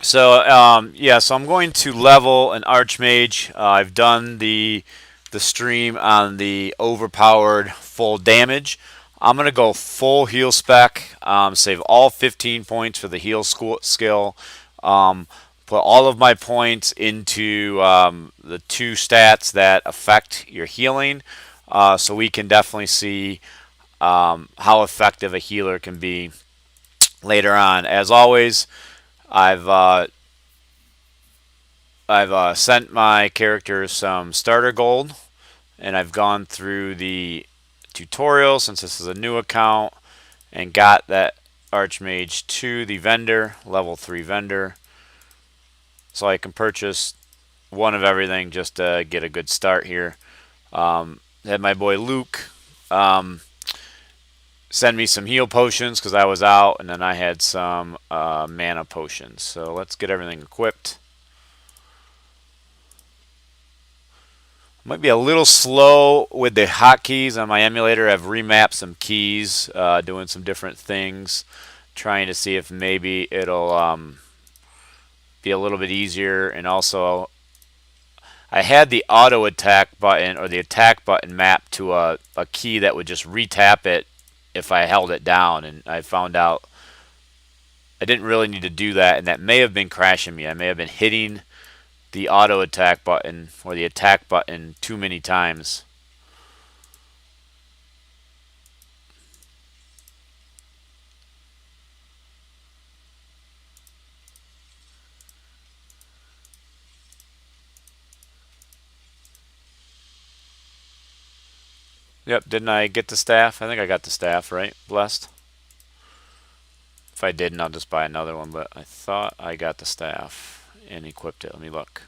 So yeah, so I'm going to level an Archmage. I've done the stream on the overpowered full damage. I'm gonna go full heal spec. Save all 15 points for the heal skill. Put all of my points into the two stats that affect your healing, so we can definitely see how effective a healer can be later on. As always, I've uh, I've sent my characters some starter gold, and I've gone through the tutorial since this is a new account and got that Archmage to the vendor, level 3 vendor, so I can purchase one of everything just to get a good start here. Had my boy Luke send me some heal potions because I was out, and then I had some mana potions. So let's get everything equipped. Might be a little slow with the hotkeys on my emulator. I've remapped some keys, doing some different things, trying to see if maybe it'll be a little bit easier. And also, I had the auto attack button or the attack button mapped to a key that would just retap it if I held it down. And I found out I didn't really need to do that, and that may have been crashing me. I may have been hitting the auto attack button or the attack button too many times. Yep, didn't I get the staff? I think I got the staff, right? Blessed. If I didn't, I'll just buy another one, but I thought I got the staff and equipped it. Let me look.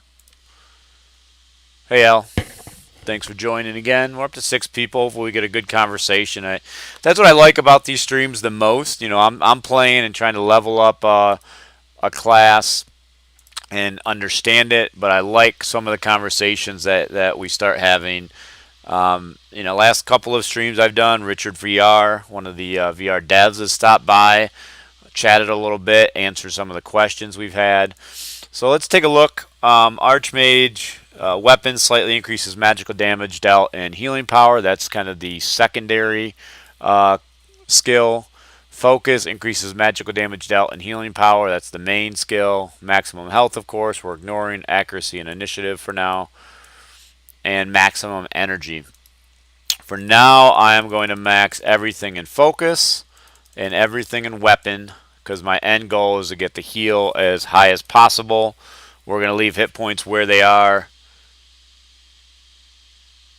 Hey, Al. Thanks for joining again. We're up to 6 people. Hopefully we get a good conversation. That's what I like about these streams the most. You know, I'm playing and trying to level up a class and understand it, but I like some of the conversations that we start having. Last couple of streams I've done, Richard VR, one of the VR devs, has stopped by, chatted a little bit, answered some of the questions we've had. So let's take a look. Archmage weapon slightly increases magical damage dealt and healing power. That's kind of the secondary skill. Focus increases magical damage dealt and healing power. That's the main skill. Maximum health, of course. We're ignoring accuracy and initiative for now. And maximum energy. For now, I am going to max everything in focus and everything in weapon because my end goal is to get the heal as high as possible. We're going to leave hit points where they are.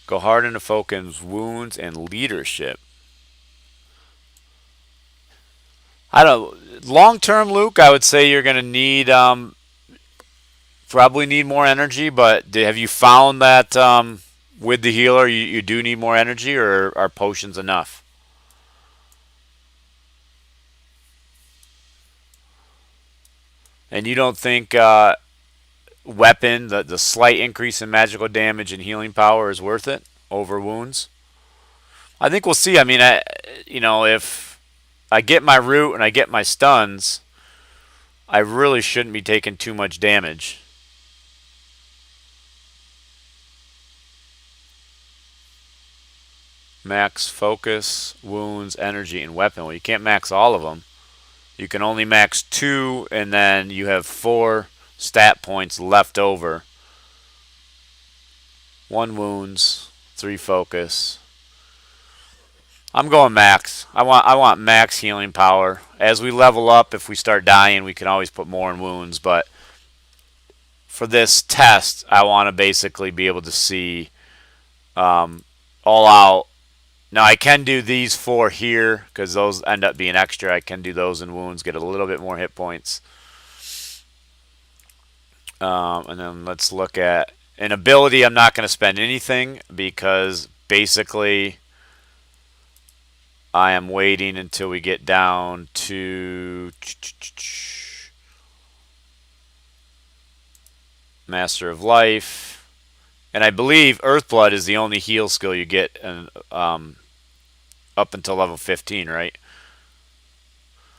Go hard into focus, wounds, and leadership. I don't. Long term, Luke, I would say you're going to need probably need more energy. But have you found that with the healer you do need more energy, or are potions enough? And you don't think weapon, the slight increase in magical damage and healing power is worth it over wounds? I think we'll see. I mean, if I get my root and I get my stuns, I really shouldn't be taking too much damage. Max focus, wounds, energy, and weapon. Well, you can't max all of them. You can only max 2, and then you have 4 stat points left over. 1 wounds, 3 focus. I'm going max. I want max healing power. As we level up, if we start dying, we can always put more in wounds. But for this test, I want to basically be able to see all out. Now I can do these 4 here because those end up being extra. I can do those in wounds, get a little bit more hit points. And then let's look at an ability. I'm not going to spend anything because basically I am waiting until we get down to Master of Life. And I believe Earthblood is the only heal skill you get up until level 15, right?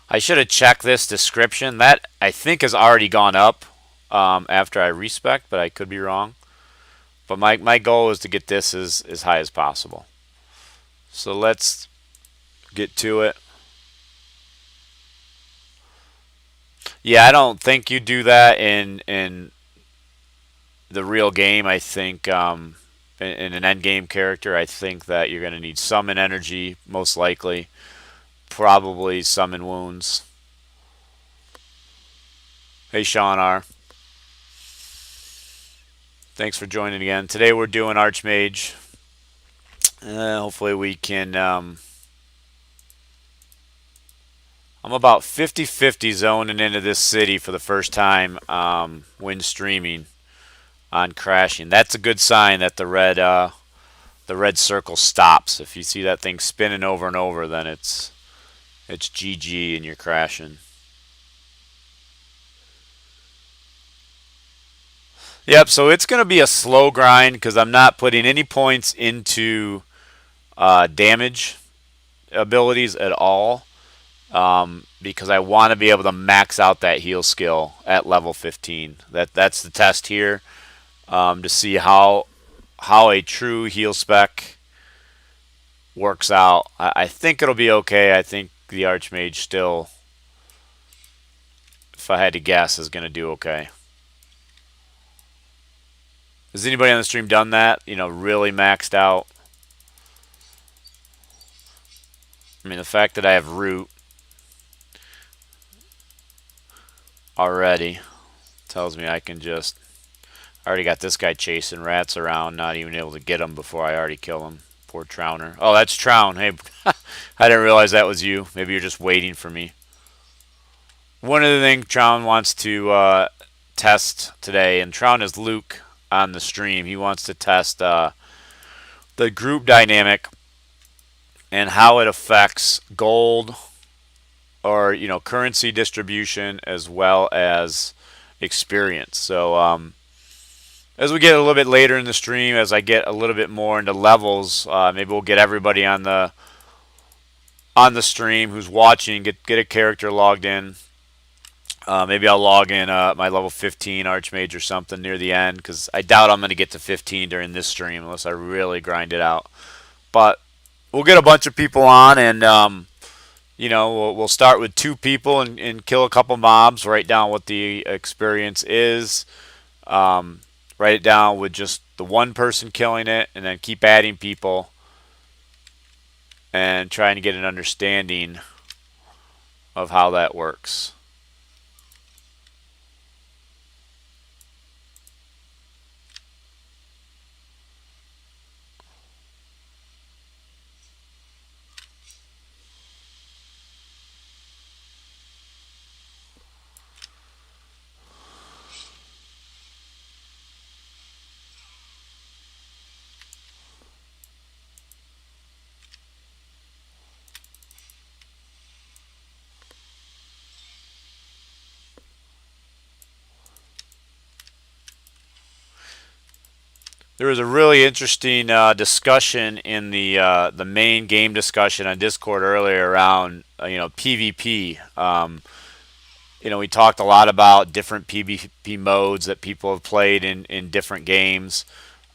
I should have checked this description. That I think has already gone up after I respec, but I could be wrong. But my goal is to get this as high as possible. So let's get to it. Yeah, I don't think you do that in the real game. I think in an end game character, I think that you're going to need some in energy, most likely. Probably some in wounds. Hey, Sean R. Thanks for joining again. Today we're doing Archmage. Hopefully we can... I'm about 50-50 zoning into this city for the first time when streaming on crashing. That's a good sign that the red circle stops. If you see that thing spinning over and over, then it's GG and you're crashing. Yep, so it's going to be a slow grind because I'm not putting any points into damage abilities at all because I want to be able to max out that heal skill at level 15. That's the test here to see how a true heal spec works out. I think it'll be okay. I think the Archmage still, if I had to guess, is going to do okay. Has anybody on the stream done that? You know, really maxed out? I mean, the fact that I have root already tells me I can just... I already got this guy chasing rats around, not even able to get him before I already kill him. Poor Trowner. Oh, that's Trown. Hey, I didn't realize that was you. Maybe you're just waiting for me. One of the things Trown wants to test today, and Trown is Luke on the stream. He wants to test the group dynamic and how it affects gold or currency distribution as well as experience. So as we get a little bit later in the stream, as I get a little bit more into levels, maybe we'll get everybody on the stream who's watching, get a character logged in. Maybe I'll log in my level 15 Archmage or something near the end because I doubt I'm going to get to 15 during this stream unless I really grind it out. But we'll get a bunch of people on and we'll start with 2 people and kill a couple mobs, write down what the experience is, write it down with just the one person killing it, and then keep adding people and trying to get an understanding of how that works. There was a really interesting discussion in the main game discussion on Discord earlier around PvP. We talked a lot about different PvP modes that people have played in different games.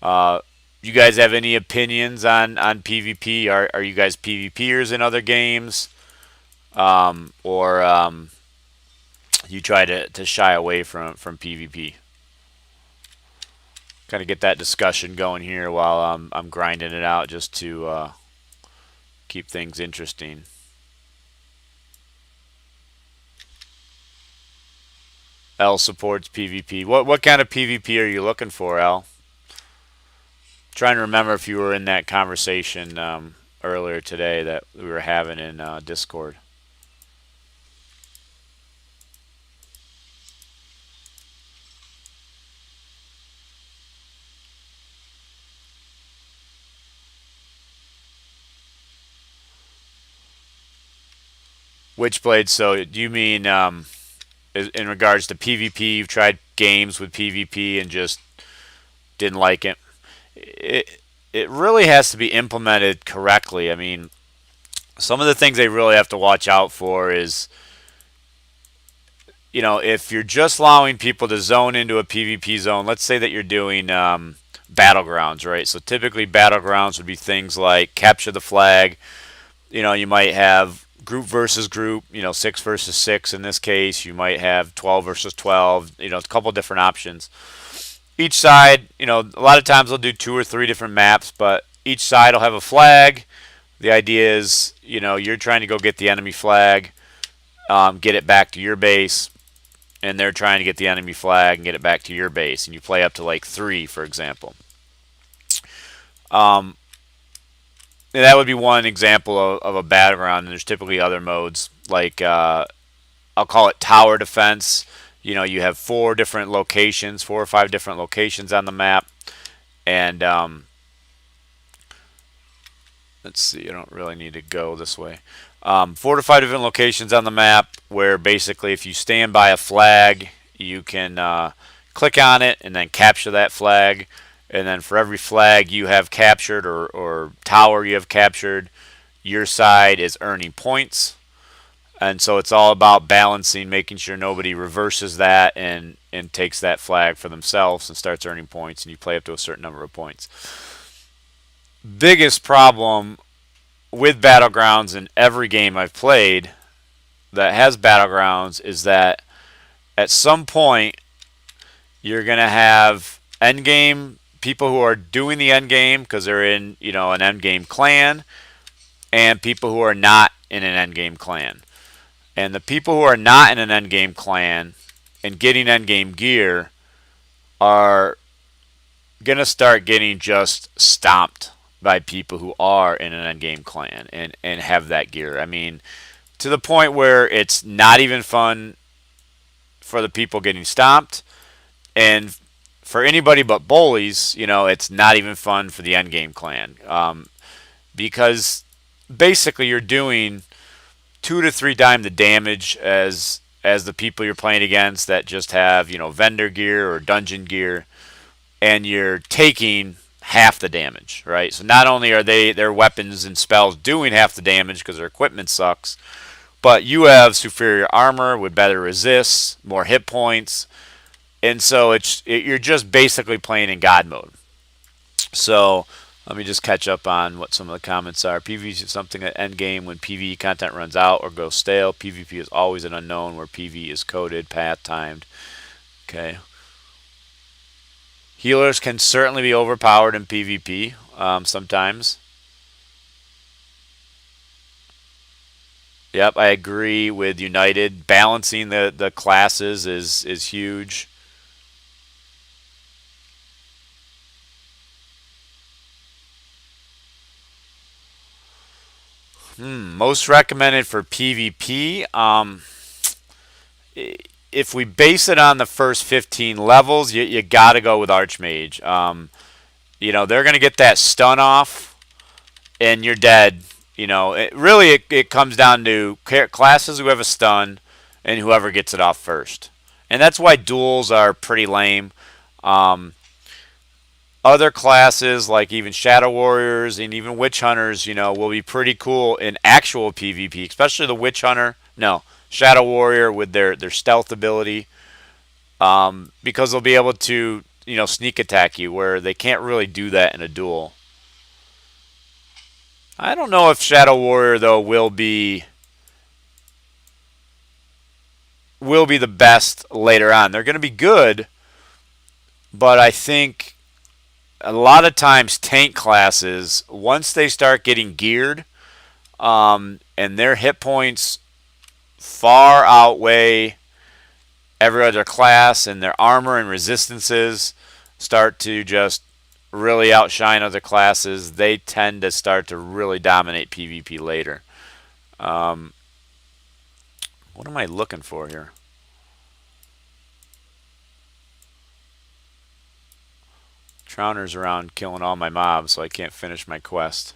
You guys have any opinions on PvP? Are you guys PvPers in other games, or you try to shy away from PvP? Kind of get that discussion going here while I'm grinding it out just to keep things interesting. L supports PvP. What kind of PvP are you looking for, L? Trying to remember if you were in that conversation earlier today that we were having in Discord. Witchblade, so do you mean in regards to PvP, you've tried games with PvP and just didn't like it? It really has to be implemented correctly. I mean, some of the things they really have to watch out for is if you're just allowing people to zone into a PvP zone, let's say that you're doing battlegrounds, right? So typically battlegrounds would be things like capture the flag. You might have group versus group, 6 versus 6 in this case. You might have 12 versus 12, a couple different options. Each side, a lot of times they'll do 2 or 3 different maps, but each side will have a flag. The idea is, you're trying to go get the enemy flag, get it back to your base, and they're trying to get the enemy flag and get it back to your base, and you play up to like 3, for example. And that would be one example of a battleground, and there's typically other modes, like I'll call it tower defense. You have 4 different locations, 4 or 5 different locations on the map, and let's see, I don't really need to go this way. 4 to 5 different locations on the map where basically if you stand by a flag, you can click on it and then capture that flag. And then for every flag you have captured or tower you have captured, your side is earning points. And so it's all about balancing, making sure nobody reverses that and takes that flag for themselves and starts earning points, and you play up to a certain number of points. Biggest problem with battlegrounds in every game I've played that has battlegrounds is that at some point you're going to have endgame people who are doing the endgame because they're in an endgame clan, and people who are not in an endgame clan. And the people who are not in an endgame clan and getting endgame gear are going to start getting just stomped by people who are in an endgame clan and have that gear. I mean, to the point where it's not even fun for the people getting stomped, and for anybody but bullies, it's not even fun for the endgame clan, because basically you're doing 2 to 3 times the damage as the people you're playing against that just have vendor gear or dungeon gear, and you're taking half the damage, right? So not only are their weapons and spells doing half the damage because their equipment sucks, but you have superior armor with better resists, more hit points, and so you're just basically playing in God mode. So let me just catch up on what some of the comments are. PvP is something at endgame when PvE content runs out or goes stale. PvP is always an unknown where PvE is coded, path timed. Okay. Healers can certainly be overpowered in PvP sometimes. Yep, I agree with United. Balancing the classes is huge. Most recommended for PvP. If we base it on the first 15 levels, you got to go with Archmage. They're going to get that stun off, and you're dead. It comes down to classes who have a stun and whoever gets it off first. And that's why duels are pretty lame. Other classes, like even Shadow Warriors and even Witch Hunters, will be pretty cool in actual PvP, especially the Witch Hunter. No, Shadow Warrior with their stealth ability, because they'll be able to, sneak attack you, where they can't really do that in a duel. I don't know if Shadow Warrior, though, will be the best later on. They're going to be good, but I think a lot of times tank classes, once they start getting geared, and their hit points far outweigh every other class, and their armor and resistances start to just really outshine other classes, they tend to start to really dominate PvP later. What am I looking for here? Trowner's around killing all my mobs, so I can't finish my quest.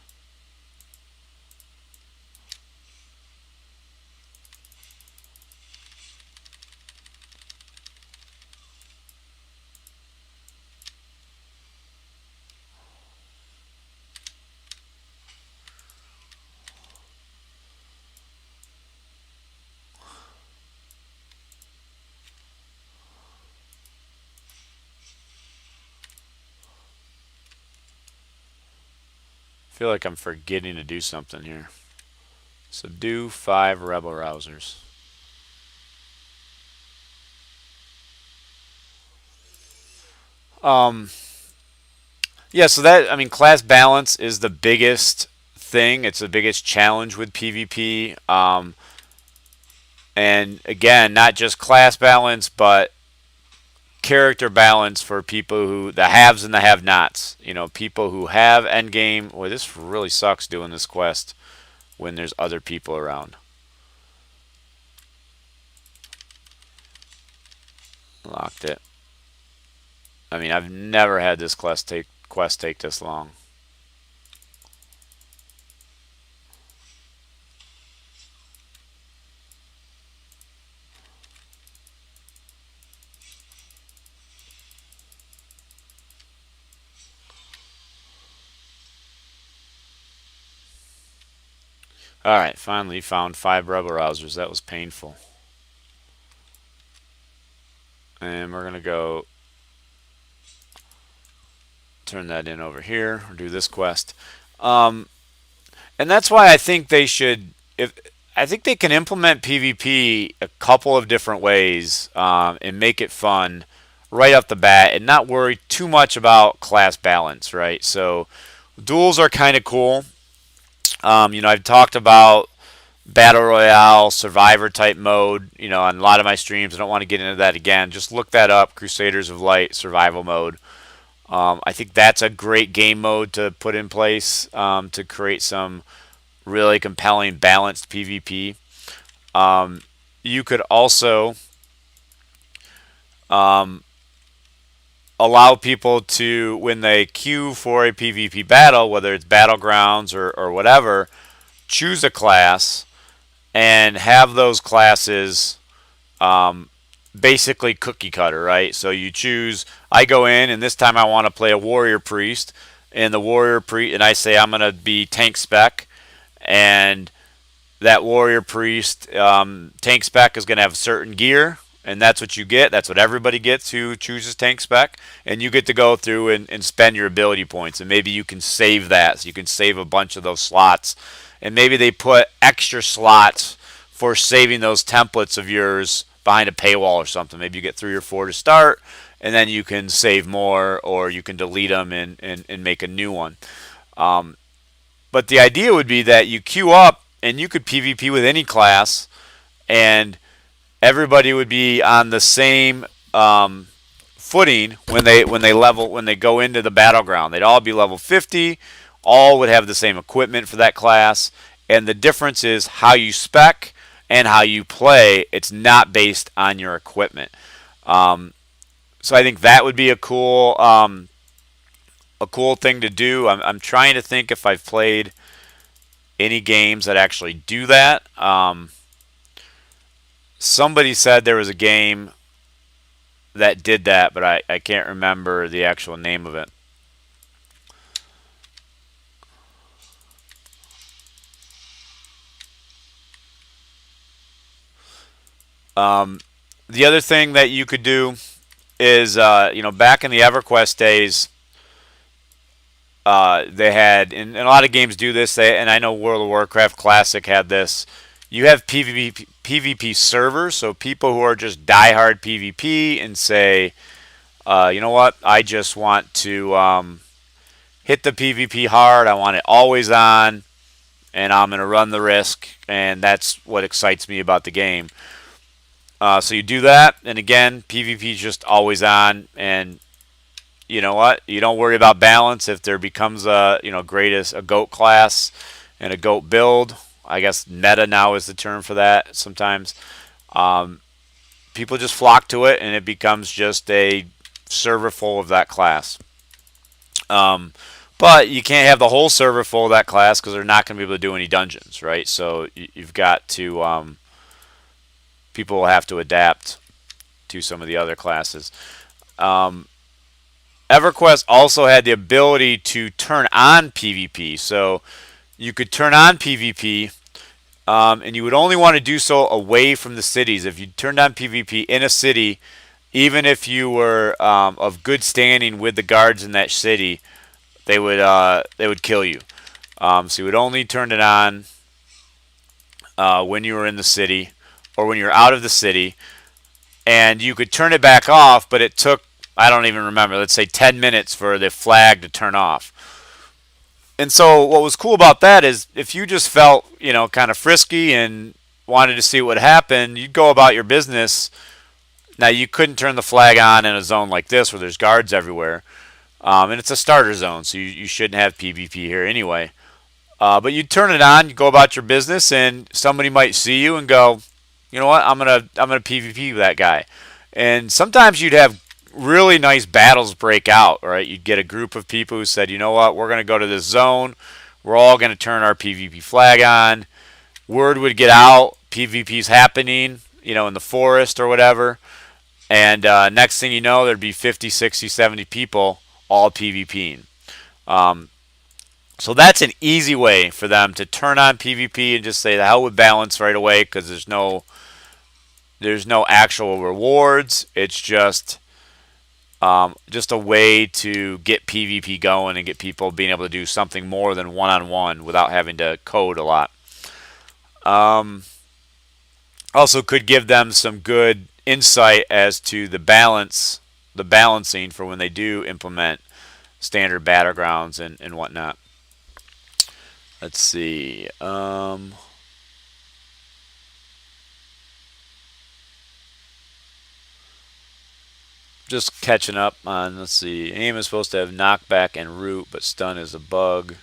feel like I'm forgetting to do something here. Subdue 5 rebel rousers. Yeah, so that, I mean, class balance is the biggest thing. It's the biggest challenge with PvP. And again, not just class balance, but character balance for people who, the haves and the have-nots. You know, people who have endgame. Boy, this really sucks doing this quest when there's other people around. Locked it. I mean, I've never had this quest take this long. Alright, finally found 5 rebel rousers. That was painful. And we're going to go turn that in over here, or do this quest. And that's why I think they should, I think they can implement PvP a couple of different ways, and make it fun right off the bat and not worry too much about class balance, right? So duels are kind of cool. You know, I've talked about battle royale, survivor type mode, you know, on a lot of my streams. I don't want to get into that again. Just look that up, Crusaders of Light survival mode. I think that's a great game mode to put in place, to create some really compelling, balanced PvP. You could also allow people to, when they queue for a PvP battle, whether it's Battlegrounds or whatever, choose a class and have those classes basically cookie cutter, right? So you choose, I go in and this time I want to play a warrior priest, and the warrior priest, and I say I'm going to be tank spec, and that warrior priest tank spec is going to have certain gear, and that's what you get. That's what everybody gets who chooses tank spec, and you get to go through and spend your ability points, and maybe you can save that, so you can save a bunch of those slots, and maybe they put extra slots for saving those templates of yours behind a paywall or something. Maybe you get 3 or 4 to start, and then you can save more, or you can delete them and make a new one. But the idea would be that you queue up and you could PvP with any class, and everybody would be on the same footing when they go into the battleground. They'd all be level 50. All would have the same equipment for that class, and the difference is how you spec and how you play. It's not based on your equipment. So I think that would be a cool thing to do. I'm trying to think if I've played any games that actually do that. Somebody said there was a game that did that, but I can't remember the actual name of it. The other thing that you could do is, you know, back in the EverQuest days, they had, and a lot of games do this, and I know World of Warcraft Classic had this. You have PvP servers, so people who are just diehard PvP and say, you know what, I just want to hit the PvP hard, I want it always on, and I'm going to run the risk, and that's what excites me about the game. So you do that, and again, PvP is just always on, and you know what? You don't worry about balance if there becomes a, you know, a goat class and a goat build. I guess meta now is the term for that. Sometimes people just flock to it, and it becomes just a server full of that class. But you can't have the whole server full of that class because they're not going to be able to do any dungeons, right? So you've got to people will have to adapt to some of the other classes. EverQuest also had the ability to turn on PvP. So you could turn on PvP, and you would only want to do so away from the cities. If you turned on PvP in a city, even if you were of good standing with the guards in that city, they would kill you. So you would only turn it on when you were in the city or when you're out of the city, and you could turn it back off, but it took, I don't even remember, let's say 10 minutes for the flag to turn off. And so what was cool about that is if you just felt, kind of frisky and wanted to see what happened, you'd go about your business. Now you couldn't turn the flag on in a zone like this where there's guards everywhere, and it's a starter zone, so you shouldn't have PvP here anyway. But you'd turn it on, you go about your business, and somebody might see you and go, you know what, I'm gonna PvP with that guy. And sometimes you'd have really nice battles break out, right? You'd get a group of people who said, you know what, we're gonna go to this zone, we're all gonna turn our PvP flag on. Word would get out, PvP's happening, in the forest or whatever. And next thing you know, there'd be 50, 60, 70 people all PvPing. Um, so that's an easy way for them to turn on PvP and just say the hell with balance right away because there's no actual rewards. It's just a way to get PvP going and get people being able to do something more than one-on-one without having to code a lot. Also could give them some good insight as to the balancing for when they do implement standard battlegrounds and whatnot. Let's see. Just catching up on, let's see. Aim is supposed to have knockback and root, but stun is a bug.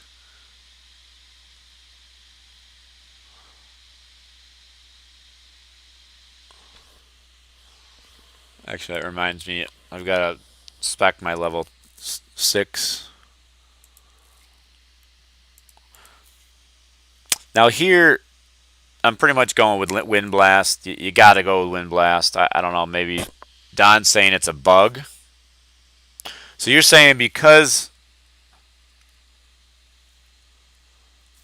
Actually, that reminds me, I've got to spec my level 6. Now here, I'm pretty much going with Wind Blast. You got to go with Wind Blast. I don't know, maybe Don's saying it's a bug. So you're saying because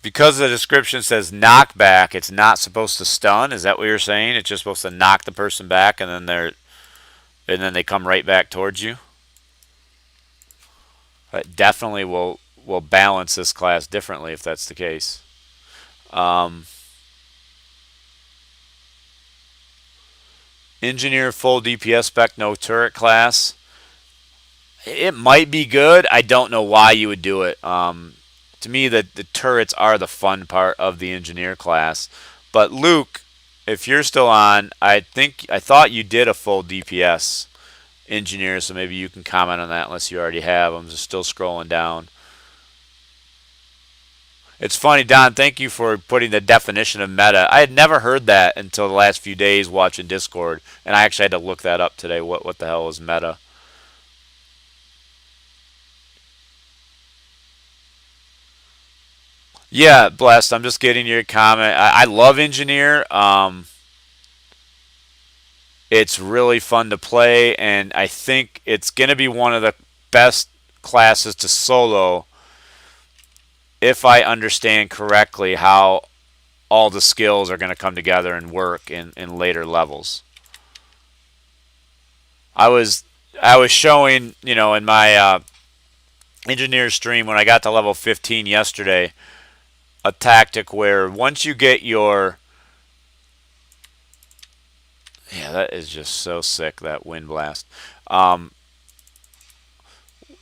the description says knockback, it's not supposed to stun. Is that what you're saying? It's just supposed to knock the person back, and then they come right back towards you. That definitely will balance this class differently if that's the case. Engineer full DPS spec, no turret class. It might be good. I don't know why you would do it. To me, the turrets are the fun part of the engineer class. But Luke, if you're still on, I thought you did a full DPS engineer, so maybe you can comment on that unless you already have. I'm just still scrolling down. It's funny, Don, thank you for putting the definition of meta. I had never heard that until the last few days watching Discord, and I actually had to look that up today. What the hell is meta? Yeah, blessed. I'm just getting your comment. I love Engineer. It's really fun to play, and I think it's going to be one of the best classes to solo if I understand correctly how all the skills are going to come together and work in later levels. I was showing, in my engineer stream when I got to level 15 yesterday, a tactic where once you get your, yeah, that is just so sick, that wind blast.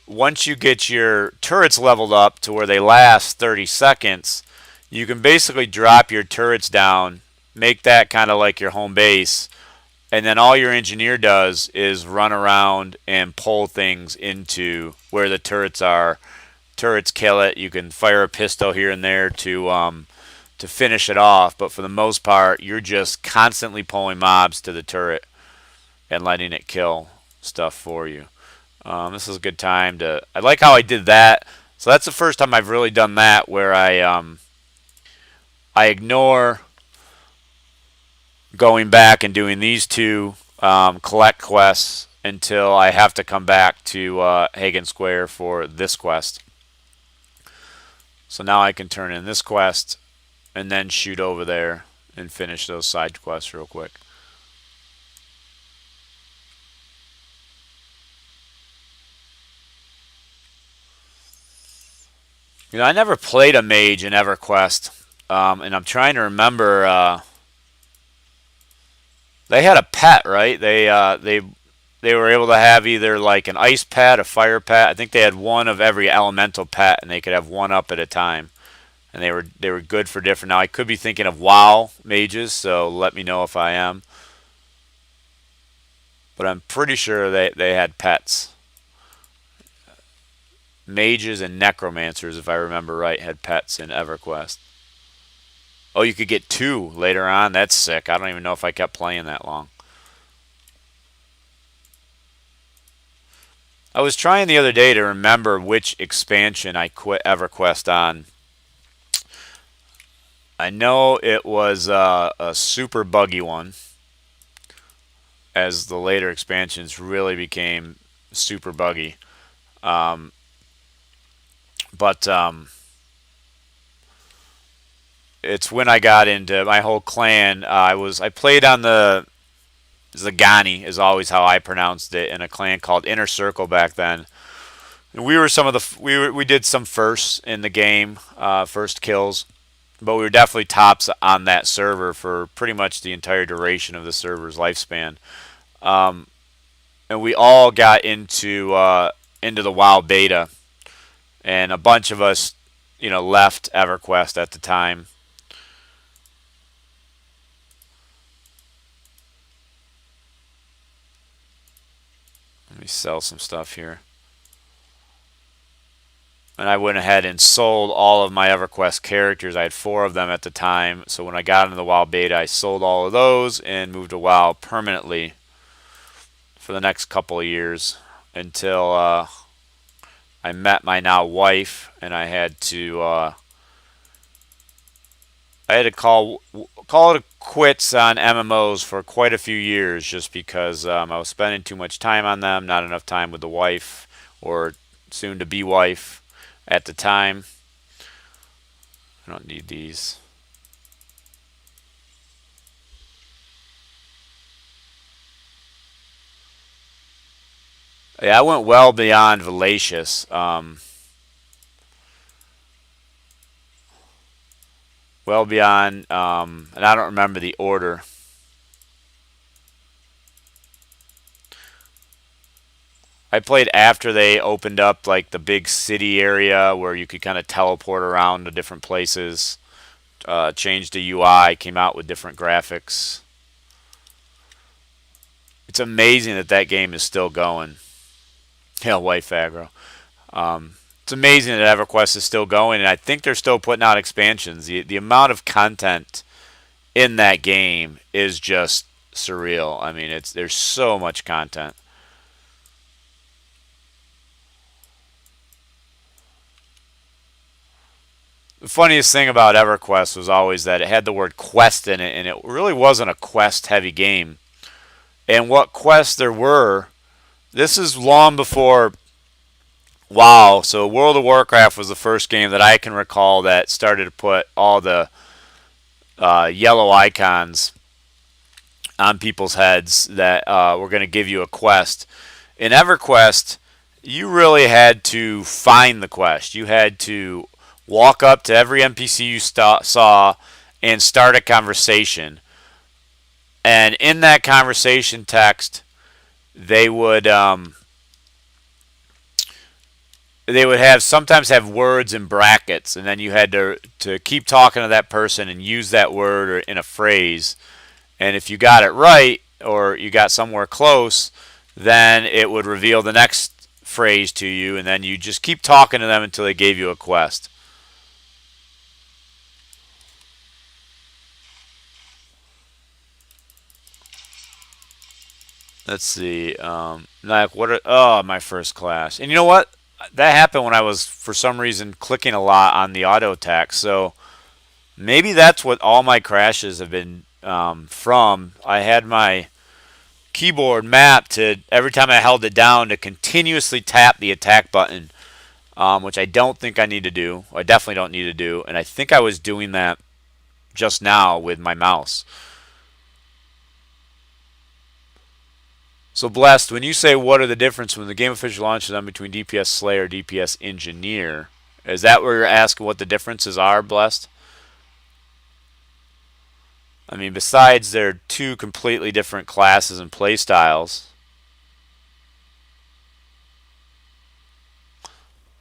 Once you get your turrets leveled up to where they last 30 seconds, you can basically drop your turrets down, make that kind of like your home base, and then all your engineer does is run around and pull things into where the turrets are. Turrets kill it. You can fire a pistol here and there to finish it off, but for the most part, you're just constantly pulling mobs to the turret and letting it kill stuff for you. This is a good time to. I like how I did that. So that's the first time I've really done that, where I ignore going back and doing these two collect quests until I have to come back to Hagen Square for this quest. So now I can turn in this quest and then shoot over there and finish those side quests real quick. You know, I never played a mage in EverQuest, and I'm trying to remember. They had a pet, right? They were able to have either like an ice pet, a fire pet. I think they had one of every elemental pet, and they could have one up at a time. And they were good for different. Now I could be thinking of WoW mages, so let me know if I am. But I'm pretty sure they had pets. Mages and necromancers, if I remember right, had pets in EverQuest. Oh, you could get two later on. That's sick. I don't even know if I kept playing that long. I was trying the other day to remember which expansion I quit EverQuest on. I know it was a super buggy one, as the later expansions really became super buggy. Um, but it's when I got into my whole clan. I played on the Zagani is always how I pronounced it, in a clan called Inner Circle back then. And we were some of the we did some firsts in the game, first kills, but we were definitely tops on that server for pretty much the entire duration of the server's lifespan. Um, and we all got into the WoW beta, and a bunch of us, left EverQuest at the time. Let me sell some stuff here. And I went ahead and sold all of my EverQuest characters. I had 4 of them at the time. So when I got into the WoW beta, I sold all of those and moved to WoW permanently for the next couple of years until I met my now wife, and I had to call it quits on MMOs for quite a few years, just because I was spending too much time on them, not enough time with the wife, or soon to be wife at the time. I don't need these. Yeah, I went well beyond Valacious. Well beyond, and I don't remember the order. I played after they opened up like the big city area where you could kind of teleport around to different places. Changed the UI, came out with different graphics. It's amazing that that game is still going. Yeah, White Fagro. It's amazing that EverQuest is still going, and I think they're still putting out expansions. The amount of content in that game is just surreal. I mean, there's so much content. The funniest thing about EverQuest was always that it had the word quest in it, and it really wasn't a quest heavy game. And what quests there were, this is long before WoW. So World of Warcraft was the first game that I can recall that started to put all the yellow icons on people's heads that were going to give you a quest. In EverQuest, you really had to find the quest. You had to walk up to every NPC you saw and start a conversation. And in that conversation text, they would have sometimes have words in brackets, and then you had to keep talking to that person and use that word or in a phrase. And if you got it right, or you got somewhere close, then it would reveal the next phrase to you, and then you just keep talking to them until they gave you a quest. Let's see. Like my first class. And you know what? That happened when I was, for some reason, clicking a lot on the auto attack. So maybe that's what all my crashes have been from. I had my keyboard mapped to every time I held it down to continuously tap the attack button, which I don't think I need to do. I definitely don't need to do. And I think I was doing that just now with my mouse. So, Blessed, when you say what are the difference when the game official launches them between DPS Slayer, DPS Engineer, Is that where you're asking what the differences are, Blessed? I mean, besides they're two completely different classes and play styles.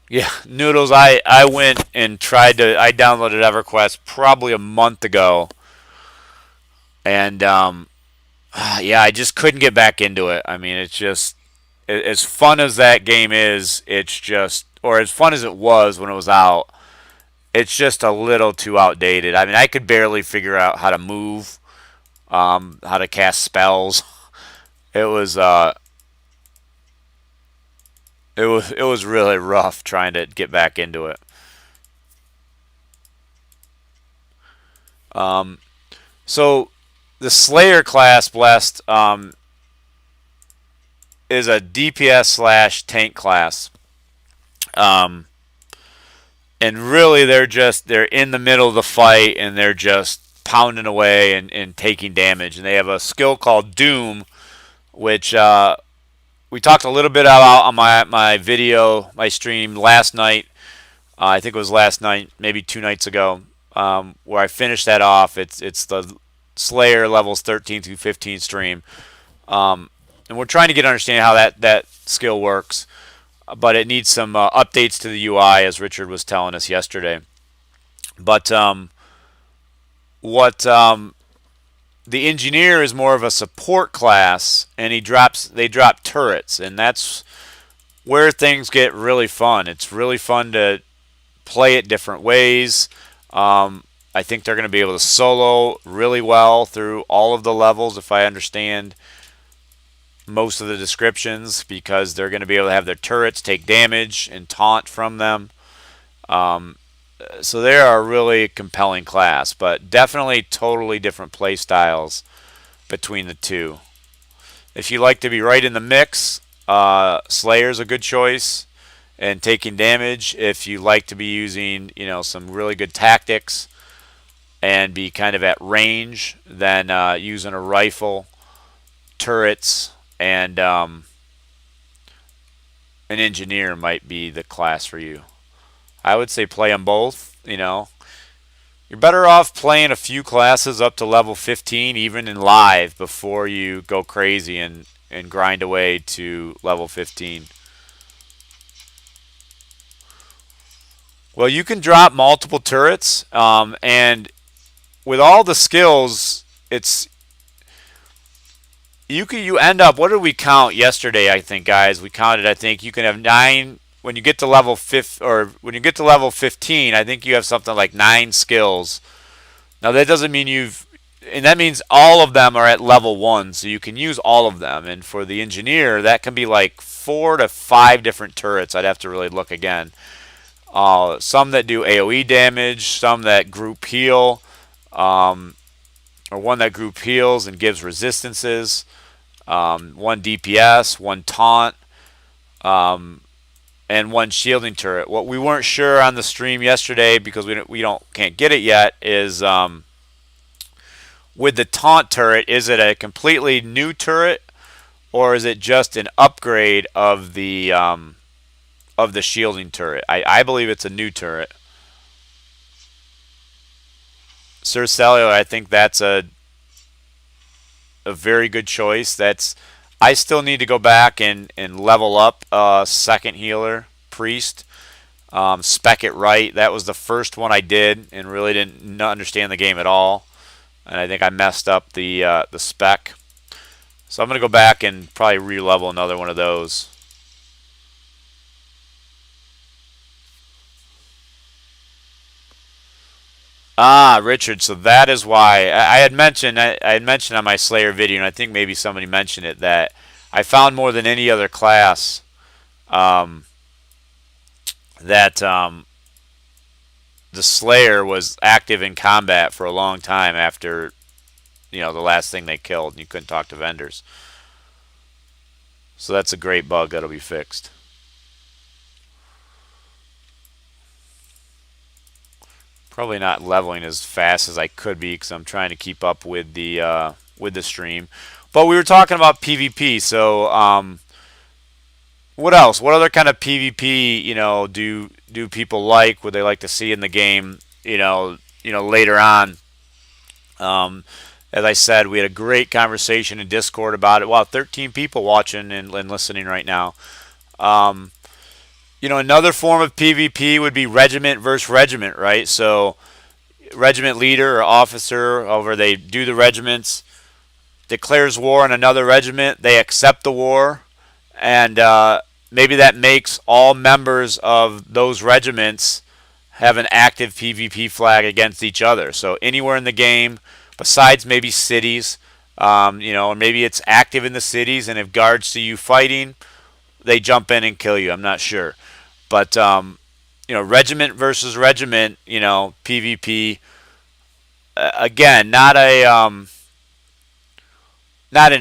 Yeah, Noodles, I went and I downloaded EverQuest probably a month ago. And yeah, I just couldn't get back into it. I mean, it's just as fun as that game is, it's just, or as fun as it was when it was out, it's just a little too outdated. I mean, I could barely figure out how to move, how to cast spells. It was it was really rough trying to get back into it. So the Slayer class, Blessed, is a DPS slash tank class. And really they're in the middle of the fight and they're just pounding away and taking damage. And they have a skill called Doom, which we talked a little bit about on my video, my stream last night. I think it was last night, maybe 2 nights ago, where I finished that off. It's the Slayer levels 13 through 15 stream. And we're trying to get an understanding how that skill works. But it needs some updates to the UI, as Richard was telling us yesterday. But what the engineer is more of a support class, and they drop turrets, and that's where things get really fun. It's really fun to play it different ways. I think they're going to be able to solo really well through all of the levels, if I understand most of the descriptions, because they're going to be able to have their turrets take damage and taunt from them. So they are a really compelling class, but definitely totally different play styles between the two. If you like to be right in the mix, Slayer's a good choice and taking damage. If you like to be using, some really good tactics and be kind of at range, then using a rifle, turrets, and an engineer might be the class for you. I would say play them both. You're better off playing a few classes up to level 15, even in live, before you go crazy and grind away to level 15. Well, you can drop multiple turrets, and with all the skills, you end up. What did we count yesterday? I think, guys, we counted. I think you can have 9 when you get to level 5, or when you get to level 15. I think you have something like 9 skills. Now that doesn't mean and that means all of them are at level 1, so you can use all of them. And for the engineer, that can be like 4 to 5 different turrets. I'd have to really look again. Some that do AoE damage, some that group heal, or one that group heals and gives resistances. One DPS, one taunt, and one shielding turret. What we weren't sure on the stream yesterday, because can't get it yet, is with the taunt turret, is it a completely new turret, or is it just an upgrade of the shielding turret? I believe it's a new turret. Sir Celio, I think that's a very good choice. I still need to go back and level up second healer priest, spec it right. That was the first one I did and really didn't understand the game at all, and I think I messed up the spec. So I'm gonna go back and probably re-level another one of those. Ah, Richard. So that is why I had mentioned on my Slayer video, and I think maybe somebody mentioned it, that I found more than any other class that the Slayer was active in combat for a long time after the last thing they killed, and you couldn't talk to vendors. So that's a great bug that'll be fixed. Probably not leveling as fast as I could be because I'm trying to keep up with the stream. But we were talking about PvP, so What else? What other kind of PvP, do people like? Would they like to see in the game? Later on. As I said, we had a great conversation in Discord about it. Wow, 13 people watching and listening right now. Another form of PvP would be regiment versus regiment, right? So, regiment leader or officer, however they do the regiments, declares war on another regiment. They accept the war, and maybe that makes all members of those regiments have an active PvP flag against each other. So anywhere in the game, besides maybe cities, or maybe it's active in the cities, and if guards see you fighting, they jump in and kill you. I'm not sure, but regiment versus regiment, PvP. Again, not an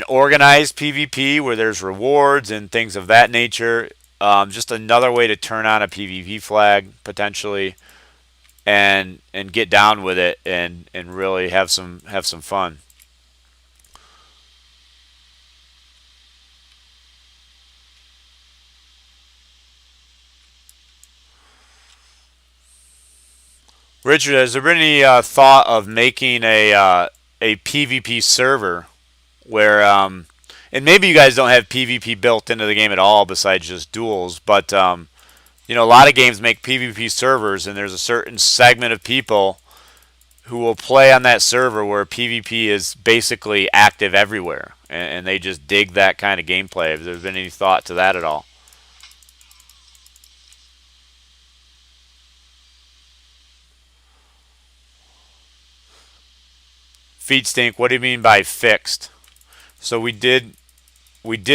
organized PvP where there's rewards and things of that nature. Just another way to turn on a PvP flag potentially, and get down with it and really have some fun. Richard, has there been any thought of making a PvP server where and maybe you guys don't have PvP built into the game at all besides just duels, but a lot of games make PvP servers, and there's a certain segment of people who will play on that server where PvP is basically active everywhere, and they just dig that kind of gameplay. Have there been any thought to that at all? Feet stink. What do you mean by fixed? So we did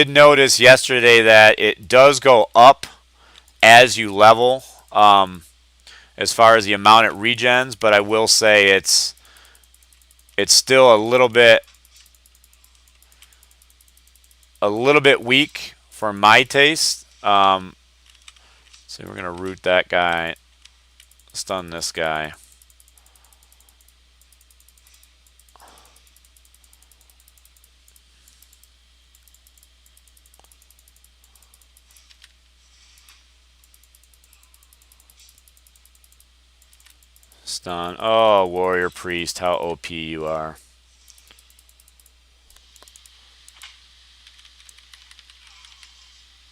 notice yesterday that it does go up as you level, as far as the amount it regens, but I will say it's still a little bit weak for my taste. So we're gonna root that guy, stun this guy. Stun. Oh, warrior priest, how OP you are.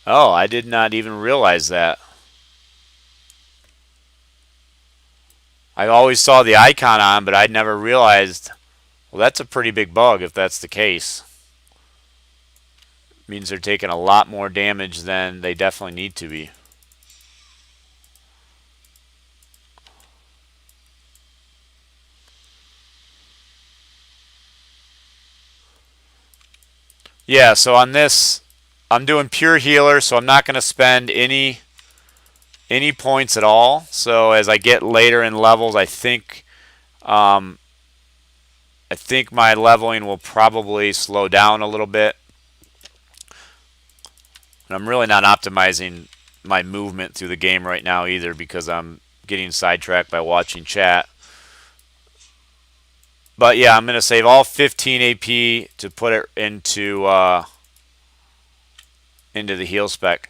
Oh, I did not even realize that. I always saw the icon on, but I'd never realized. Well, that's a pretty big bug if that's the case. It means they're taking a lot more damage than they definitely need to be. Yeah, so on this, I'm doing pure healer, so I'm not going to spend any points at all. So as I get later in levels, um, I think my leveling will probably slow down a little bit. And I'm really not optimizing my movement through the game right now either, because I'm getting sidetracked by watching chat. But yeah, I'm going to save all 15 AP to put it into the heal spec.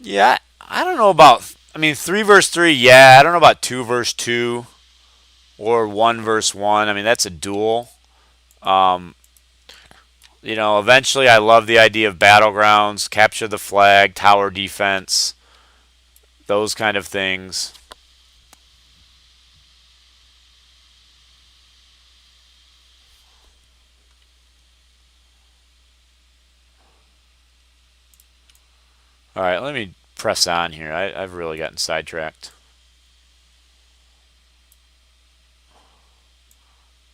Yeah, I don't know about. I mean, 3 versus 3, yeah. I don't know about 2 versus 2 or 1 versus 1. I mean, that's a duel. Um, eventually I love the idea of battlegrounds, capture the flag, tower defense, those kind of things. All right, let me press on here. I've really gotten sidetracked.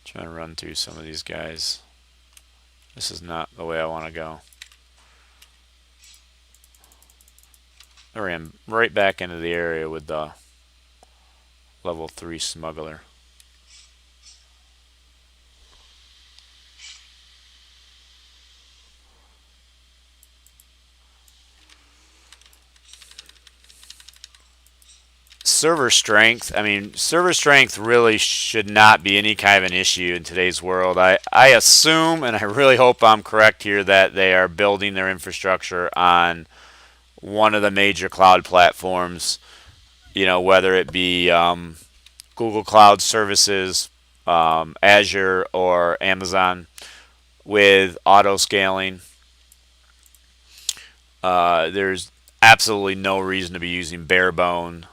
Trying to run through some of these guys. This is not the way I want to go. I ran right back into the area with the level 3 smuggler. server strength, I mean, server strength really should not be any kind of an issue in today's world. I assume, and I really hope I'm correct here, that they are building their infrastructure on one of the major cloud platforms, whether it be Google Cloud Services, Azure, or Amazon with auto scaling. There's absolutely no reason to be using bare bone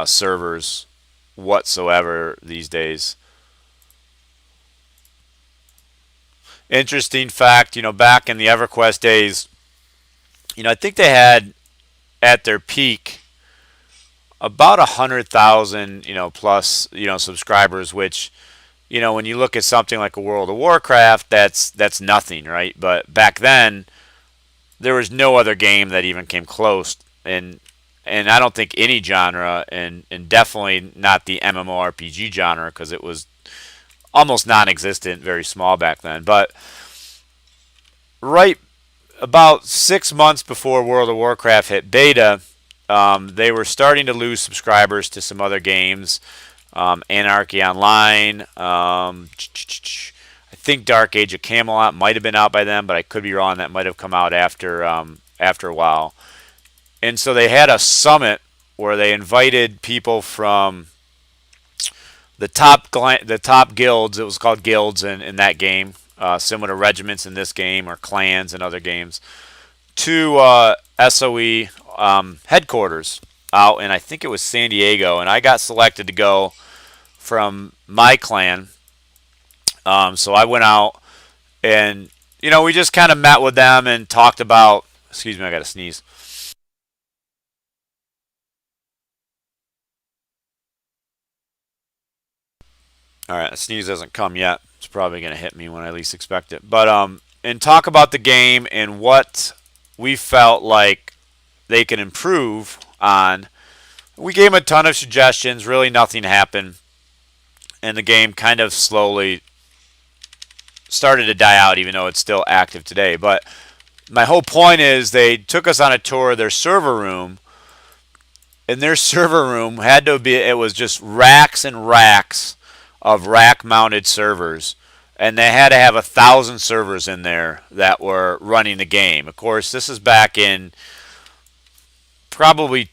servers whatsoever these days. Interesting fact, back in the EverQuest days, I think they had at their peak about 100,000, plus, subscribers, which, when you look at something like a World of Warcraft, that's nothing, right? But back then, there was no other game that even came close, and I don't think any genre, and definitely not the MMORPG genre, because it was almost non-existent, very small back then. But right about 6 months before World of Warcraft hit beta, they were starting to lose subscribers to some other games, Anarchy Online. I think Dark Age of Camelot might have been out by then, but I could be wrong. That might have come out after a while. And so they had a summit where they invited people from the top guilds. It was called guilds in that game, similar to regiments in this game, or clans in other games, to SOE headquarters out in, I think it was San Diego, and I got selected to go from my clan. So I went out, and we just kind of met with them and talked about. Excuse me, I got to sneeze. All right, a sneeze hasn't come yet. It's probably going to hit me when I least expect it. But and talk about the game and what we felt like they can improve on. We gave them a ton of suggestions. Really, nothing happened, and the game kind of slowly started to die out, even though it's still active today. But my whole point is they took us on a tour of their server room, and their server room had to be, it was just racks and racks of rack mounted servers, and they had to have 1,000 servers in there that were running the game. Of course, this is back in probably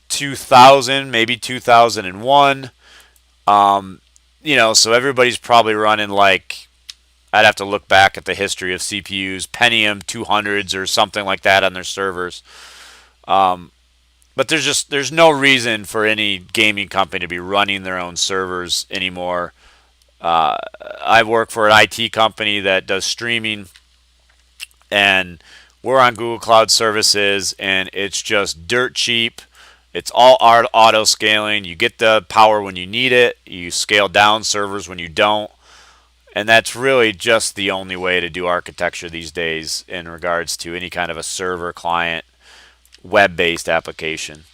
2000, maybe 2001. So everybody's probably running, like, I'd have to look back at the history of CPUs, Pentium 200s or something like that on their servers. But there's no reason for any gaming company to be running their own servers anymore. I work for an IT company that does streaming, and we're on Google Cloud Services, and it's just dirt cheap. It's all auto scaling. You get the power when you need it. You scale down servers when you don't. And that's really just the only way to do architecture these days in regards to any kind of a server client web-based application.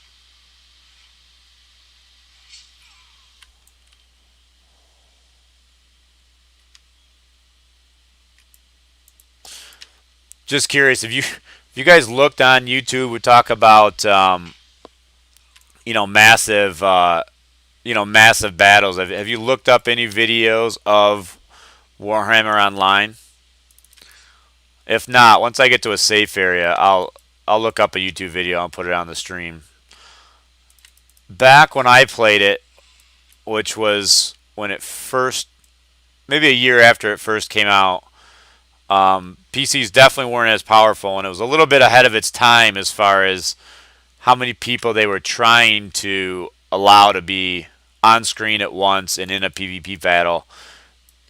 Just curious, if you guys looked on YouTube, we talk about massive massive battles. Have you looked up any videos of Warhammer Online? If not, once I get to a safe area, I'll look up a YouTube video and put it on the stream. Back when I played it, which was when it first, maybe a year after it first came out, PCs definitely weren't as powerful, and it was a little bit ahead of its time as far as how many people they were trying to allow to be on screen at once and in a PvP battle.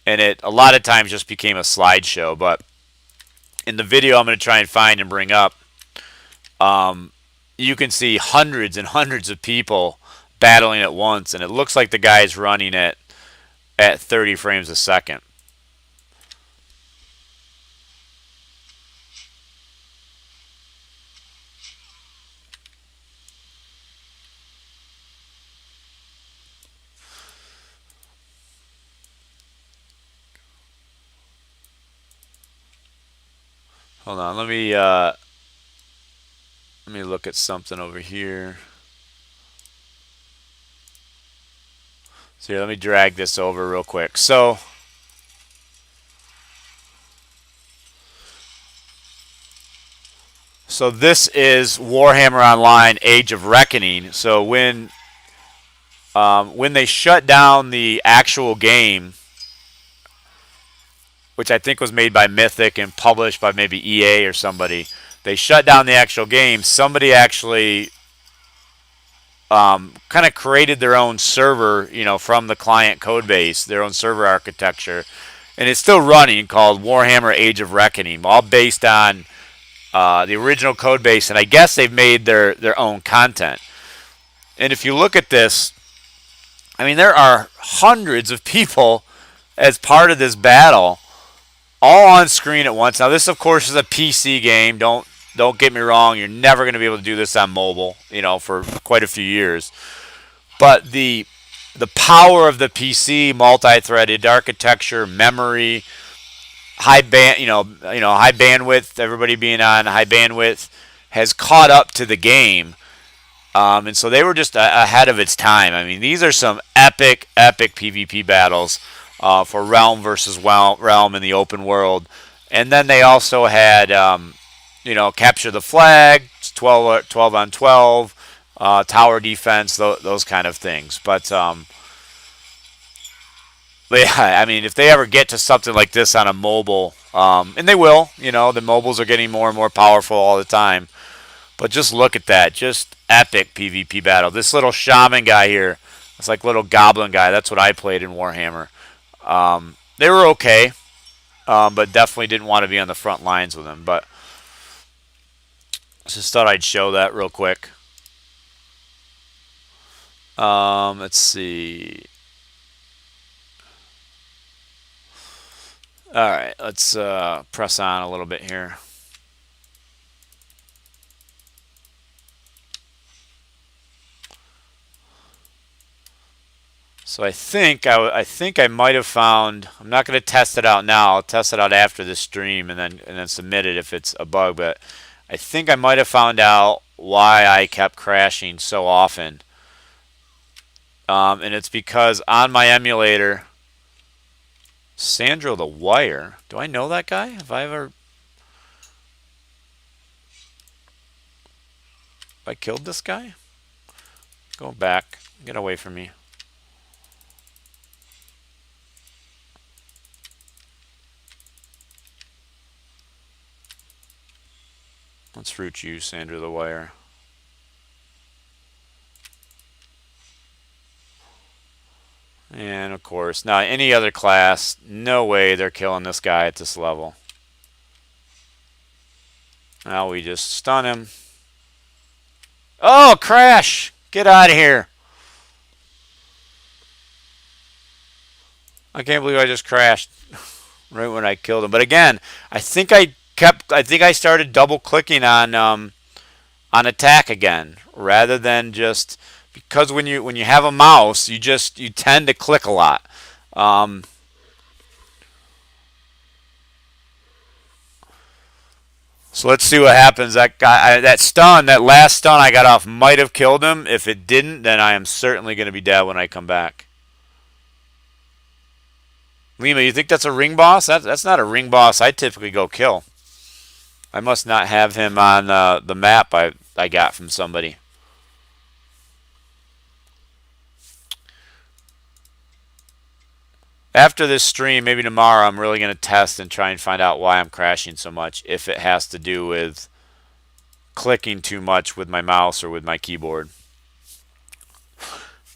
And it a lot of times just became a slideshow. But in the video I'm going to try and find and bring up, you can see hundreds and hundreds of people battling at once, and it looks like the guy's running at 30 frames a second. Hold on, let me look at something over here. So here, let me drag this over real quick. So this is Warhammer Online: Age of Reckoning. So when they shut down the actual game, which I think was made by Mythic and published by maybe EA or somebody, they shut down the actual game. Somebody actually kind of created their own server, from the client code base, their own server architecture, and it's still running, called Warhammer Age of Reckoning, all based on the original code base, and I guess they've made their own content. And if you look at this, I mean, there are hundreds of people as part of this battle, all on screen at once. Now, this, of course, is a PC game. Don't get me wrong. You're never going to be able to do this on mobile, for quite a few years. But the power of the PC, multi-threaded architecture, memory, high bandwidth, everybody being on high bandwidth, has caught up to the game. And so they were just ahead of its time. I mean, these are some epic PvP battles for Realm versus Realm in the open world. And then they also had, capture the flag, 12 on 12, tower defense, those kind of things. But yeah, I mean, if they ever get to something like this on a mobile, and they will, the mobiles are getting more and more powerful all the time. But just look at that. Just epic PvP battle. This little shaman guy here, it's like little goblin guy. That's what I played in Warhammer. They were okay, but definitely didn't want to be on the front lines with them. But just thought I'd show that real quick. Let's see. All right, let's press on a little bit here. So I think I might have found. I'm not going to test it out now. I'll test it out after this stream and then submit it if it's a bug. But I think I might have found out why I kept crashing so often. And it's because on my emulator, Sandro the Wire. Do I know that guy? Have I ever? Have I killed this guy? Go back. Get away from me. Let's root you, Sandro the Wire. And of course, now any other class, no way they're killing this guy at this level. Now we just stun him. Oh, crash! Get out of here. I can't believe I just crashed right when I killed him. But again, I think I started double clicking on attack again rather than just, because when you have a mouse, you tend to click a lot. So let's see what happens. That guy, that last stun I got off might have killed him. If it didn't, then I am certainly going to be dead when I come back. Lima, you think that's a ring boss? That's not a ring boss I typically go kill. I must not have him on the map I got from somebody. After this stream, maybe tomorrow, I'm really going to test and try and find out why I'm crashing so much. If it has to do with clicking too much with my mouse or with my keyboard.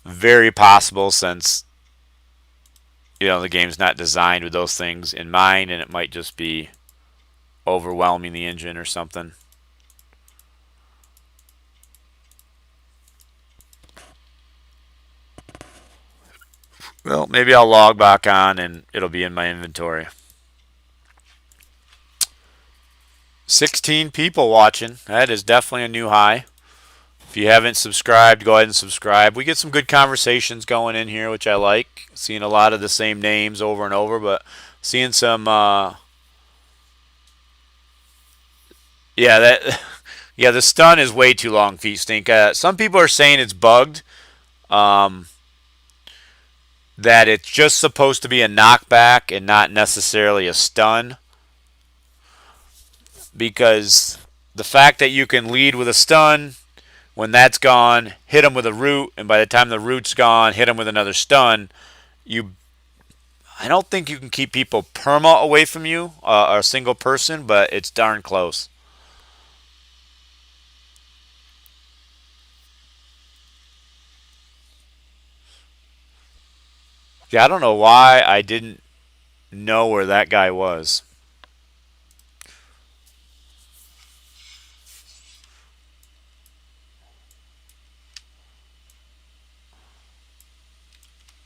Very possible, since the game's not designed with those things in mind, and it might just be overwhelming the engine or something. Well, maybe I'll log back on and it'll be in my inventory. 16 people watching. That is definitely a new high. If you haven't subscribed, go ahead and subscribe. We get some good conversations going in here, which I like. Seeing a lot of the same names over and over, but seeing some yeah, the stun is way too long, Feet Stink. Some people are saying it's bugged. that it's just supposed to be a knockback and not necessarily a stun, because the fact that you can lead with a stun, when that's gone, hit them with a root, and by the time the root's gone, hit them with another stun, you I don't think you can keep people perma away from you, or a single person, but it's darn close. Yeah, I don't know why I didn't know where that guy was.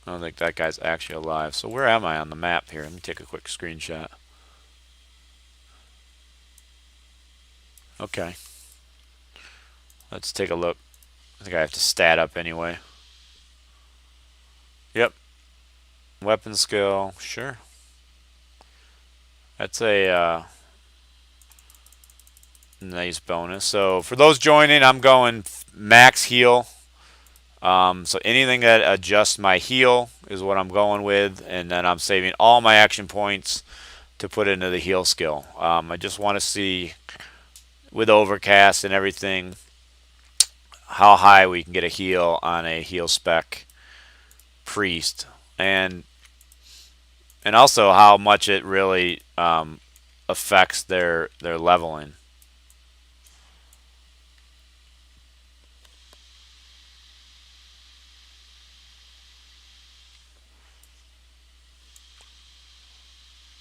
I don't think that guy's actually alive. So where am I on the map here? Let me take a quick screenshot. Okay. Let's take a look. I think I have to stat up anyway. Yep. Weapon skill. Sure. That's a nice bonus. So for those joining, I'm going max heal. So anything that adjusts my heal is what I'm going with, and then I'm saving all my action points to put into the heal skill. I just want to see, with overcast and everything, how high we can get a heal on a heal spec priest, and also how much it really affects their leveling.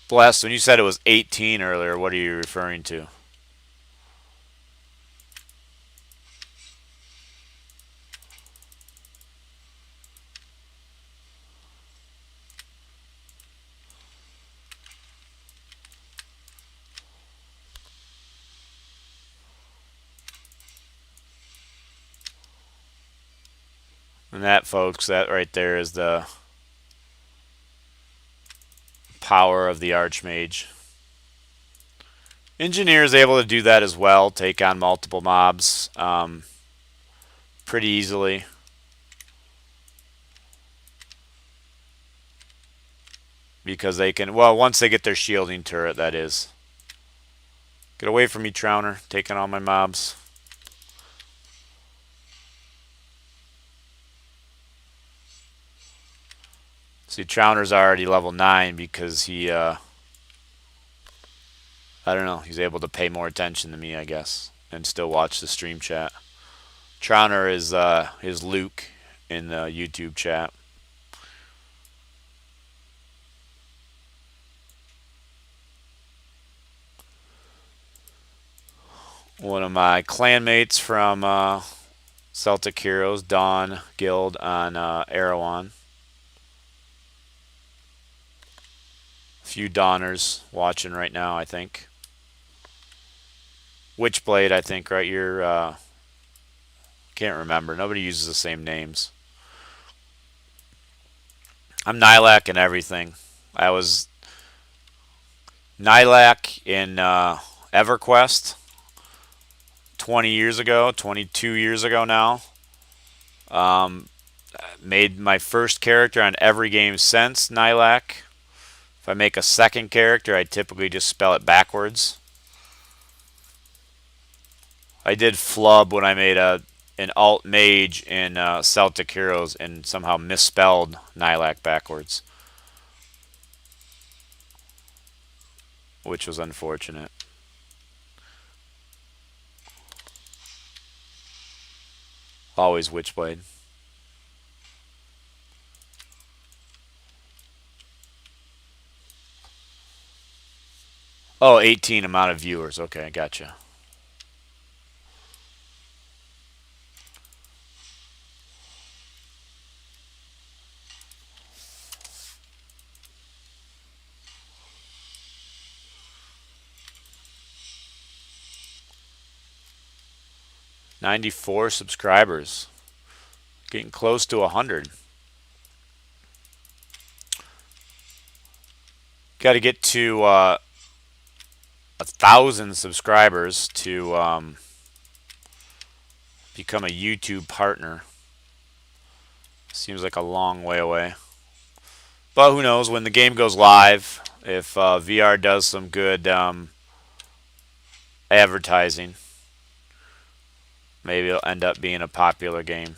Bless, when you said it was 18 earlier, what are you referring to? And that, folks, that right there is the power of the Archmage. Engineer is able to do that as well, take on multiple mobs pretty easily. Because they can, well, once they get their shielding turret, that is. Get away from me, Trowner, taking all my mobs. See, Trowner's already level 9 because he, I don't know, he's able to pay more attention to me, I guess, and still watch the stream chat. Trowner is Luke in the YouTube chat. One of my clanmates from Celtic Heroes, Dawn Guild on Erewhon. A few Dawners watching right now, I think. Witchblade, I think, right? You're, can't remember. Nobody uses the same names. I'm Nylak and everything. I was Nylak in EverQuest 20 years ago, 22 years ago now. Made my first character on every game since Nylak. If I make a second character, I typically just spell it backwards. I did flub when I made an alt mage in Celtic Heroes and somehow misspelled Nylak backwards, which was unfortunate. Always Witchblade. Oh, 18 amount of viewers. Okay, gotcha. $94 subscribers. Getting close to 100. Got to get to 1,000 subscribers to become a YouTube partner. Seems like a long way away. But who knows, when the game goes live, if VR does some good advertising, maybe it'll end up being a popular game.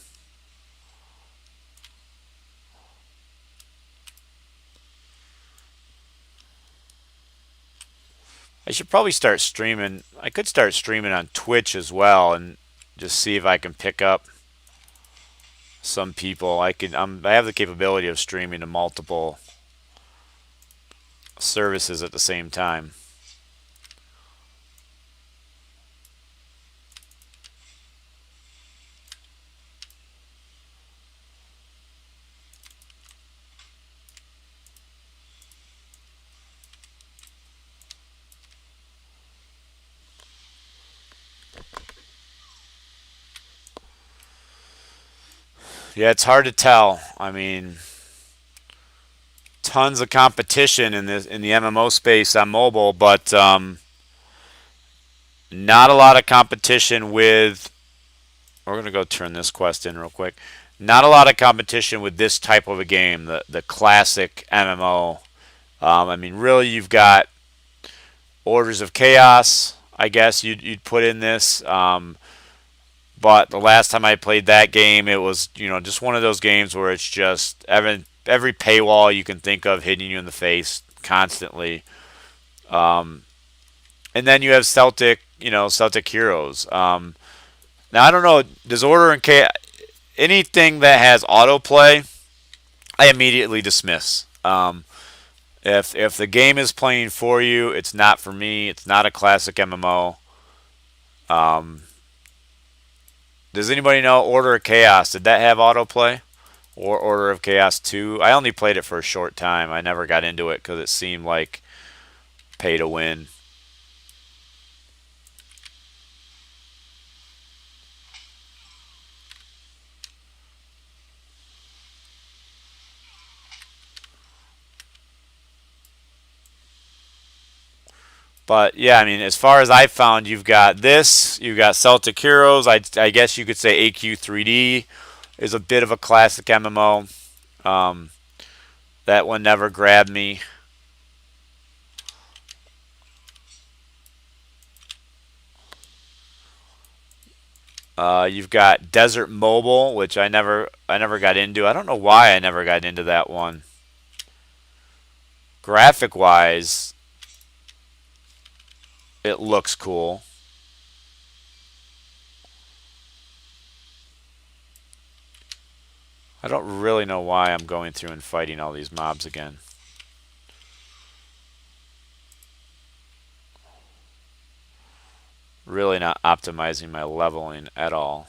I should probably start streaming. I could start streaming on Twitch as well and just see if I can pick up some people. I have the capability of streaming to multiple services at the same time. Yeah, it's hard to tell. I mean, tons of competition in the MMO space on mobile, but not a lot of competition with. We're gonna go turn this quest in real quick. Not a lot of competition with this type of a game, the classic MMO. I mean, really, you've got Orders of Chaos. I guess you'd put in this. But the last time I played that game, it was just one of those games where it's just every paywall you can think of hitting you in the face constantly. And then you have Celtic Heroes. Now I don't know. Does Order and Chaos anything that has autoplay? I immediately dismiss. If the game is playing for you, it's not for me. It's not a classic MMO. Does anybody know Order of Chaos? Did that have autoplay? Or Order of Chaos 2? I only played it for a short time. I never got into it because it seemed like pay to win. But yeah, I mean, as far as I found, you've got this, you've got Celtic Heroes. I guess you could say AQ3D is a bit of a classic MMO. That one never grabbed me. You've got Desert Mobile, which I never got into. I don't know why I never got into that one. Graphic wise, it looks cool. I don't really know why I'm going through and fighting all these mobs again. Really not optimizing my leveling at all.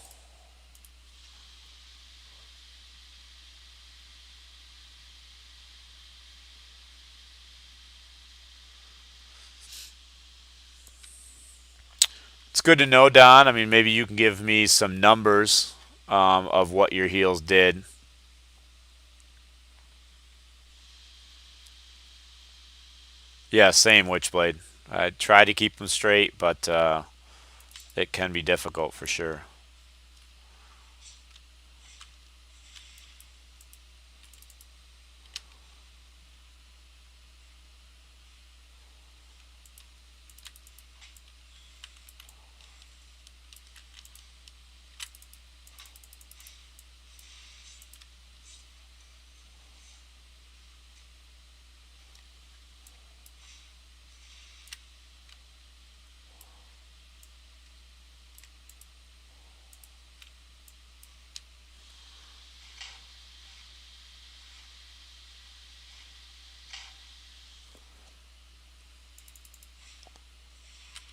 It's good to know, Don. I mean, maybe you can give me some numbers of what your heals did. Yeah, same Witchblade. I try to keep them straight, but it can be difficult for sure.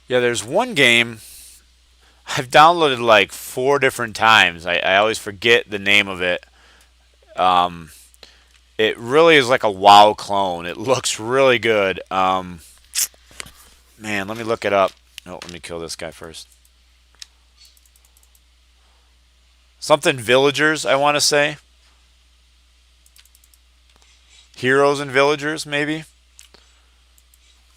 Yeah, there's one game I've downloaded like 4 different times. I always forget the name of it. Um, it really is like a WoW clone. It looks really good. Man, let me look it up. No, let me kill this guy first. Something Villagers, I want to say. Heroes and Villagers, maybe.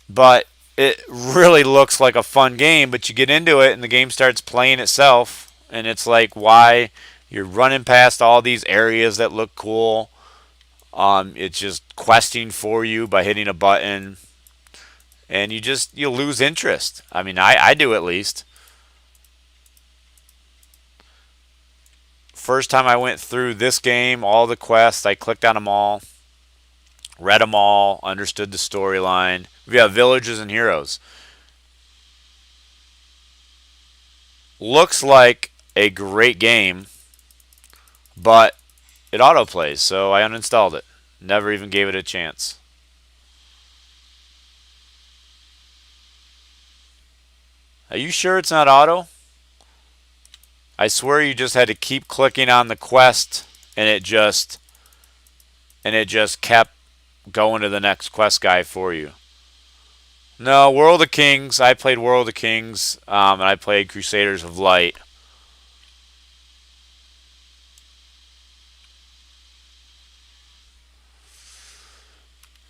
But it really looks like a fun game, but you get into it and the game starts playing itself, and it's like, why you're running past all these areas that look cool. It's just questing for you by hitting a button, and you lose interest. I mean, I do at least. First time I went through this game, all the quests, I clicked on them all, read them all, understood the storyline. We have villages and heroes. Looks like a great game, but it autoplays, so I uninstalled it. Never even gave it a chance. Are you sure it's not auto? I swear you just had to keep clicking on the quest and it just kept going to the next quest guy for you. No, World of Kings. I played World of Kings, and I played Crusaders of Light.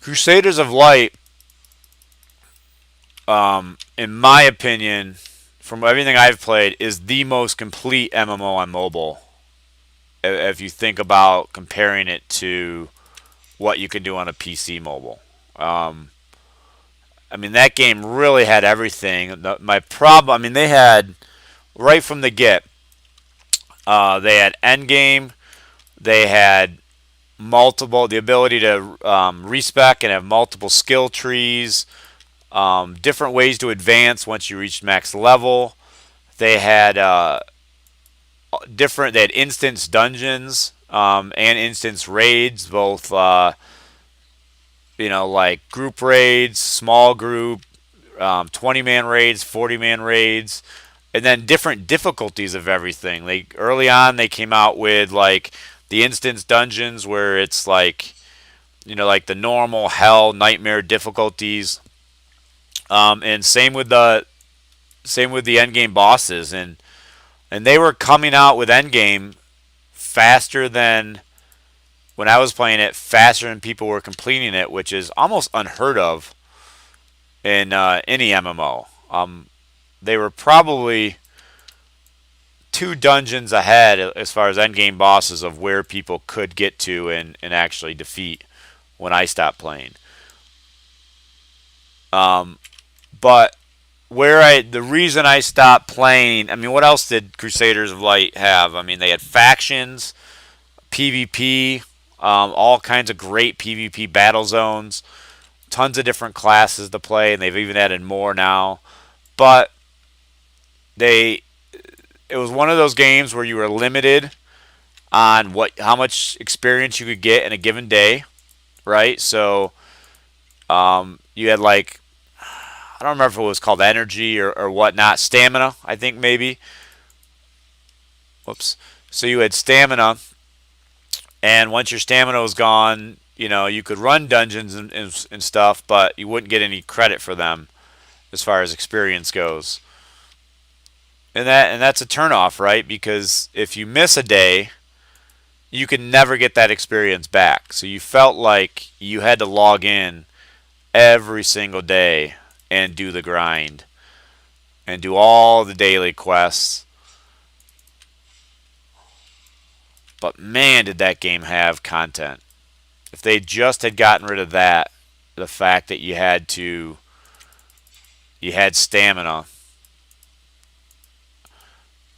Crusaders of Light, in my opinion, from everything I've played, is the most complete MMO on mobile. If you think about comparing it to what you can do on a PC mobile. I mean, that game really had everything. My problem, I mean, they had, right from the get, they had endgame, they had the ability to respec and have multiple skill trees, different ways to advance once you reach max level. They had they had instance dungeons and instance raids, both like group raids, small group, 20-man raids, 40-man raids, and then different difficulties of everything. Early on they came out with like the instance dungeons where it's like like the normal hell nightmare difficulties, and same with the endgame bosses, and they were coming out with endgame faster than when I was playing it, faster than people were completing it, which is almost unheard of in any MMO. They were probably 2 dungeons ahead as far as endgame bosses of where people could get to and actually defeat when I stopped playing. But the reason I stopped playing, I mean, what else did Crusaders of Light have? I mean, they had factions, PvP, all kinds of great PvP battle zones, tons of different classes to play, and they've even added more now. But it was one of those games where you were limited on how much experience you could get in a given day, right? So you had like, I don't remember if it was called energy or whatnot, stamina, I think maybe. Whoops. So you had stamina, and once your stamina was gone, you could run dungeons and stuff, but you wouldn't get any credit for them as far as experience goes. And that's a turnoff, right? Because if you miss a day, you can never get that experience back. So you felt like you had to log in every single day and do the grind and do all the daily quests. But man, did that game have content. If they just had gotten rid of that, the fact that you had stamina,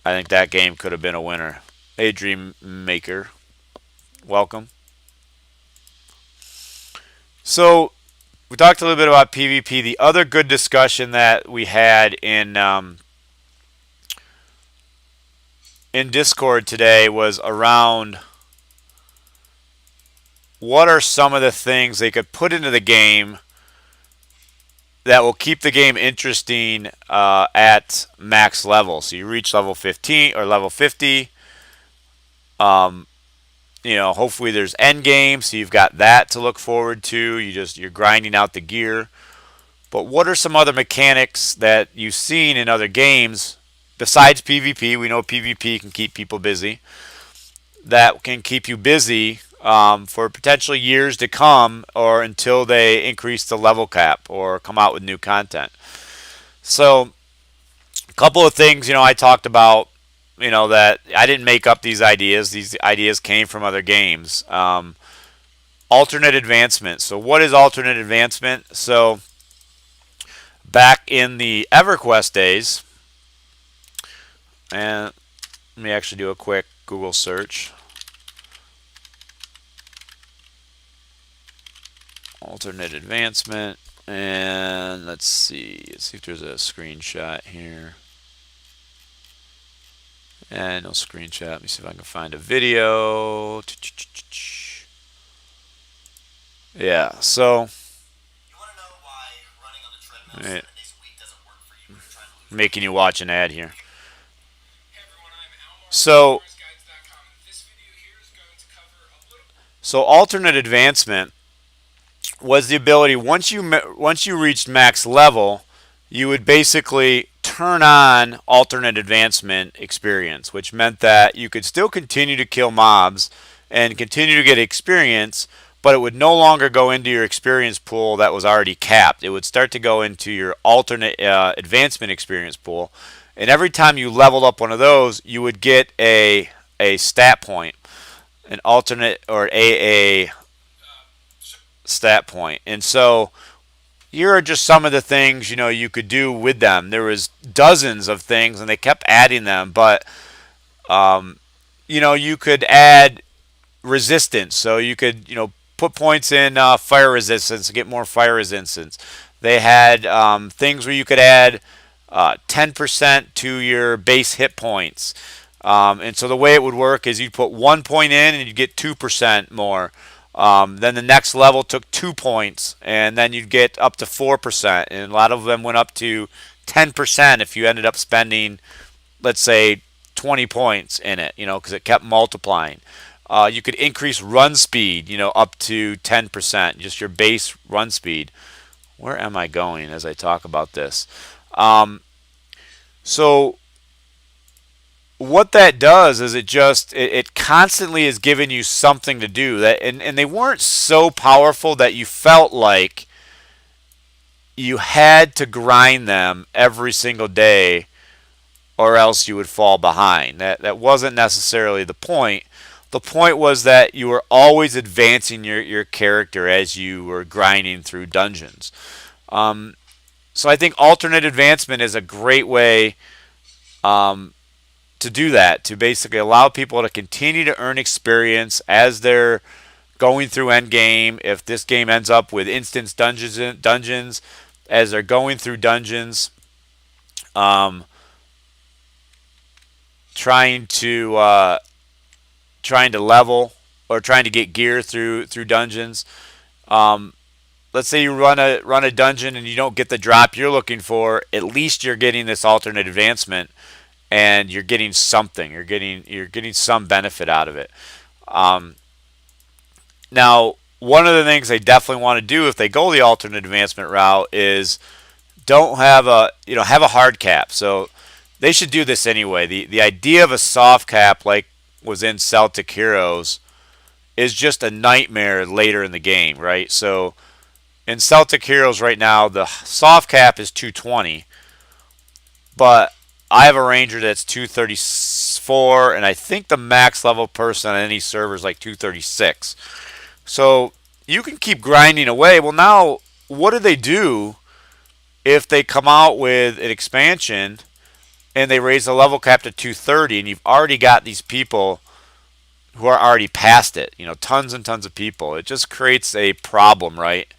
I think that game could have been a winner. Hey, Dream Maker, welcome. So we talked a little bit about PvP. The other good discussion that we had in Discord today was around what are some of the things they could put into the game that will keep the game interesting at max level. So you reach level 15 or level 50. Hopefully there's end game, so you've got that to look forward to. You're grinding out the gear. But what are some other mechanics that you've seen in other games besides PvP? We know PvP can keep people busy. That can keep you busy for potentially years to come, or until they increase the level cap or come out with new content. So a couple of things I talked about, that I didn't make up these ideas. These ideas came from other games. alternate advancement. So what is alternate advancement? So back in the EverQuest days, and let me actually do a quick Google search. Alternate advancement, and let's see if there's a screenshot here. And no screenshot. Let me see if I can find a video. Yeah, so making you watch an ad here. So alternate advancement was the ability once you reached max level, you would basically turn on alternate advancement experience, which meant that you could still continue to kill mobs and continue to get experience, but it would no longer go into your experience pool that was already capped. It would start to go into your alternate advancement experience pool, and every time you leveled up one of those, you would get a stat point, an alternate or AA stat point. And so here are just some of the things you could do with them. There was dozens of things, and they kept adding them. But you could add resistance, so you could put points in fire resistance to get more fire resistance. They had things where you could add 10% to your base hit points. And so the way it would work is you'd put 1 point in and you'd get 2% more. Then the next level took 2 points, and then you'd get up to 4%. And a lot of them went up to 10% if you ended up spending, let's say, 20 points in it, because it kept multiplying. You could increase run speed, up to 10%, just your base run speed. Where am I going as I talk about this? So what that does is it constantly is giving you something to do, and they weren't so powerful that you felt like you had to grind them every single day or else you would fall behind. That wasn't necessarily the point. The point was that you were always advancing your character as you were grinding through dungeons. So I think alternate advancement is a great way to do that, to basically allow people to continue to earn experience as they're going through endgame. If this game ends up with instance dungeons as they're going through dungeons, trying to level or trying to get gear through dungeons. Let's say you run a dungeon and you don't get the drop you're looking for. At least you're getting this alternate advancement, and you're getting something. You're getting some benefit out of it. Now, one of the things they definitely want to do if they go the alternate advancement route is don't have a hard cap. So they should do this anyway. The idea of a soft cap, like was in Celtic Heroes, is just a nightmare later in the game, right? So in Celtic Heroes right now, the soft cap is 220, but I have a ranger that's 234, and I think the max level person on any server is like 236. So you can keep grinding away. Well, now, what do they do if they come out with an expansion and they raise the level cap to 230, and you've already got these people who are already past it, tons and tons of people? It just creates a problem, right?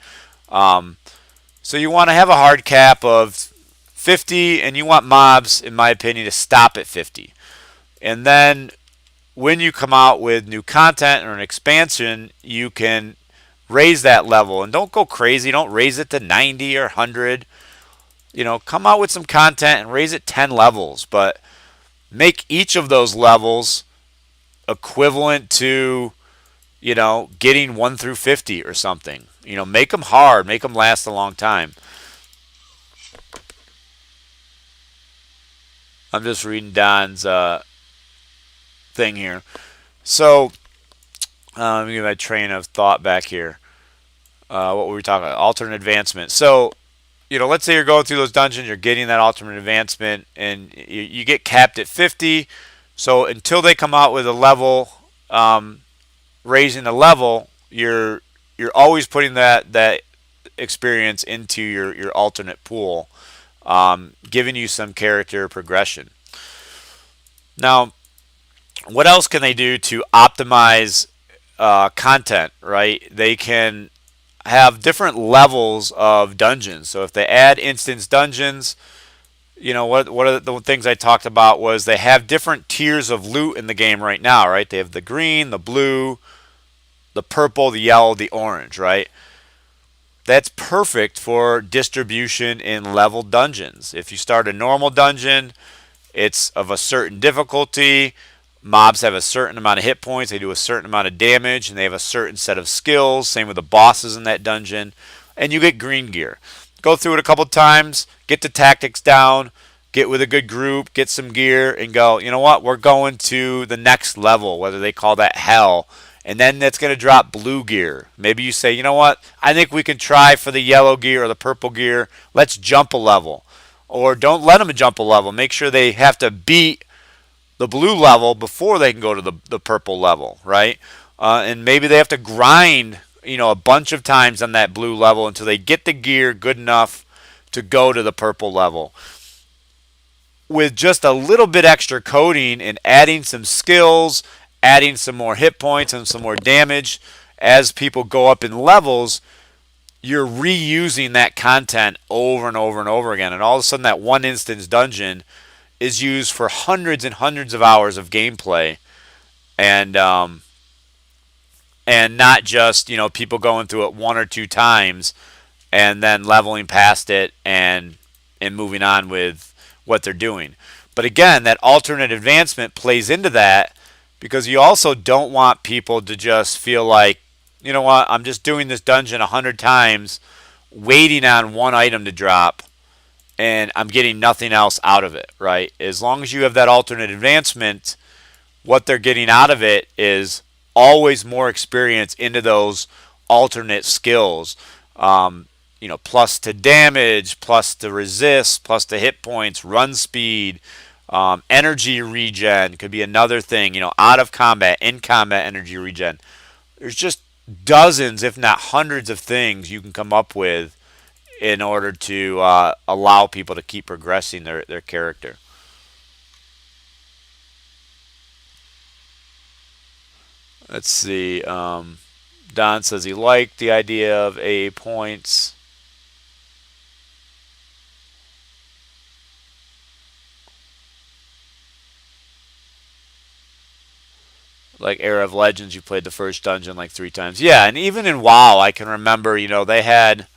So you want to have a hard cap of 50, and you want mobs, in my opinion, to stop at 50. And then when you come out with new content or an expansion, you can raise that level. And don't go crazy. Don't raise it to 90 or 100. Come out with some content and raise it 10 levels. But make each of those levels equivalent to, getting 1 through 50 or something. Make them hard. Make them last a long time. I'm just reading Don's thing here. So, let me get my train of thought back here. What were we talking about? Alternate advancement. So, let's say you're going through those dungeons, you're getting that alternate advancement, and you get capped at 50. So, until they come out with a level, raising the level, you're you're always putting that experience into your alternate pool, giving you some character progression. Now, what else can they do to optimize content? Right, they can have different levels of dungeons. So if they add instance dungeons, what are the things I talked about was they have different tiers of loot in the game right now, right? They have the green, the blue, the purple, the yellow, the orange, right? That's perfect for distribution in level dungeons. If you start a normal dungeon, it's of a certain difficulty. Mobs have a certain amount of hit points, they do a certain amount of damage, and they have a certain set of skills. Same with the bosses in that dungeon. And you get green gear. Go through it a couple times, get the tactics down, get with a good group, get some gear, and go, you know what, we're going to the next level, whether they call that hell. And then that's going to drop blue gear. Maybe you say, you know what, I think we can try for the yellow gear or the purple gear. Let's jump a level. Or don't let them jump a level. Make sure they have to beat the blue level before they can go to the purple level, right? And maybe they have to grind, a bunch of times on that blue level until they get the gear good enough to go to the purple level. With just a little bit extra coding and adding some skills, adding some more hit points and some more damage as people go up in levels, you're reusing that content over and over and over again. And all of a sudden that one instance dungeon is used for hundreds and hundreds of hours of gameplay, and not just people going through it one or two times and then leveling past it and moving on with what they're doing. But again, that alternate advancement plays into that, because you also don't want people to just feel like, you know what, I'm just doing this dungeon 100 times, waiting on one item to drop, and I'm getting nothing else out of it, right? As long as you have that alternate advancement, what they're getting out of it is always more experience into those alternate skills. Plus to damage, plus to resist, plus to hit points, run speed, energy regen could be another thing. Out of combat, in combat energy regen. There's just dozens, if not hundreds, of things you can come up with in order to allow people to keep progressing their character. Let's see. Don says he liked the idea of AA points. Like Era of Legends, you played the first dungeon like 3 times. Yeah, and even in WoW, I can remember, they had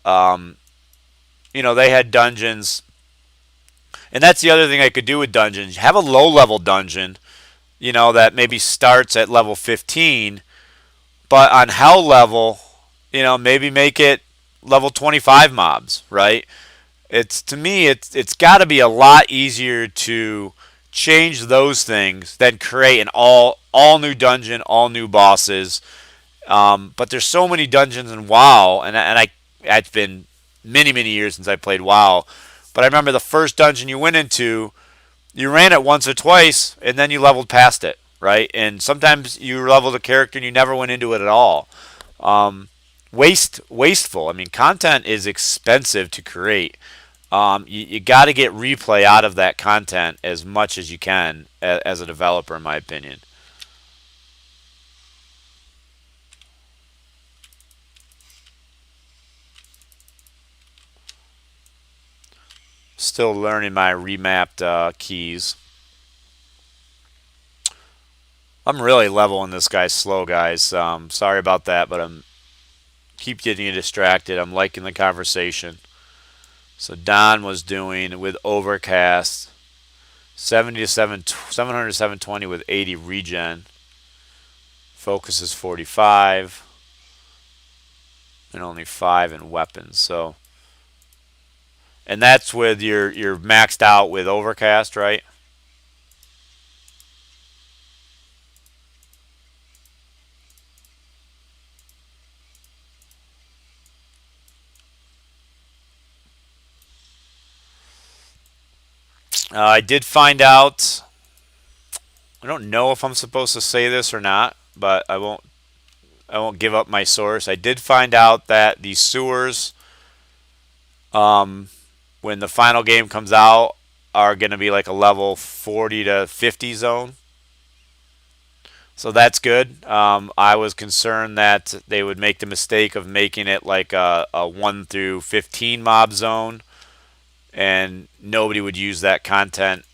they had dungeons. And that's the other thing I could do with dungeons. Have a low level dungeon, that maybe starts at level 15, but on hell level, maybe make it level 25 mobs, right? To me, it's got to be a lot easier to change those things than create an all new dungeon, all new bosses. But there's so many dungeons in WoW, and it's been many years since I played WoW. But I remember the first dungeon you went into, you ran it once or twice, and then you leveled past it, right? And sometimes you leveled a character and you never went into it at all. Wasteful. I mean, content is expensive to create. You got to get replay out of that content as much as you can as a developer, in my opinion. Still learning my remapped keys. I'm really leveling this guy slow, guys. Sorry about that, but I'm keep getting distracted. I'm liking the conversation. So Don was doing with Overcast 700 to 720 with 80 regen. Focus is 45 and only 5 in weapons. So, and that's with you're maxed out with Overcast, right? I did find out. I don't know if I'm supposed to say this or not, but I won't. I won't give up my source. I did find out that the sewers, when the final game comes out, are going to be like a level 40 to 50 zone. So that's good. I was concerned that they would make the mistake of making it like a 1 through 15 mob zone, and nobody would use that content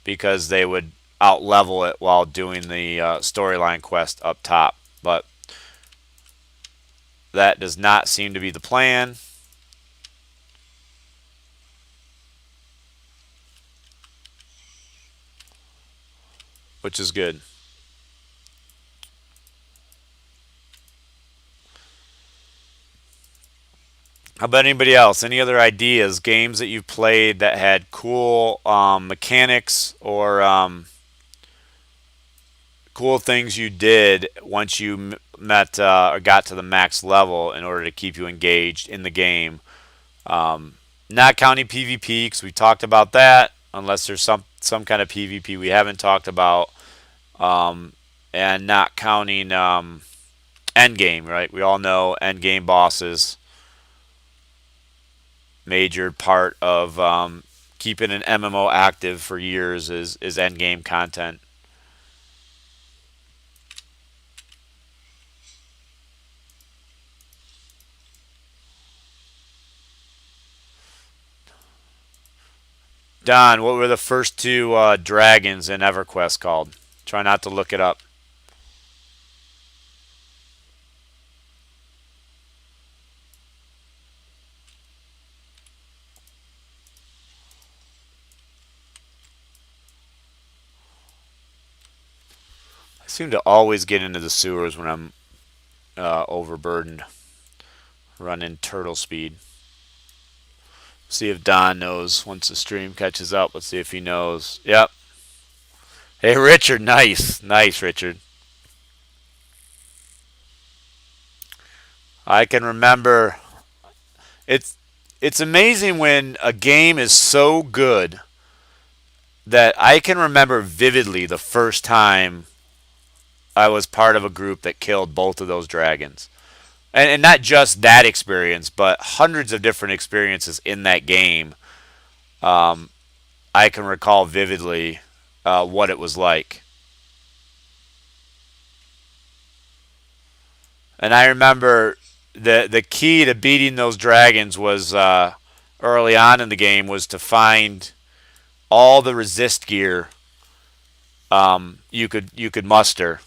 because they would out level it while doing the storyline quest up top. But that does not seem to be the plan. Which is good. How about anybody else? Any other ideas? Games that you've played that had cool mechanics or cool things you did once you met or got to the max level in order to keep you engaged in the game? Not counting PvP, because we talked about that, unless there's some kind of PvP we haven't talked about. And not counting endgame, right? We all know endgame bosses. Major part of keeping an MMO active for years is endgame content. Don, what were the first two dragons in EverQuest called? Try not to look it up. I seem to always get into the sewers when I'm overburdened, running turtle speed. See if Don knows once the stream catches up. Let's see if he knows. Yep. Hey, Richard. Nice. Nice, Richard. I can remember. It's amazing when a game is so good that I can remember vividly the first time I was part of a group that killed both of those dragons. And not just that experience, but hundreds of different experiences in that game. I can recall vividly what it was like. And I remember the key to beating those dragons was early on in the game was to find all the resist gear you could muster.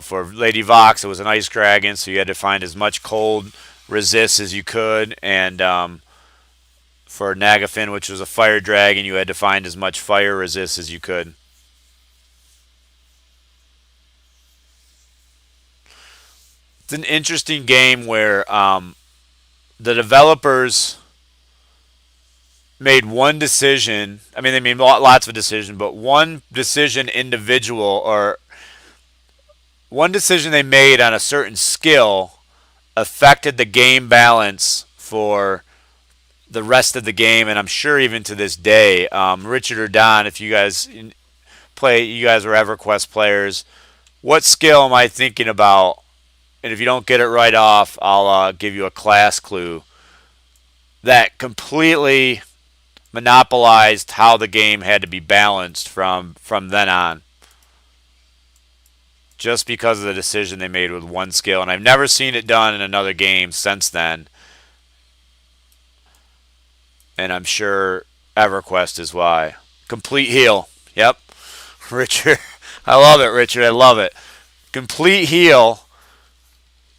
For Lady Vox, it was an ice dragon, so you had to find as much cold resist as you could, and for Nagafin, which was a fire dragon, you had to find as much fire resist as you could. It's an interesting game where the developers made one decision. I mean, they made lots of decisions, but one decision one decision they made on a certain skill affected the game balance for the rest of the game, and I'm sure even to this day. Richard or Don, if you guys you guys are EverQuest players, what skill am I thinking about? And if you don't get it right off, I'll give you a class clue that completely monopolized how the game had to be balanced from then on. Just because of the decision they made with one skill. And I've never seen it done in another game since then. And I'm sure EverQuest is why. Complete heal. Yep. Richard. I love it, Richard. I love it. Complete heal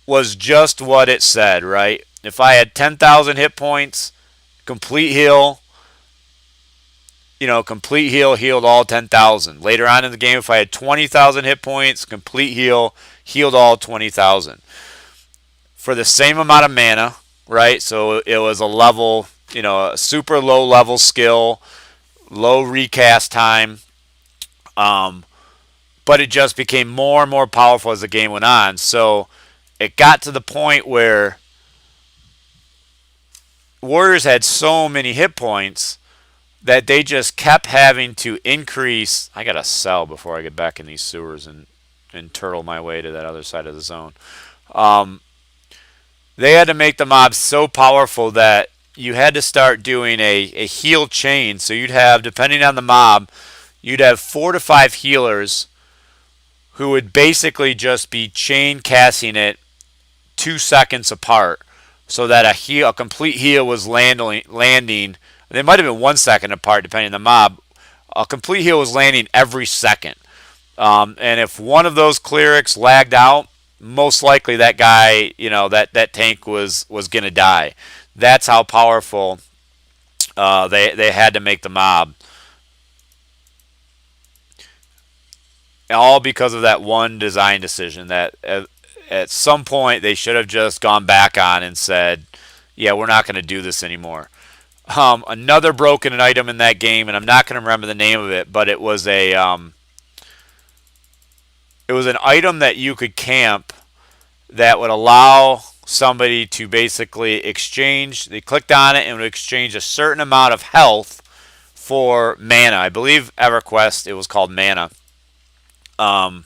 was just what it said, right? If I had 10,000 hit points, complete heal, complete heal healed all 10,000. Later on in the game, if I had 20,000 hit points, complete heal healed all 20,000. For the same amount of mana, right? So it was a level, a super low level skill, low recast time. But it just became more and more powerful as the game went on. So it got to the point where warriors had so many hit points that they just kept having to increase. I gotta sell before I get back in these sewers and turtle my way to that other side of the zone. They had to make the mobs so powerful that you had to start doing a heal chain. So you'd have, depending on the mob, you'd have 4 to 5 healers who would basically just be chain casting it 2 seconds apart, so that a complete heal was landing. They might have been 1 second apart, depending on the mob. A complete heal was landing every second. And if one of those clerics lagged out, most likely that guy, that tank was going to die. That's how powerful they had to make the mob. All because of that one design decision that at some point they should have just gone back on and said, yeah, we're not going to do this anymore. Another broken item in that game, and I'm not going to remember the name of it, but it was an item that you could camp that would allow somebody to basically exchange. They clicked on it and would exchange a certain amount of health for mana. I believe EverQuest, it was called mana. And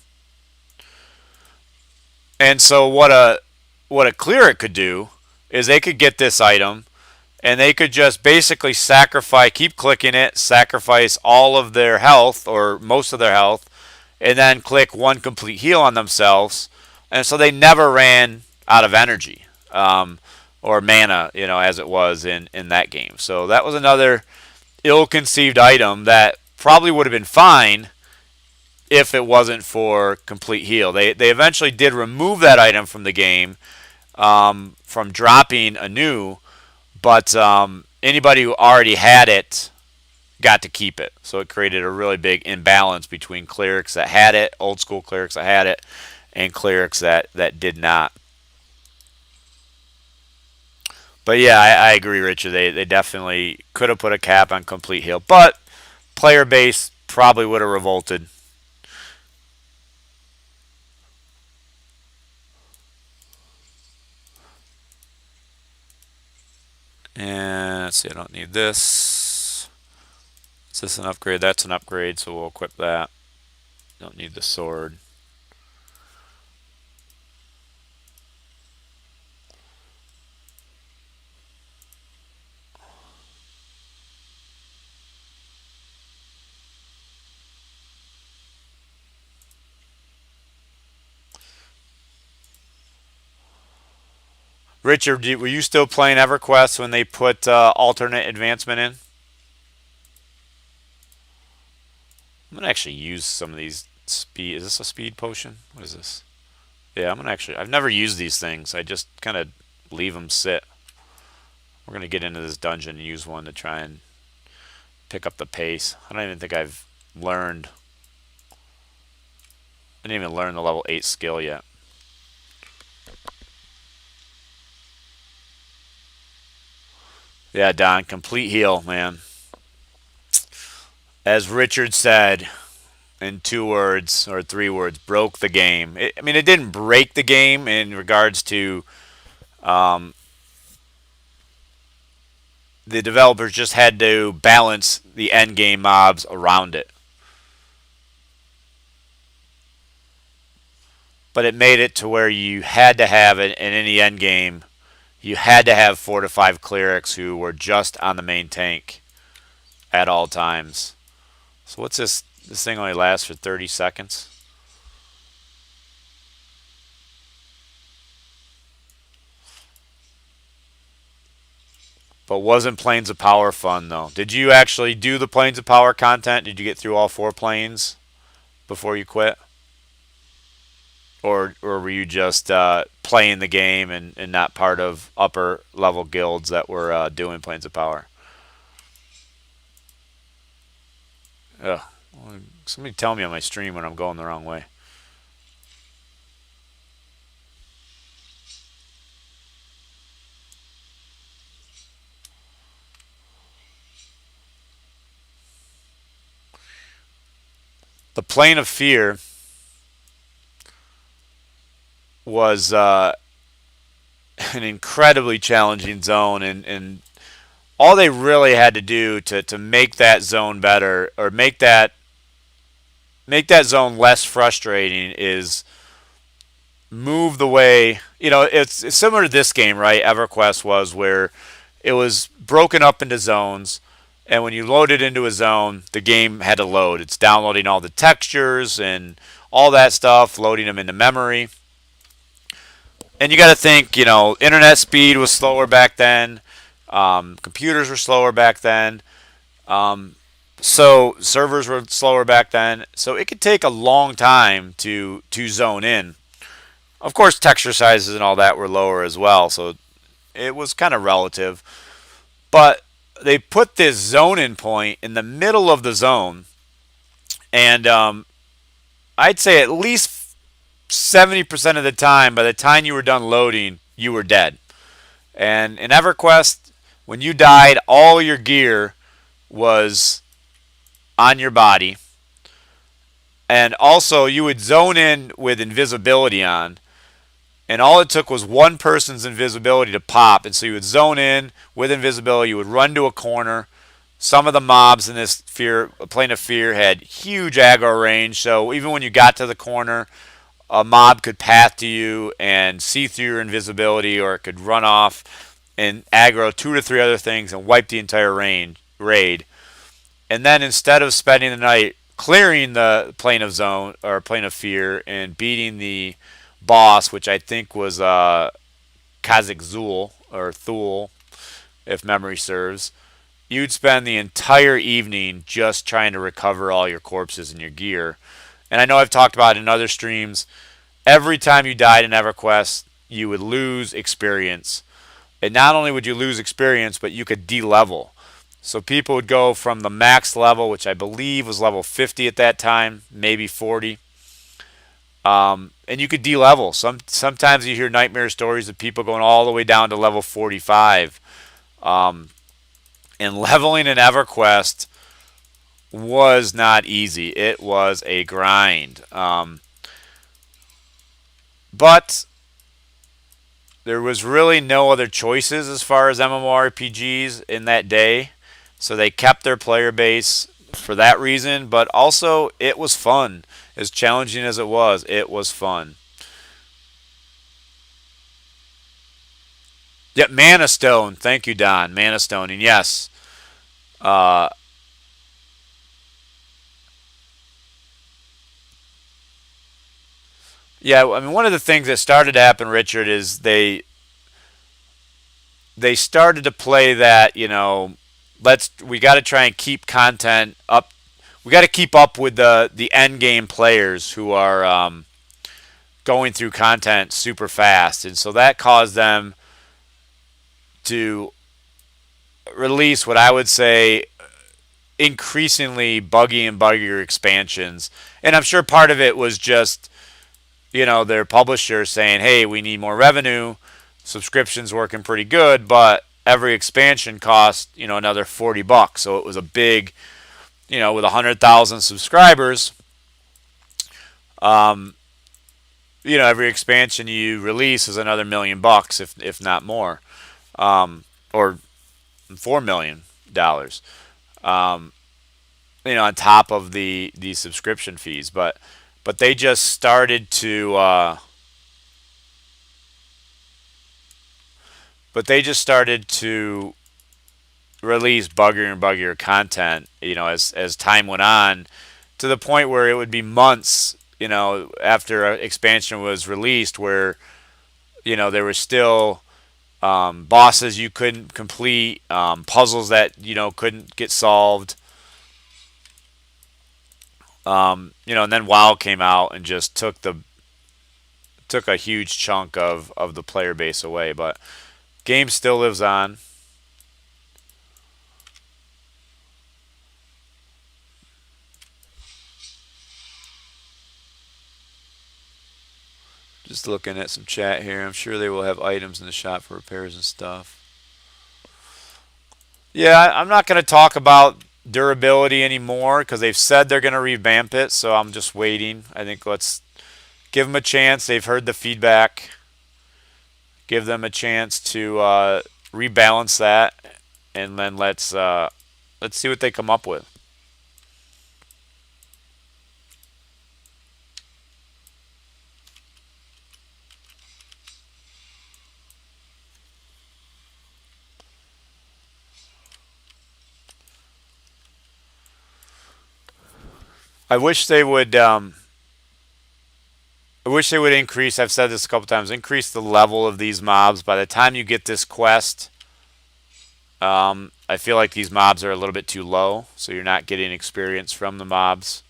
so what a cleric could do is they could get this item and they could just basically keep clicking it, sacrifice all of their health or most of their health, and then click one complete heal on themselves. And so they never ran out of energy or mana, as it was in that game. So that was another ill-conceived item that probably would have been fine if it wasn't for complete heal. They eventually did remove that item from the game from dropping anew, but anybody who already had it got to keep it. So it created a really big imbalance between clerics that had it, old school clerics that had it, and clerics that did not. But yeah, I agree, Richard. They definitely could have put a cap on complete heal, but player base probably would have revolted. And let's see, I don't need this. Is this an upgrade? That's an upgrade, so we'll equip that. Don't need the sword. Richard, were you still playing EverQuest when they put alternate advancement in? I'm going to actually use some of these speed. Is this a speed potion? What is this? Yeah, I've never used these things. I just kind of leave them sit. We're going to get into this dungeon and use one to try and pick up the pace. I don't even think I've learned. I didn't even learn the level 8 skill yet. Yeah, Don, complete heal, man. As Richard said in 2 words or 3 words, broke the game. It didn't break the game in regards to the developers just had to balance the end game mobs around it. But it made it to where you had to have it in any end game. You had to have 4 to 5 clerics who were just on the main tank at all times. So what's this? This thing only lasts for 30 seconds. But wasn't Planes of Power fun, though? Did you actually do the Planes of Power content? Did you get through all 4 planes before you quit? Or were you just playing the game and not part of upper level guilds that were doing Planes of Power? Ugh. Somebody tell me on my stream when I'm going the wrong way. The Plane of Fear was an incredibly challenging zone, and all they really had to do to make that zone better, or make that zone less frustrating, is move the way, it's similar to this game, right? EverQuest was, where it was broken up into zones, and when you loaded into a zone, the game had to load. It's downloading all the textures and all that stuff, loading them into memory. And you got to think, internet speed was slower back then. Computers were slower back then. So servers were slower back then. So it could take a long time to zone in. Of course, texture sizes and all that were lower as well. So it was kind of relative. But they put this zone in point in the middle of the zone. And I'd say at least 70% of the time, by the time you were done loading, you were dead. And in EverQuest, when you died, all your gear was on your body. And also, you would zone in with invisibility on. And all it took was one person's invisibility to pop. And so you would zone in with invisibility. You would run to a corner. Some of the mobs in this Plane of Fear had huge aggro range. So even when you got to the corner, a mob could path to you and see through your invisibility, or it could run off and aggro 2 to 3 other things and wipe the entire raid. And then instead of spending the night clearing the Plane of Fear and beating the boss, which I think was Khazak-Zul or Thul, if memory serves, you'd spend the entire evening just trying to recover all your corpses and your gear. And I know I've talked about it in other streams. Every time you died in EverQuest, you would lose experience. And not only would you lose experience, but you could de-level. So people would go from the max level, which I believe was level 50 at that time, maybe 40. And you could de-level. Sometimes you hear nightmare stories of people going all the way down to level 45. And leveling in EverQuest was not easy. It was a grind. But there was really no other choices as far as MMORPGs in that day. So they kept their player base for that reason. But also, it was fun. As challenging as it was fun. Yep, Mana Stone. Thank you, Don. Mana Stone. And yes, yeah, I mean, one of the things that started to happen, Richard, is they started to play that, we got to try and keep content up. We got to keep up with the end game players who are going through content super fast, and so that caused them to release what I would say increasingly buggy and buggier expansions. And I'm sure part of it was just, their publisher saying, hey, we need more revenue. Subscriptions working pretty good, but every expansion cost, another $40. So it was a big, with 100,000 subscribers, every expansion you release is another $1 million, if not more, or $4 million, on top of the subscription fees. But they just started to release buggier and buggier content, as time went on, to the point where it would be months, after an expansion was released, where, there were still bosses you couldn't complete, puzzles that, couldn't get solved. And then WoW came out and just took a huge chunk of the player base away. But game still lives on. Just looking at some chat here. I'm sure they will have items in the shop for repairs and stuff. Yeah, I'm not going to talk about durability anymore because they've said they're going to revamp it, so I'm just waiting. I think let's give them a chance. They've heard the feedback. Give them a chance to rebalance that and then let's see what they come up with. I wish they would. I wish they would increase. I've said this a couple times. Increase the level of these mobs. By the time you get this quest, I feel like these mobs are a little bit too low, so you're not getting experience from the mobs.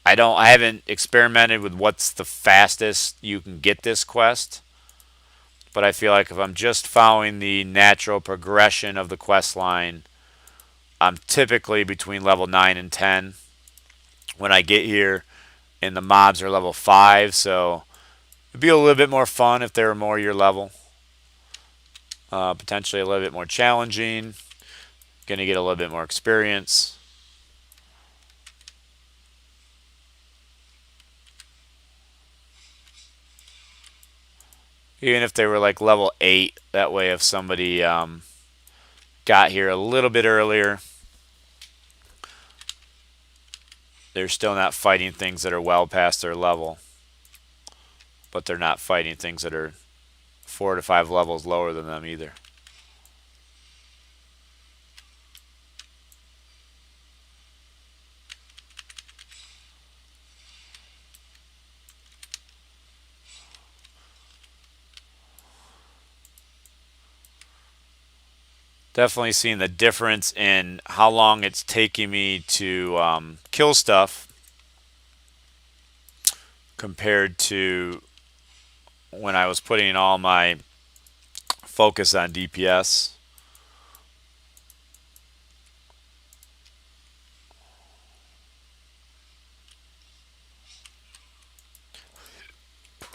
I haven't experimented with what's the fastest you can get this quest, but I feel like if I'm just following the natural progression of the quest line, I'm typically between level 9 and 10 when I get here, and the mobs are level 5, so it'd be a little bit more fun if they were more your level. Potentially a little bit more challenging. Going to get a little bit more experience. Even if they were like level 8, that way if somebody got here a little bit earlier, they're still not fighting things that are well past their level. But they're not fighting things that are 4 to 5 levels lower than them either. Definitely seeing the difference in how long it's taking me to kill stuff compared to when I was putting all my focus on DPS.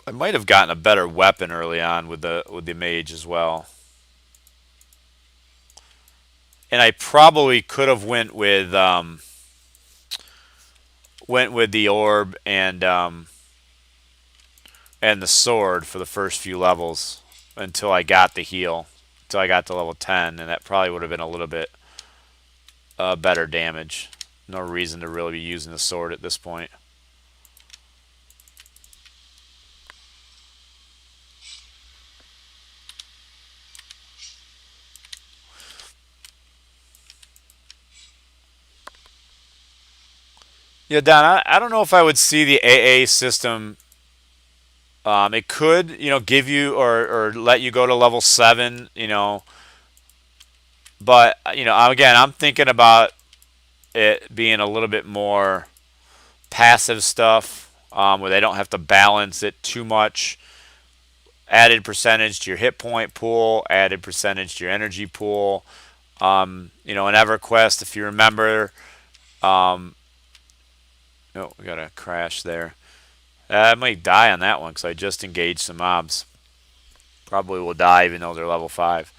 I might have gotten a better weapon early on with the mage as well. And I probably could have went with the orb and the sword for the first few levels until I got the heal, until I got to level 10, and that probably would have been a little bit better damage. No reason to really be using the sword at this point. Yeah, Don, I don't know if I would see the AA system. It could, give you or let you go to level 7, but, again, I'm thinking about it being a little bit more passive stuff where they don't have to balance it too much. Added percentage to your hit point pool, added percentage to your energy pool. In EverQuest, if you remember, oh, we got a crash there. I might die on that one because I just engaged some mobs. Probably will die even though they're level 5,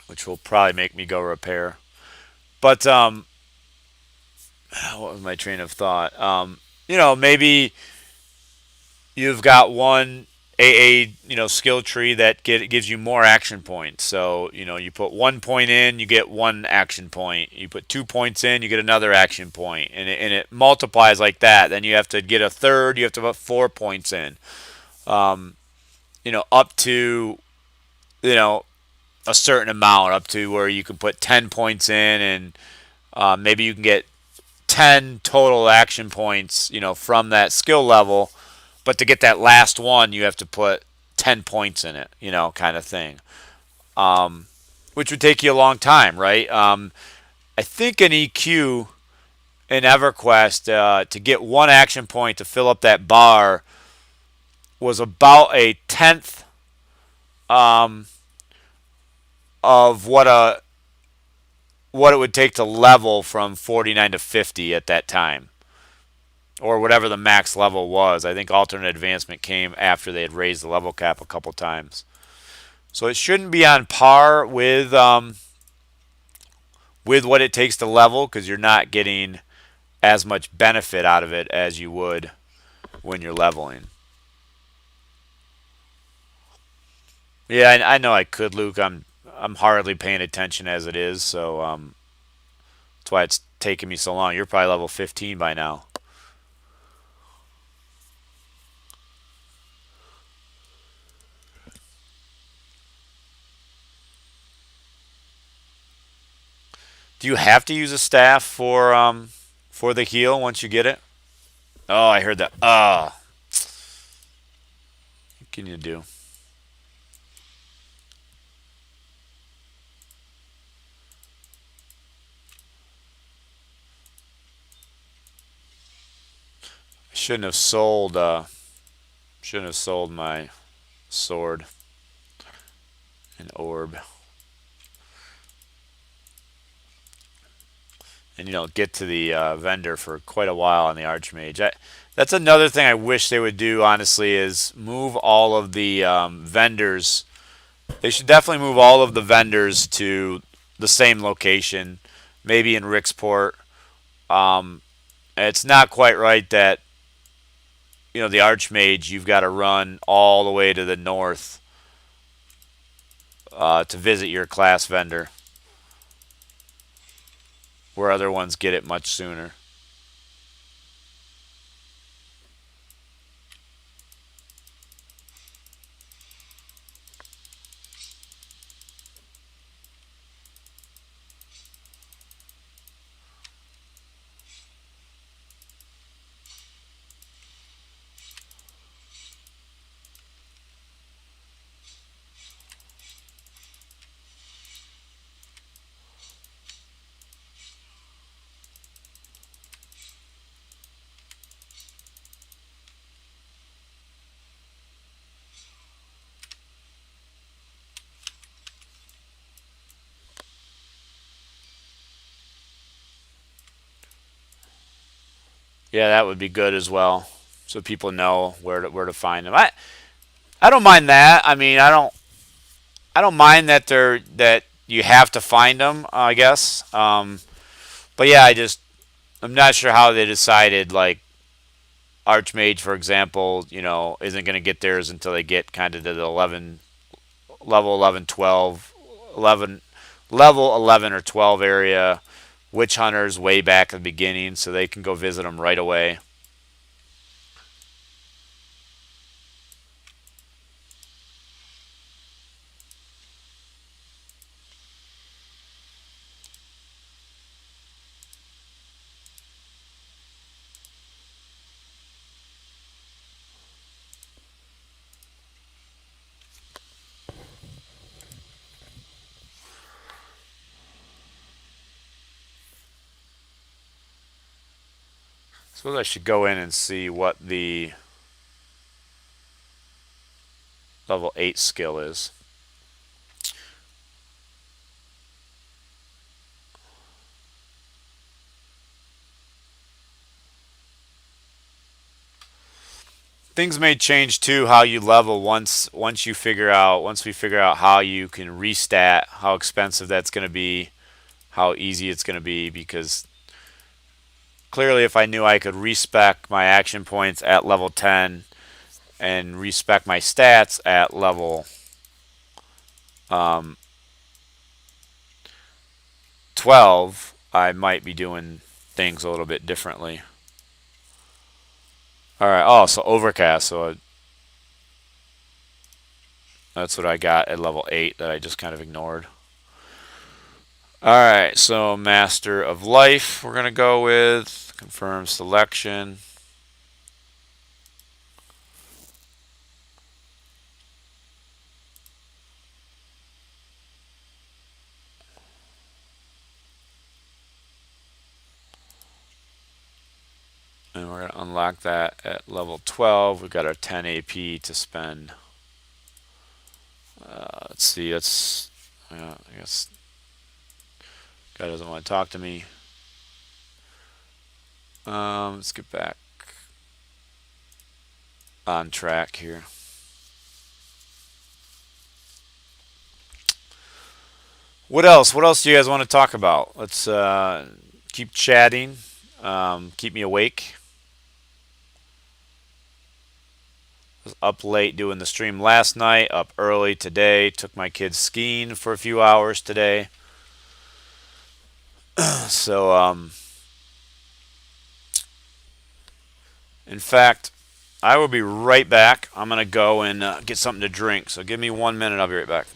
which will probably make me go repair. But what was my train of thought? Maybe you've got one AA, skill tree that gives you more action points. So, you put 1 point in, you get 1 action point. You put 2 points in, you get another action point. And it multiplies like that. Then you have to get a third, you have to put 4 points in. Up to, a certain amount, up to where you can put 10 points in, and maybe you can get 10 total action points, from that skill level. But to get that last one, you have to put 10 points in it, kind of thing. Which would take you a long time, right? I think an EQ in EverQuest, to get 1 action point to fill up that bar was about a tenth of what it would take to level from 49 to 50 at that time, or whatever the max level was. I think alternate advancement came after they had raised the level cap a couple times. So it shouldn't be on par with what it takes to level, because you're not getting as much benefit out of it as you would when you're leveling. Yeah, I know I could, Luke. I'm hardly paying attention as it is, so that's why it's taking me so long. You're probably level 15 by now. Do you have to use a staff for the heal once you get it? Oh, I heard that. What can you do? I shouldn't have sold my sword and orb. And you don't get to the vendor for quite a while on the Archmage. That's another thing I wish they would do, honestly, is move all of the vendors. They should definitely move all of the vendors to the same location, maybe in Ricksport. Um, it's not quite right that the Archmage you've got to run all the way to the north to visit your class vendor, where other ones get it much sooner. Yeah, that would be good as well, so people know where to find them. I don't mind that. I mean, I don't mind that you have to find them. I guess. But yeah, I'm not sure how they decided. Like Archmage, for example, isn't going to get theirs until they get kind of to the 11 level 11, 12, 11 level 11 or 12 area. Witch hunters way back at the beginning, so they can go visit them right away. Suppose I should go in and see what the level 8 skill is. Things may change too how you level once we figure out how you can restat, how expensive that's going to be, how easy it's going to be, because clearly if I knew I could respec my action points at level 10 and respec my stats at level um, 12, I might be doing things a little bit differently. All right. Oh, so overcast. So that's what I got at level 8 that I just kind of ignored. All right. So Master of Life, we're going to go with. Confirm selection. And we're going to unlock that at level 12. We've got our 10 AP to spend. Let's see. I guess guy doesn't want to talk to me. Let's get back on track here. What else? What else do you guys want to talk about? Let's keep chatting. Keep me awake. up late doing the stream last night, up early today. Took my kids skiing for a few hours today. So, in fact, I will be right back. I'm going to go and get something to drink. So give me 1 minute. I'll be right back.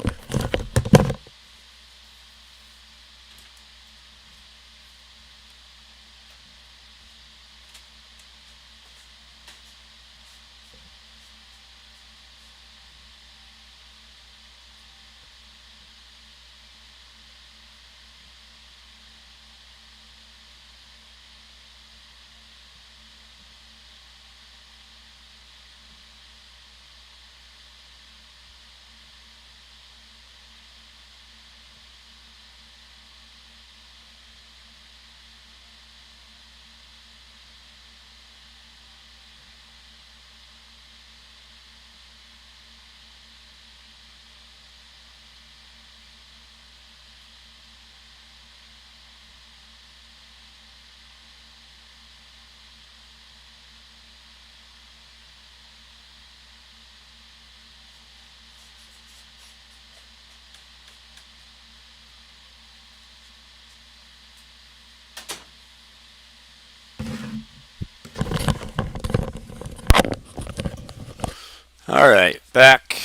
All right, back.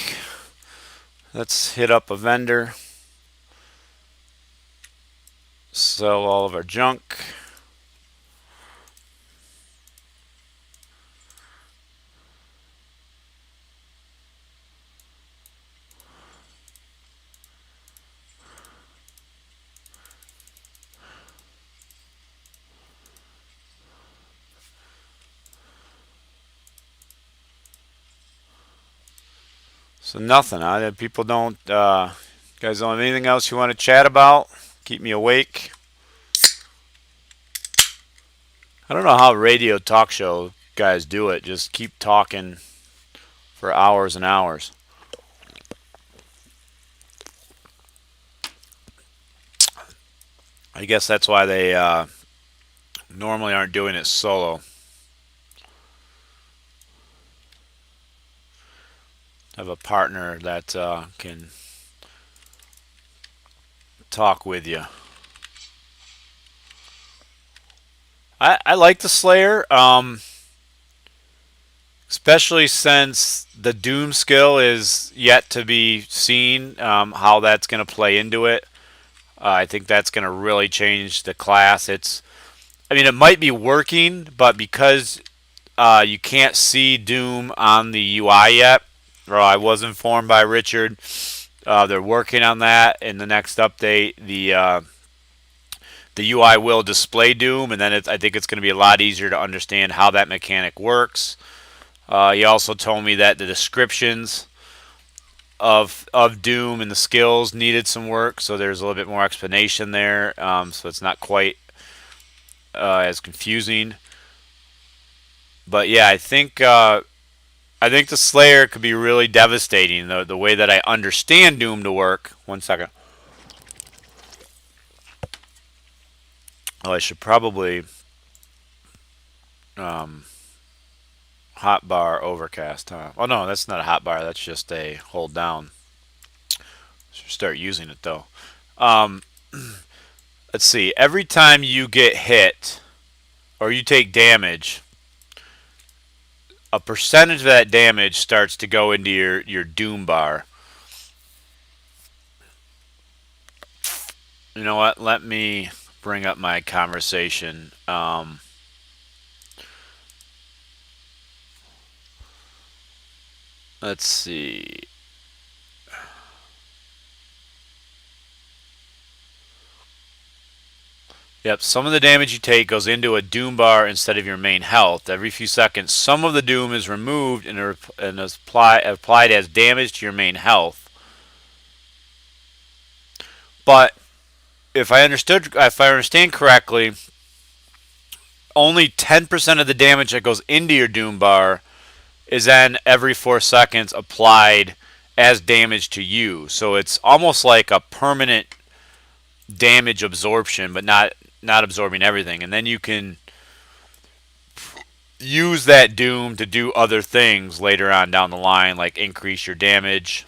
Let's hit up a vendor. Sell all of our junk. So nothing. People don't. Guys, don't have anything else you want to chat about? Keep me awake. I don't know how radio talk show guys do it. Just keep talking for hours and hours. I guess that's why they normally aren't doing it solo. Have a partner that can talk with you. I like the Slayer, especially since the Doom skill is yet to be seen, how that's going to play into it. I think that's going to really change the class. I mean, it might be working, but because you can't see Doom on the UI yet, or I was informed by Richard, they're working on that. In the next update, the UI will display Doom, and then I think it's going to be a lot easier to understand how that mechanic works. He also told me that the descriptions of Doom and the skills needed some work, so there's a little bit more explanation there, so it's not quite as confusing. But yeah, I think the Slayer could be really devastating. The way that I understand Doom to work. 1 second. Oh, I should probably hotbar overcast, huh? Oh no, that's not a hotbar. That's just a hold down. Should start using it though. Let's see. Every time you get hit or you take damage, a percentage of that damage starts to go into your Doom bar. You know what? Let me bring up my conversation. Let's see. Yep, some of the damage you take goes into a Doom bar instead of your main health. Every few seconds, some of the Doom is removed and is applied as damage to your main health. But if I understand correctly, only 10% of the damage that goes into your Doom bar is then every 4 seconds applied as damage to you. So it's almost like a permanent damage absorption, but not absorbing everything. And then you can use that doom to do other things later on down the line, like increase your damage.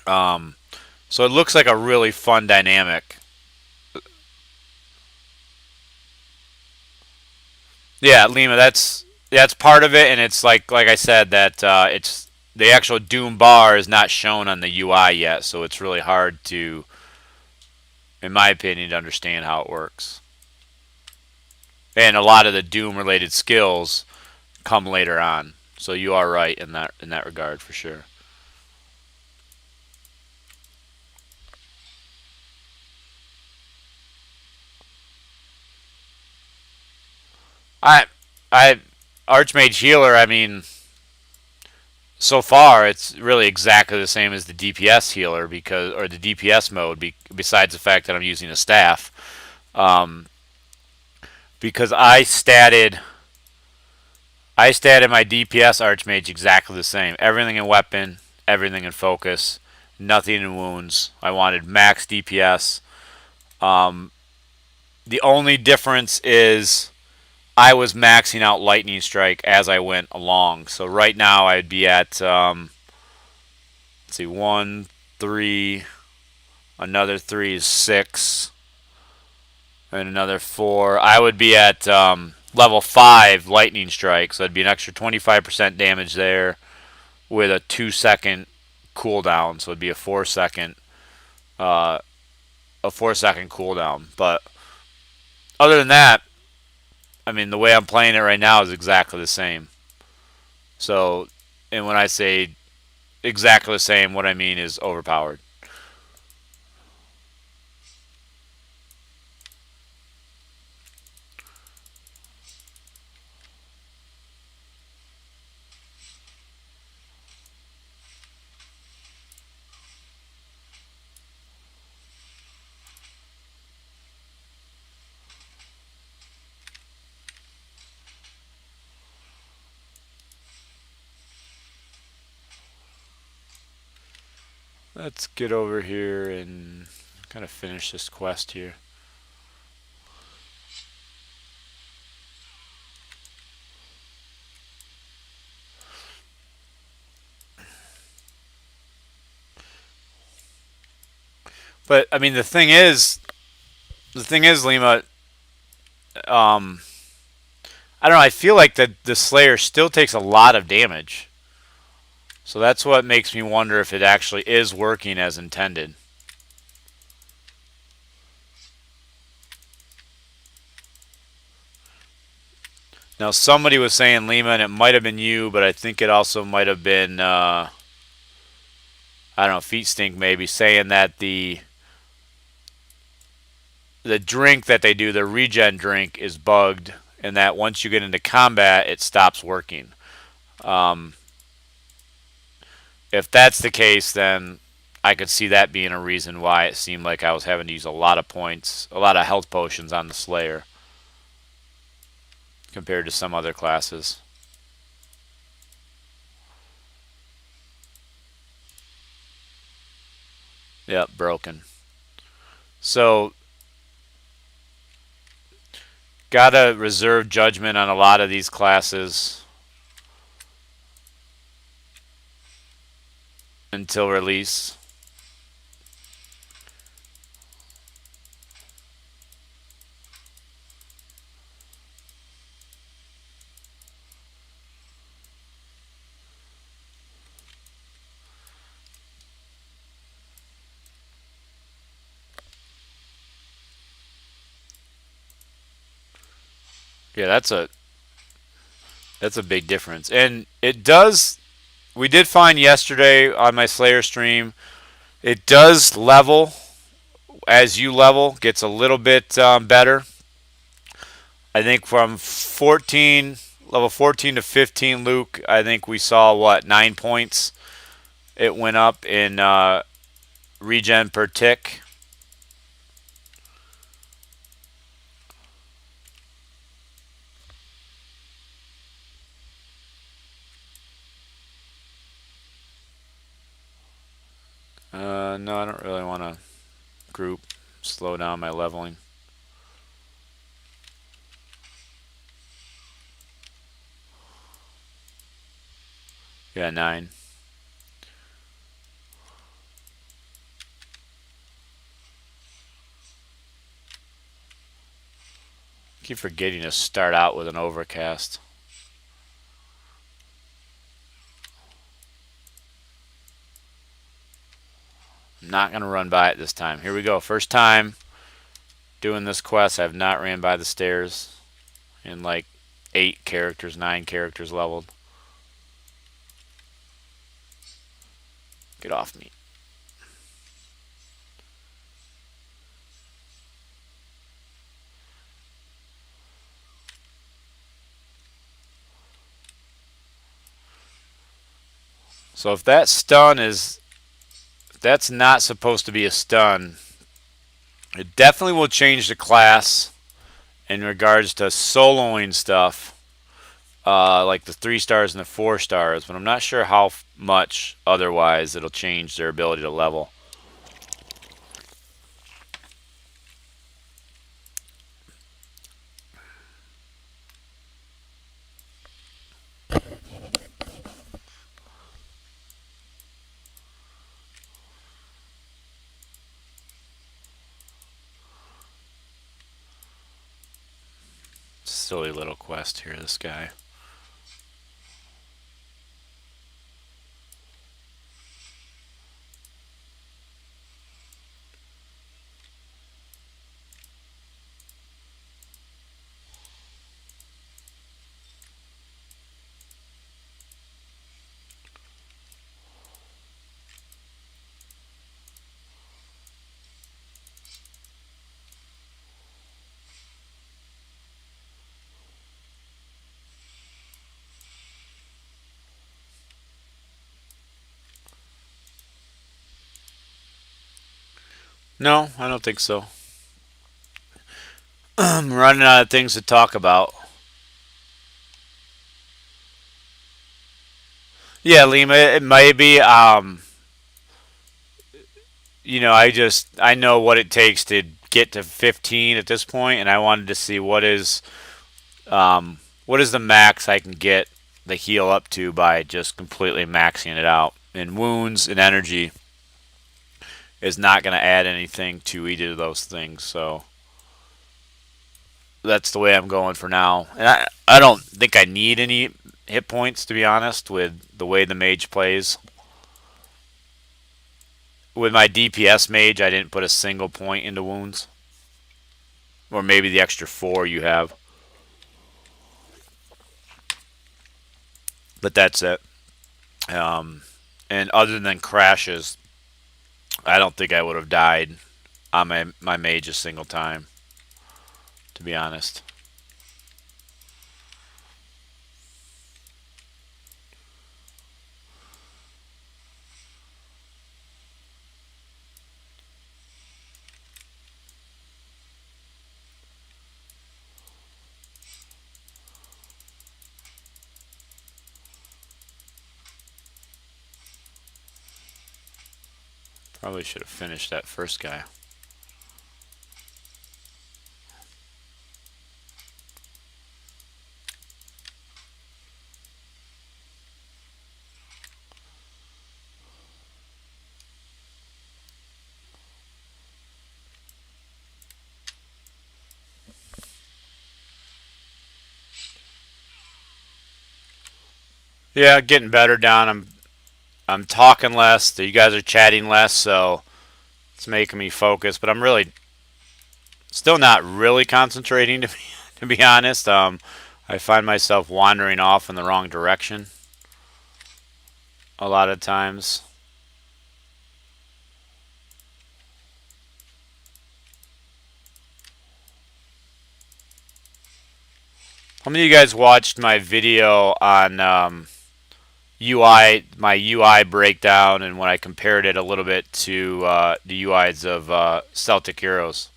So it looks like a really fun dynamic. Yeah, Lima, that's part of it, and it's like I said that it's the actual Doom bar is not shown on the UI yet, so it's really hard to, in my opinion, to understand how it works. And a lot of the Doom related skills come later on, so you are right in that regard for sure. I I Archmage healer. I mean, so far it's really exactly the same as the DPS healer because or the DPS mode. Besides the fact that I'm using a staff, um, because I statted my DPS Archmage exactly the same. Everything in weapon, everything in focus, nothing in wounds. I wanted max DPS. The only difference is I was maxing out Lightning Strike as I went along. So right now I'd be at let's see, 1, 3, another 3 is 6, and another 4. I would be at level 5 Lightning Strike, so it'd be an extra 25% damage there with a 2-second cooldown. So it'd be uh, a 4-second cooldown. But other than that, I mean, the way I'm playing it right now is exactly the same. So, and when I say exactly the same, what I mean is overpowered. Let's get over here and kind of finish this quest here. But I mean, the thing is, Lima. Um, I don't know. I feel like the Slayer still takes a lot of damage, so that's what makes me wonder if it actually is working as intended. Now, somebody was saying Lima, and it might have been you, but I think it also might have been I don't know, Feet Stink maybe saying that the drink that they do, the regen drink, is bugged, and that once you get into combat, it stops working. Um, if that's the case, then I could see that being a reason why it seemed like I was having to use a lot of points, a lot of health potions on the Slayer compared to some other classes. Yep, broken. So, gotta reserve judgment on a lot of these classes until release. Yeah, that's a big difference. And it does we did find yesterday on my Slayer stream, it does level as you level, gets a little bit better. I think from 14 level 14 to 15 Luke, I think we saw what 9 points it went up in regen per tick. No, I don't really want to group slow down my leveling. Yeah, 9. Keep forgetting to start out with an overcast. I'm not going to run by it this time. Here we go. First time doing this quest. I have not ran by the stairs in like 8 characters, 9 characters leveled. Get off me. So if that stun is... that's not supposed to be a stun. It definitely will change the class in regards to soloing stuff. Like the 3 stars and the 4 stars. But I'm not sure how much otherwise it'll change their ability to level. Silly little quest here, this guy. No, I don't think so. I'm running out of things to talk about. Yeah, Lima, it may be. You know, I know what it takes to get to 15 at this point, and I wanted to see what is the max I can get the heal up to by just completely maxing it out. And wounds and energy is not going to add anything to either of those things, so that's the way I'm going for now. And I don't think I need any hit points, to be honest, with the way the mage plays. With my DPS mage, I didn't put a single point into wounds. Or maybe the extra 4 you have. But that's it. And other than crashes, I don't think I would have died on my mage a single time, to be honest. Probably should have finished that first guy. Yeah, getting better, Don. I'm talking less. You guys are chatting less, so it's making me focus. But I'm really still not really concentrating, to be honest. I find myself wandering off in the wrong direction a lot of times. How many of you guys watched my video on UI, my UI breakdown, and when I compared it a little bit to the UIs of Celtic Heroes?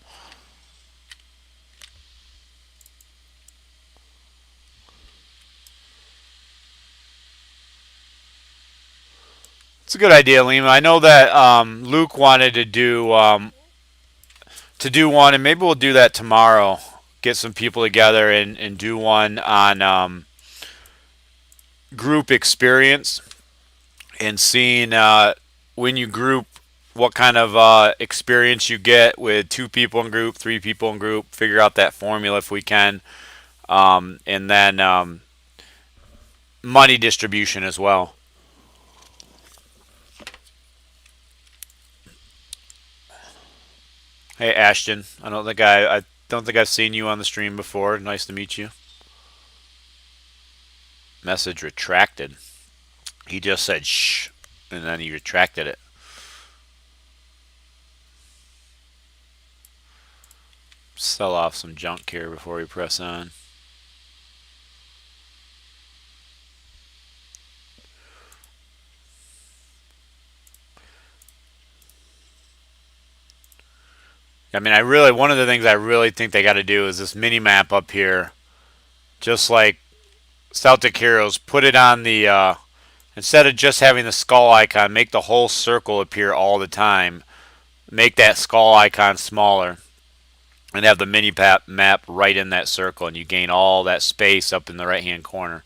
It's a good idea, Lima. I know that Luke wanted to do one, and maybe we'll do that tomorrow. Get some people together and do one on group experience. and seeing when you group what kind of experience you get with 2 people in group, 3 people in group, figure out that formula if we can, and then money distribution as well. Hey Ashton, I don't think I've seen you on the stream before. Nice to meet you. Message retracted. He just said shh, and then he retracted it. Sell off some junk here before we press on. I mean, one of the things I really think they got to do is this mini map up here, just like Celtic Heroes, put it on the, instead of just having the skull icon, make the whole circle appear all the time. Make that skull icon smaller and have the mini map right in that circle, and you gain all that space up in the right hand corner.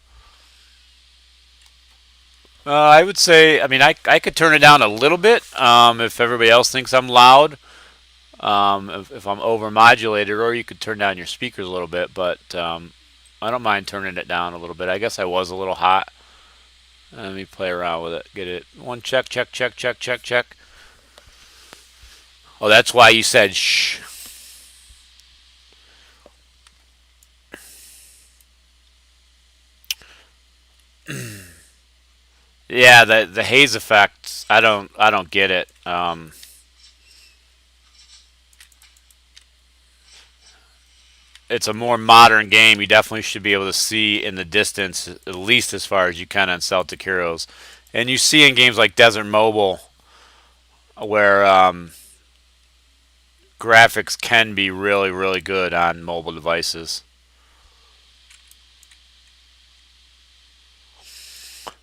I would say, I mean, I could turn it down a little bit if everybody else thinks I'm loud. If I'm overmodulated, or you could turn down your speakers a little bit, but I don't mind turning it down a little bit. I guess I was a little hot. Let me play around with it. Get it. One check, check, check, check, check, check. Oh, that's why you said shh. Yeah, the haze effect. I don't get it. It's a more modern game. You definitely should be able to see in the distance, at least as far as you can on Celtic Heroes. And you see in games like Desert Mobile, where graphics can be really, really good on mobile devices.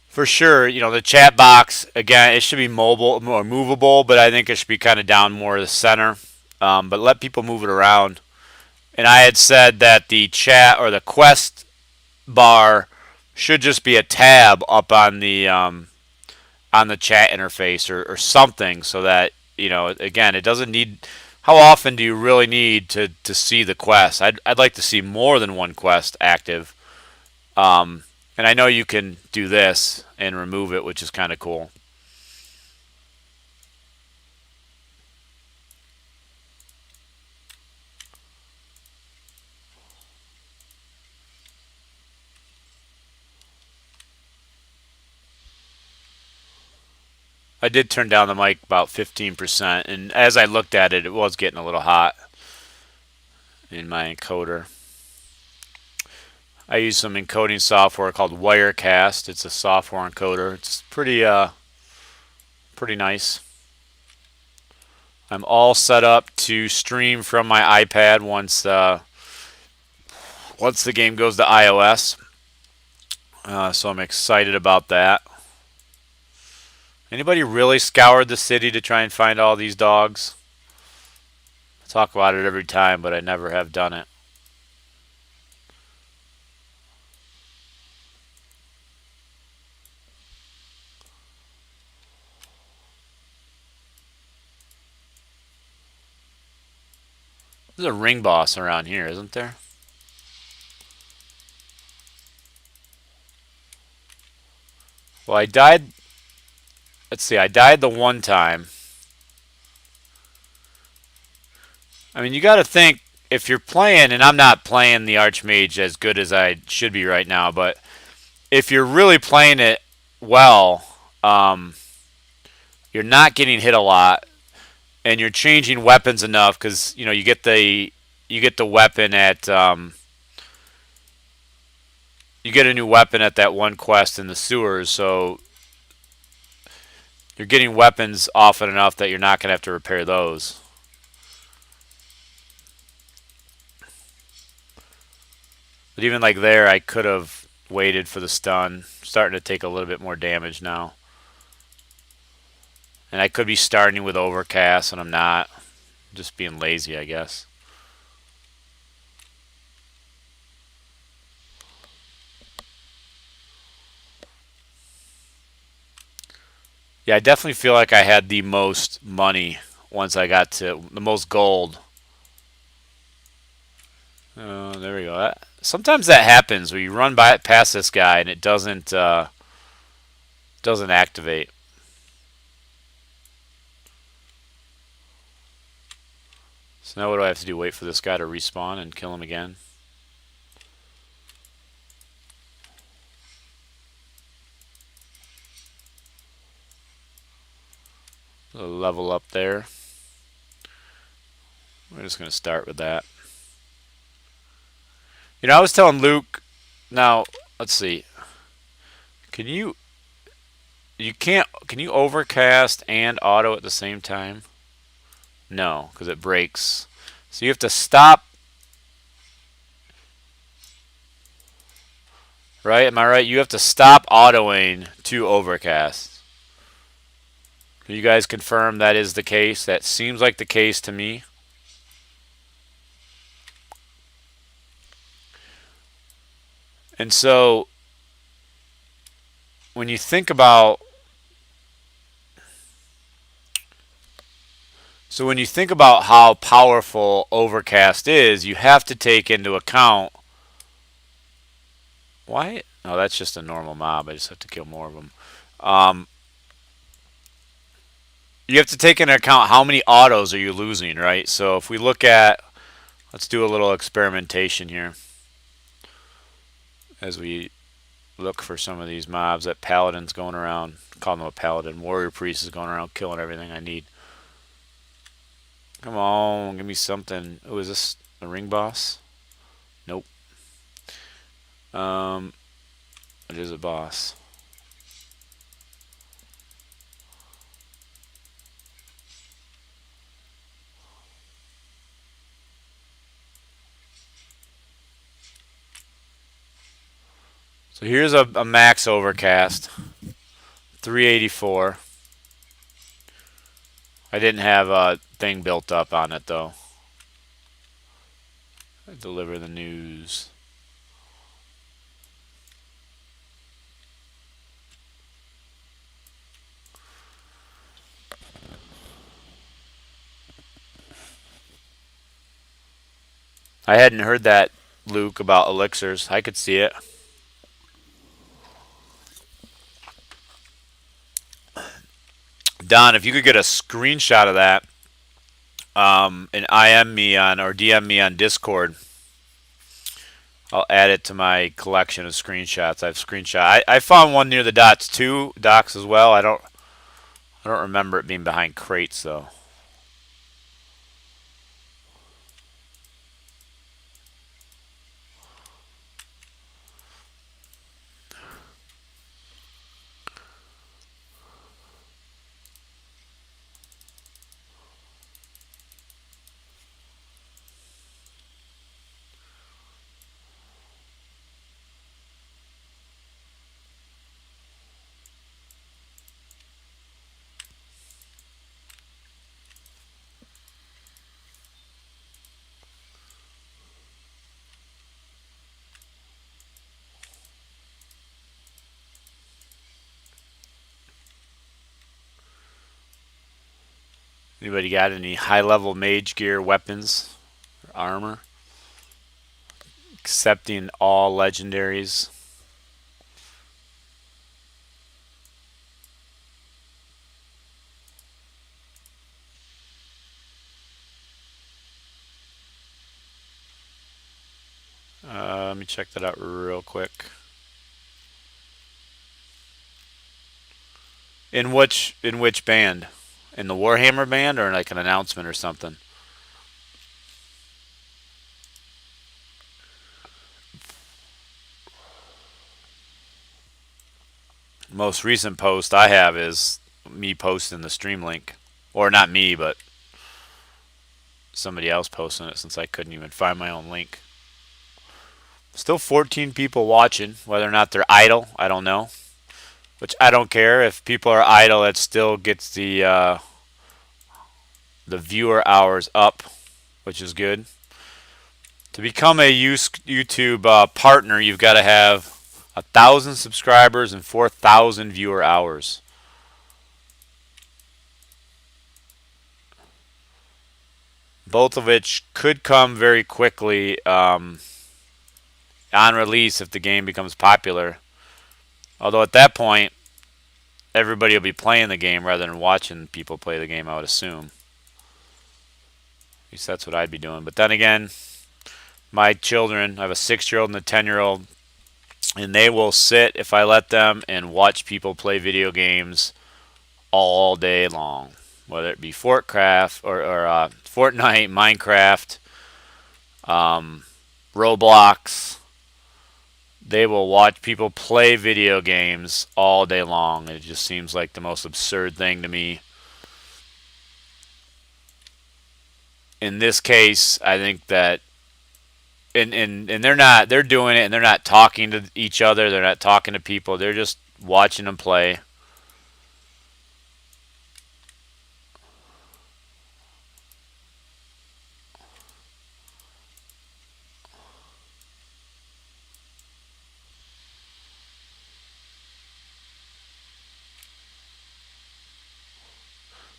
For sure, the chat box, again, it should be mobile, more movable, but I think it should be kind of down more to the center. But let people move it around. And I had said that the chat or the quest bar should just be a tab up on the chat interface or something, so that again, it doesn't need. How often do you really need to see the quest? I'd like to see more than one quest active. And I know you can do this and remove it, which is kind of cool. I did turn down the mic about 15%, and as I looked at it, it was getting a little hot in my encoder. I use some encoding software called Wirecast. It's a software encoder. It's pretty nice. I'm all set up to stream from my iPad once the game goes to iOS. So I'm excited about that. Anybody really scoured the city to try and find all these dogs? I talk about it every time, but I never have done it. There's a ring boss around here, isn't there? Well, I died. Let's see, I died the one time. I mean, you got to think, if you're playing, and I'm not playing the Archmage as good as I should be right now, but if you're really playing it well, you're not getting hit a lot, and you're changing weapons enough, because you get the weapon at you get a new weapon at that one quest in the sewers, so you're getting weapons often enough that you're not going to have to repair those. But even like there, I could have waited for the stun. Starting to take a little bit more damage now. And I could be starting with Overcast, and I'm not. Just being lazy, I guess. Yeah, I definitely feel like I had the most money once I got to the most gold. Oh, there we go. Sometimes that happens where you run by past this guy and it doesn't activate. So now what do I have to do? Wait for this guy to respawn and kill him again? A level up there. We're just going to start with that. You know, I was telling Luke, now, let's see. Can you overcast and auto at the same time? No, because it breaks. So you have to stop, right? Am I right? You have to stop autoing to overcast. Can you guys confirm that is the case? That seems like the case to me. And so when you think about how powerful overcast is, you have to take into account why. Oh, that's just a normal mob. I just have to kill more of them. You have to take into account how many autos are you losing, right? So if we look at, let's do a little experimentation here as we look for some of these mobs. That paladin's going around, call them a paladin. Warrior priest is going around killing everything I need. Come on, give me something. Oh, is this a ring boss? Nope. It is a boss. So here's a max overcast, 384. I didn't have a thing built up on it though. I deliver the news. I hadn't heard that, Luke, about elixirs. I could see it. Don, if you could get a screenshot of that, and IM me on or DM me on Discord, I'll add it to my collection of screenshots. I've screenshot. I found one near the docks as well. I don't remember it being behind crates though. Anybody got any high-level mage gear, weapons, or armor? Accepting all legendaries. Let me check that out real quick. In which band? In the Warhammer band or like an announcement or something? Most recent post I have is me posting the stream link. Or not me, but somebody else posting it since I couldn't even find my own link. Still 14 people watching. Whether or not they're idle, I don't know. Which I don't care. If people are idle, it still gets the viewer hours up, which is good. To become a YouTube partner, you've got to have 1,000 subscribers and 4,000 viewer hours. both of which could come very quickly on release if the game becomes popular. Although at that point, everybody will be playing the game rather than watching people play the game, I would assume. At least that's what I'd be doing. But then again, my children, I have a 6-year-old and a 10-year-old, and they will sit, if I let them, and watch people play video games all day long. Whether it be Fortcraft or Fortnite, Minecraft, Roblox. They will watch people play video games all day long. It just seems like the most absurd thing to me. In this case, I think that and they're doing it and they're not talking to each other, they're not talking to people, they're just watching them play.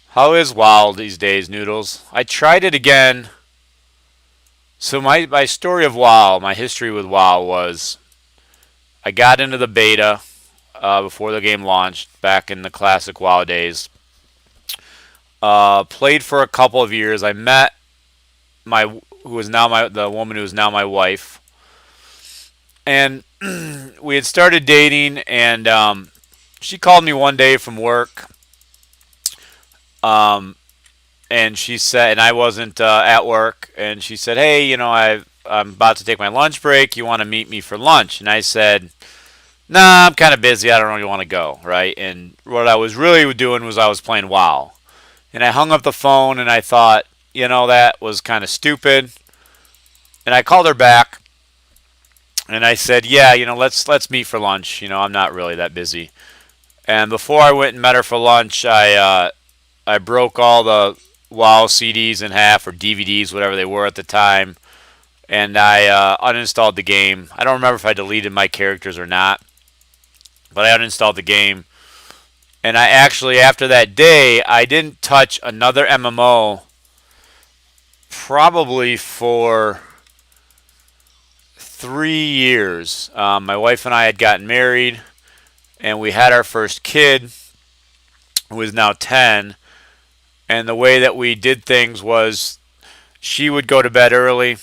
How is WoW these days, Noodles? I tried it again. So my story of WoW, my history with WoW was I got into the beta before the game launched back in the classic WoW days. Played for a couple of years. I met the woman who is now my wife, and we had started dating. And she called me one day from work, and she said, and I wasn't at work, and she said, "Hey, I'm about to take my lunch break. You want to meet me for lunch?" And I said, "Nah, I'm kind of busy. I don't really want to go." Right? And what I was really doing was I was playing WoW. And I hung up the phone and I thought, that was kind of stupid. And I called her back and I said, "Yeah, let's meet for lunch. I'm not really that busy." And before I went and met her for lunch, I broke all the WoW CDs in half, or DVDs, whatever they were at the time, and I uninstalled the game. I don't remember if I deleted my characters or not, but I uninstalled the game. And I actually, after that day, I didn't touch another MMO probably for 3 years. My wife and I had gotten married, and we had our first kid, who is now 10. And the way that we did things was she would go to bed early,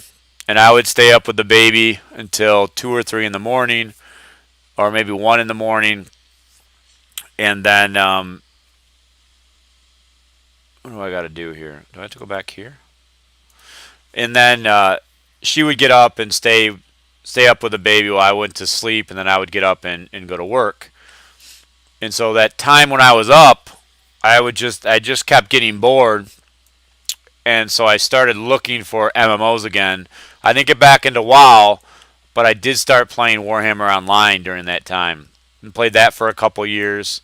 and I would stay up with the baby until 2 or 3 in the morning, or maybe 1 in the morning. And then, what do I got to do here? Do I have to go back here? And then she would get up and stay up with the baby while I went to sleep, and then I would get up and go to work. And so that time when I was up, I just kept getting bored, and so I started looking for MMOs again. I didn't get back into WoW, but I did start playing Warhammer Online during that time and played that for a couple years.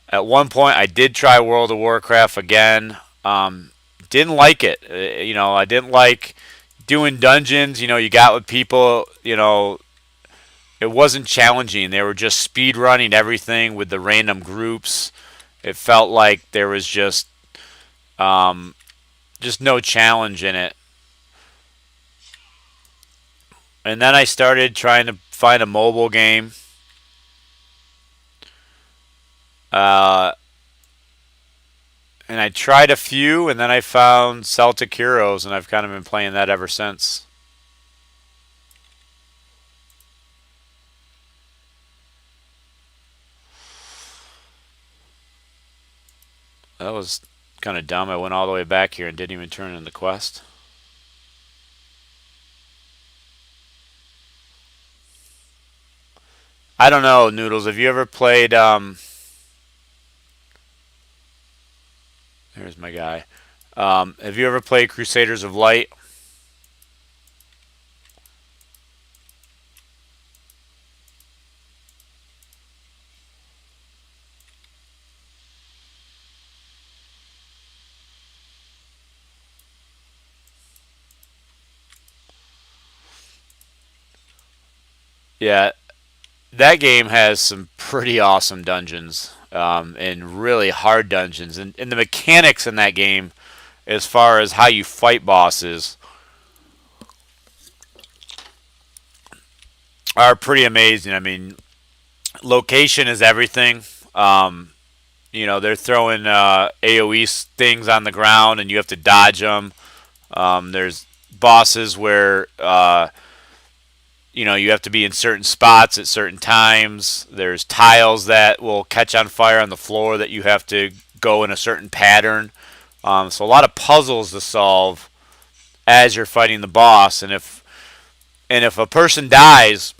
At one point, I did try World of Warcraft again. Didn't like it. I didn't like doing dungeons. You got with people. It wasn't challenging. They were just speed running everything with the random groups. It felt like there was just no challenge in it. And then I started trying to find a mobile game. And I tried a few, and then I found Celtic Heroes, and I've kind of been playing that ever since. That was kind of dumb. I went all the way back here and didn't even turn in the quest. I don't know, Noodles. Have you ever played? Here's my guy. Have you ever played Crusaders of Light? Yeah, that game has some pretty awesome dungeons, and really hard dungeons, and the mechanics in that game as far as how you fight bosses are pretty amazing. I mean, location is everything. They're throwing AoE things on the ground, and you have to dodge them. There's bosses where you have to be in certain spots at certain times. There's tiles that will catch on fire on the floor that you have to go in a certain pattern. So a lot of puzzles to solve as you're fighting the boss. And if a person dies,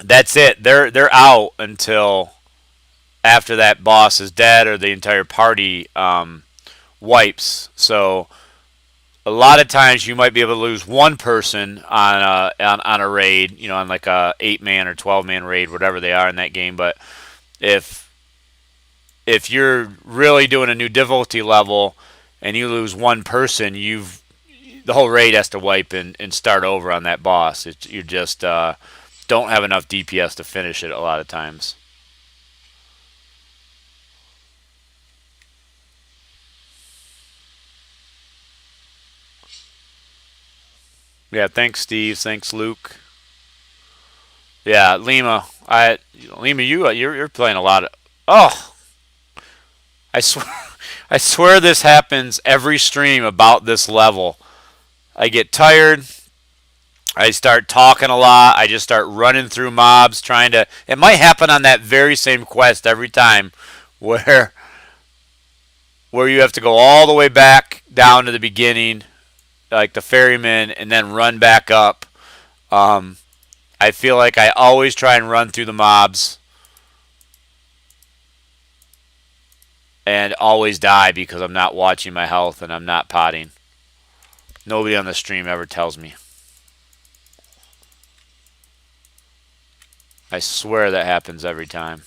that's it. They're out until after that boss is dead or the entire party wipes. So a lot of times you might be able to lose one person on a raid, on like a 8-man or 12-man raid, whatever they are in that game. But if you're really doing a new difficulty level and you lose one person, the whole raid has to wipe and start over on that boss. You just don't have enough DPS to finish it a lot of times. Yeah, thanks, Steve. Thanks, Luke. Yeah, Lima. Lima, you're playing a lot of. Oh, I swear, I swear this happens every stream about this level. I get tired. I start talking a lot. I just start running through mobs trying to. It might happen on that very same quest every time, where you have to go all the way back down to the beginning, like the ferryman, and then run back up. I feel like I always try and run through the mobs and always die because I'm not watching my health and I'm not potting. Nobody on the stream ever tells me. I swear that happens every time.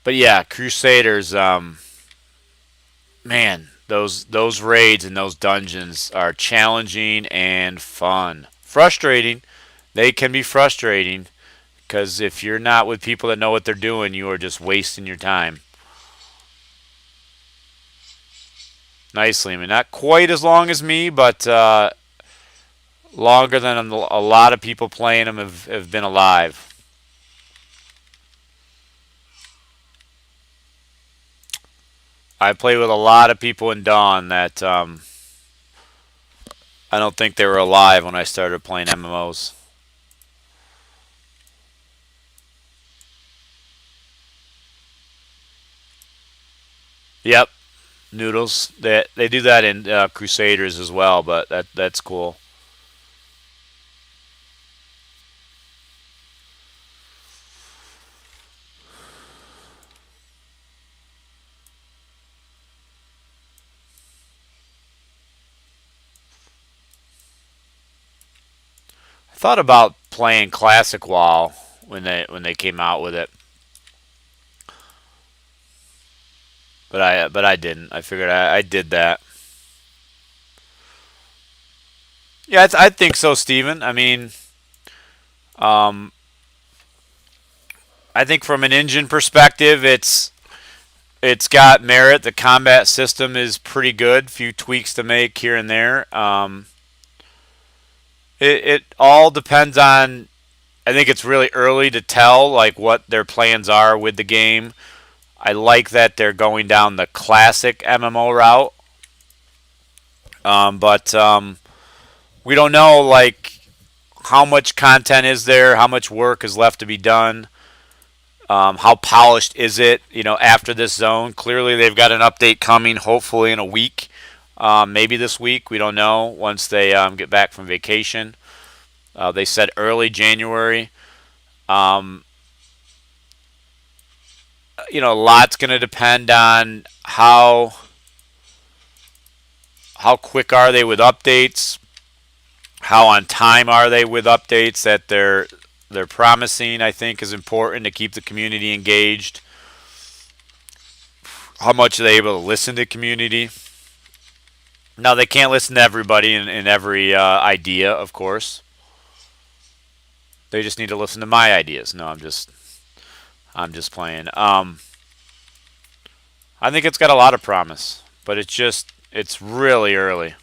But yeah, Crusaders, man, those raids and those dungeons are challenging and fun. Frustrating. They can be frustrating because if you're not with people that know what they're doing, you are just wasting your time. Nicely. I mean, not quite as long as me, but longer than a lot of people playing them have been alive. I played with a lot of people in Dawn that I don't think they were alive when I started playing MMOs. Yep, Noodles. They do that in Crusaders as well, but that's cool. I thought about playing Classic WoW when they came out with it, but I didn't. I figured I did that. Yeah, I think so, Steven. I mean, um, I think from an engine perspective, it's got merit. The combat system is pretty good. Few tweaks to make here and there. It all depends on. I think it's really early to tell like what their plans are with the game. I like that they're going down the classic MMO route, but we don't know like how much content is there, how much work is left to be done. How polished is it? After this zone, clearly they've got an update coming. Hopefully in a week, maybe this week. We don't know. Once they get back from vacation, they said early January. A lot's going to depend on how quick are they with updates. How on time are they with updates that they're promising, I think, is important to keep the community engaged. How much are they able to listen to community? Now, they can't listen to everybody and every idea, of course. They just need to listen to my ideas. No, I'm just playing. I think it's got a lot of promise, but it's really early.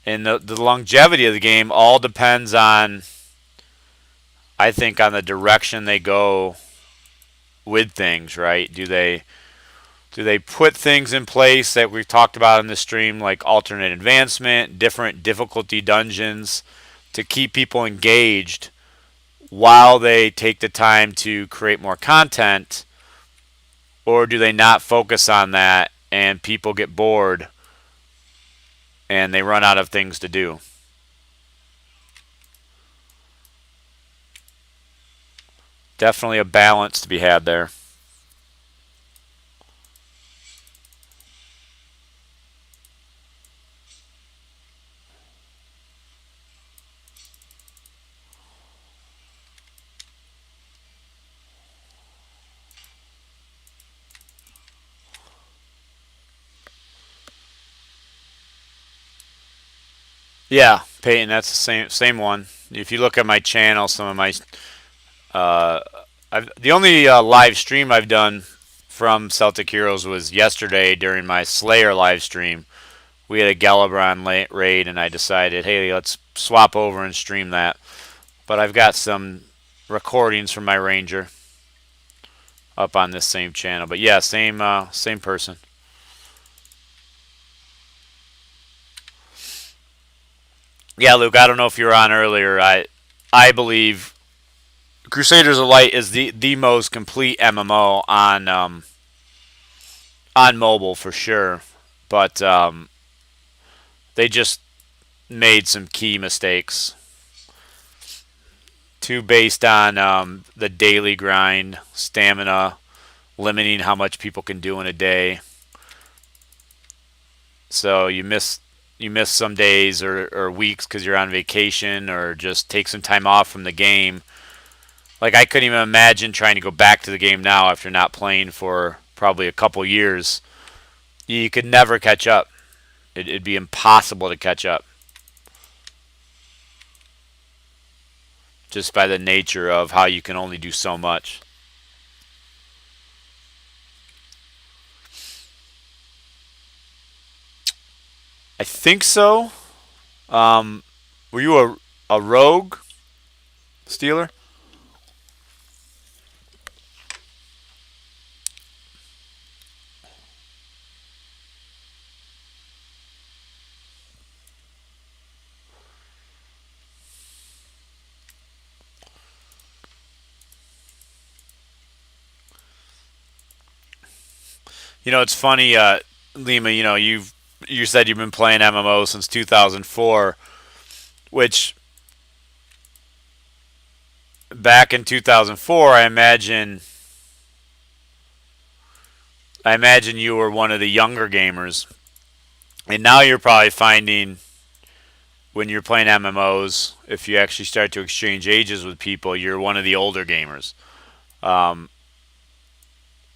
And the longevity of the game all depends on, I think, on the direction they go with things, right? Do they put things in place that we've talked about in the stream, like alternate advancement, different difficulty dungeons, to keep people engaged while they take the time to create more content? Or do they not focus on that and people get bored and they run out of things to do? Definitely a balance to be had there. Yeah, Peyton, that's the same one. If you look at my channel, some of my uh, the only live stream I've done from Celtic Heroes was yesterday during my Slayer live stream. We had a Galabron raid, and I decided, hey, let's swap over and stream that. But I've got some recordings from my Ranger up on this same channel. But yeah, same person. Yeah, Luke, I don't know if you were on earlier. I believe Crusaders of Light is the most complete MMO on mobile for sure. But they just made some key mistakes. Too based on the daily grind, stamina, limiting how much people can do in a day. So you miss some days or weeks because you're on vacation, or just take some time off from the game. Like, I couldn't even imagine trying to go back to the game now after not playing for probably a couple years. You could never catch up. It'd be impossible to catch up just by the nature of how you can only do so much. I think so. Were you a rogue stealer? It's funny, Lima. You said you've been playing MMO since 2004, which back in 2004, I imagine you were one of the younger gamers, and now you're probably finding when you're playing MMOs, if you actually start to exchange ages with people, you're one of the older gamers. Um,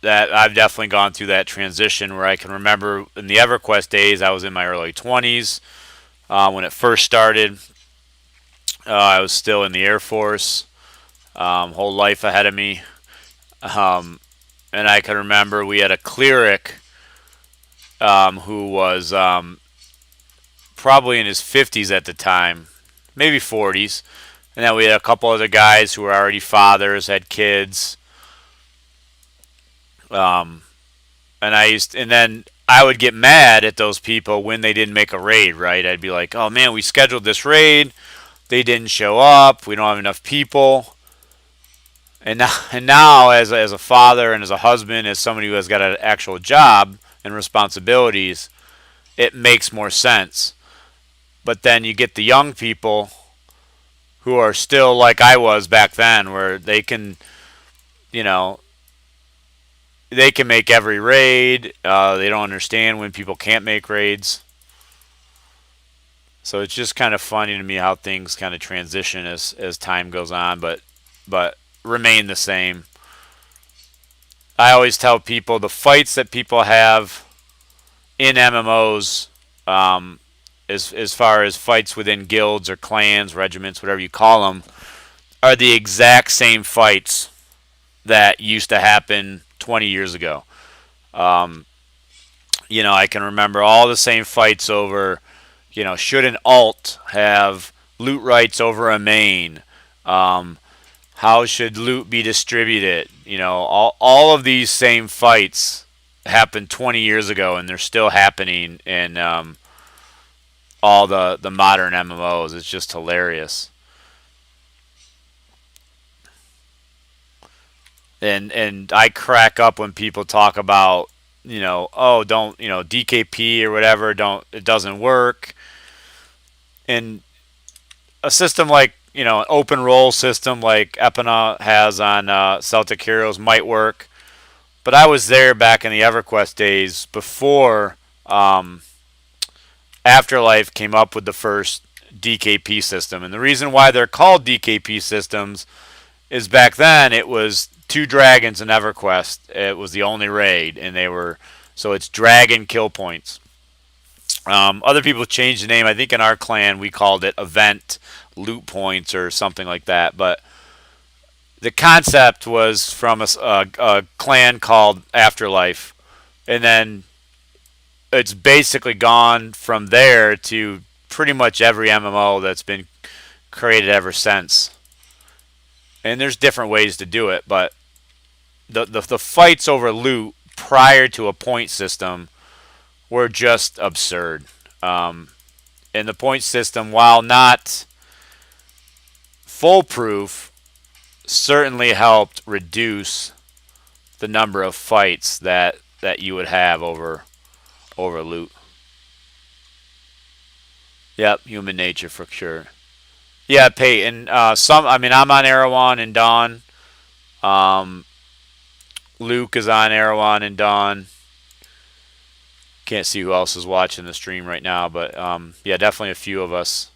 that I've definitely gone through that transition where I can remember in the EverQuest days, I was in my early 20s. When it first started, I was still in the Air Force, whole life ahead of me. Um, and I can remember we had a cleric who was probably in his 50s at the time, maybe 40s. And then we had a couple other guys who were already fathers, had kids. Um, and then I would get mad at those people when they didn't make a raid, right? I'd be like, oh man, we scheduled this raid, they didn't show up, we don't have enough people. And now as a father and as a husband, as somebody who has got an actual job and responsibilities, it makes more sense. But then you get the young people who are still like I was back then, where you know, they can make every raid. They don't understand when people can't make raids. So it's just kind of funny to me how things kind of transition as time goes on, but remain the same. I always tell people the fights that people have in MMOs, as far as fights within guilds or clans, regiments, whatever you call them, are the exact same fights that used to happen 20 years ago. You know, I can remember all the same fights over, you know, should an alt have loot rights over a main? How should loot be distributed? You know, all of these same fights happened 20 years ago, and they're still happening in all the modern MMOs. It's just hilarious. And I crack up when people talk about, you know, oh, don't, you know, DKP or whatever, don't, it doesn't work. And a system like, you know, an open role system like Epona has on Celtic Heroes might work. But I was there back in the EverQuest days before Afterlife came up with the first DKP system. And the reason why they're called DKP systems is back then it was 2 dragons in EverQuest. It was the only raid, and they were, so it's dragon kill points. Other people changed the name. I think in our clan we called it event loot points or something like that. But the concept was from a clan called Afterlife, and then it's basically gone from there to pretty much every MMO that's been created ever since. And there's different ways to do it, but the fights over loot prior to a point system were just absurd. And the point system, while not foolproof, certainly helped reduce the number of fights that you would have over loot. Yep, human nature for sure. Yeah, Peyton. I mean, I'm on Erewhon and Dawn. Luke is on Erewhon and Dawn. Can't see who else is watching the stream right now, but yeah, definitely a few of us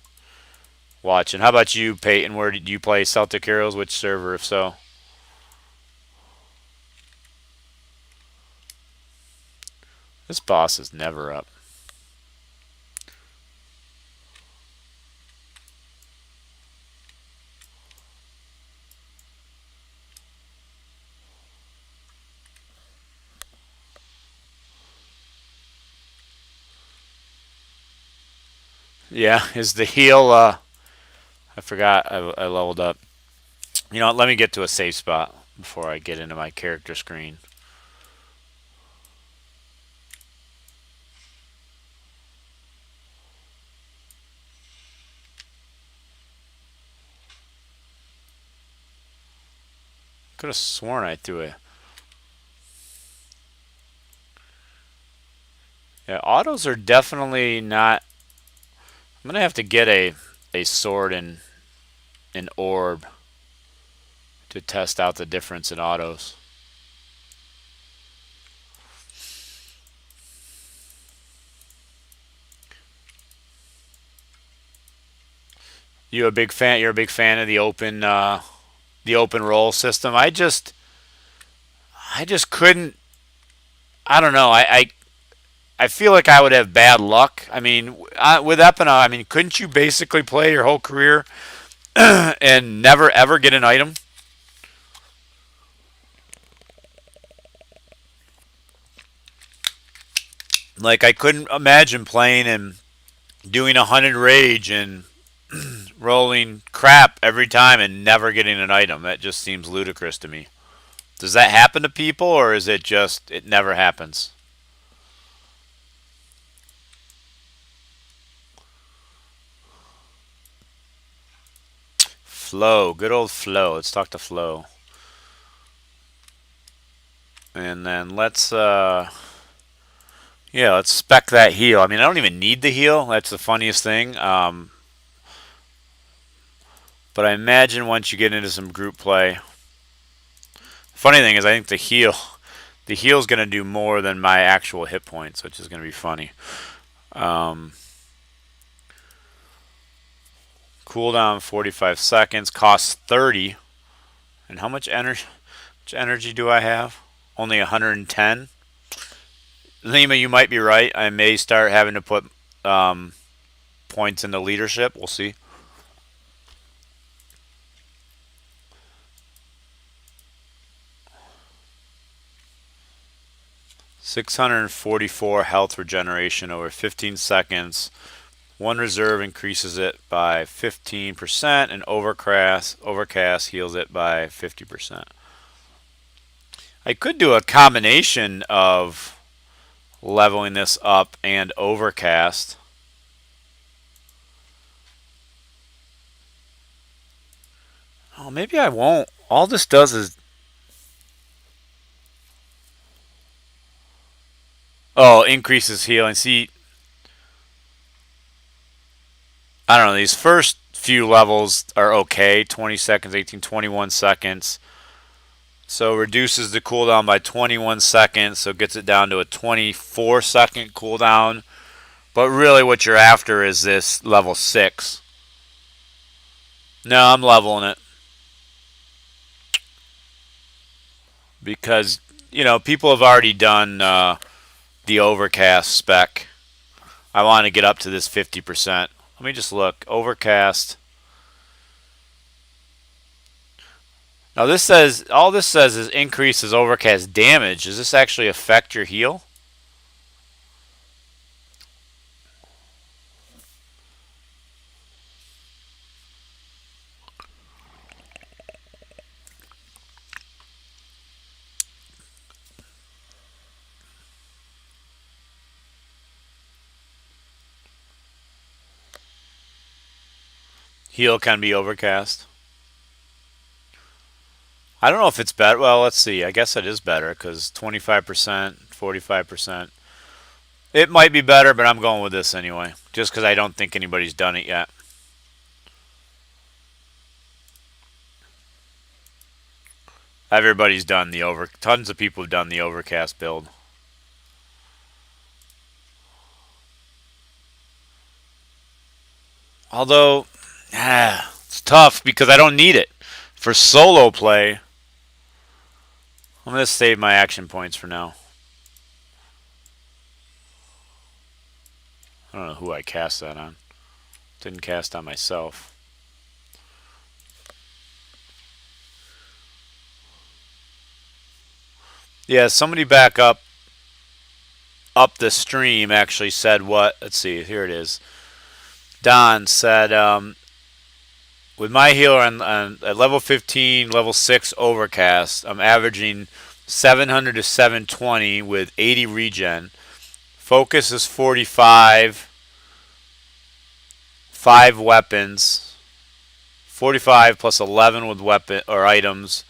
watching. How about you, Peyton? Where did you play Celtic Heroes? Which server, if so? This boss is never up. Yeah, is the heal, I forgot I leveled up. You know what, let me get to a safe spot before I get into my character screen. Could have sworn I threw it. Yeah, autos are definitely not. I'm gonna have to get a sword and an orb to test out the difference in autos. You a big fan? You're a big fan of the open role system. I just couldn't. I don't know. I feel like I would have bad luck. I mean, with Epona, I mean, couldn't you basically play your whole career and never ever get an item? Like, I couldn't imagine playing and doing 100 rage and rolling crap every time and never getting an item. That just seems ludicrous to me. Does that happen to people, or is it just it never happens? Flo, good old Flo. Let's talk to Flo. And then let's yeah, let's spec that heal. I mean, I don't even need the heal. That's the funniest thing. But I imagine once you get into some group play, funny thing is I think the heal's going to do more than my actual hit points, which is going to be funny. Cooldown 45 seconds, costs 30. And how much energy do I have? Only 110. Lima, you might be right. I may start having to put points into leadership. We'll see. $644 health regeneration over 15 seconds. One reserve increases it by 15%, and overcast heals it by 50%. I could do a combination of leveling this up and overcast. Oh, maybe I won't. All this does is... Oh, increases healing. See, I don't know. These first few levels are okay. 20 seconds, 18, 21 seconds. So reduces the cooldown by 21 seconds. So gets it down to a 24-second cooldown. But really what you're after is this level 6. No, I'm leveling it. Because, you know, people have already done the overcast spec. I want to get up to this 50%. Let me just look. Overcast. Now this says, all this says is increases overcast damage. Does this actually affect your heal? Heal can be overcast. I don't know if it's better. Well, let's see. I guess it is better because 25%, 45%. It might be better, but I'm going with this anyway. Just because I don't think anybody's done it yet. Everybody's done the tons of people have done the overcast build. Although, it's tough because I don't need it. For solo play, I'm going to save my action points for now. I don't know who I cast that on. Didn't cast on myself. Yeah, somebody back up the stream actually said what? Let's see, here it is. Don said, with my healer at level 15, level 6 overcast, I'm averaging 700 to 720 with 80 regen. Focus is 45. 5 weapons. 45 plus 11 with weapon or items.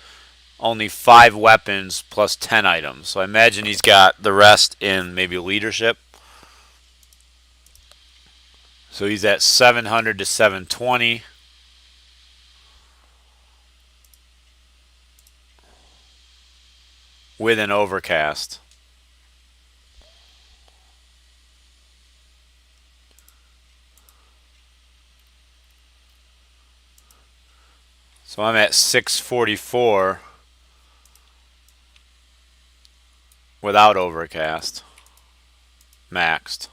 Only 5 weapons plus 10 items. So I imagine he's got the rest in maybe leadership. So he's at 700 to 720. With an overcast. So I'm at 644 without overcast. Maxed.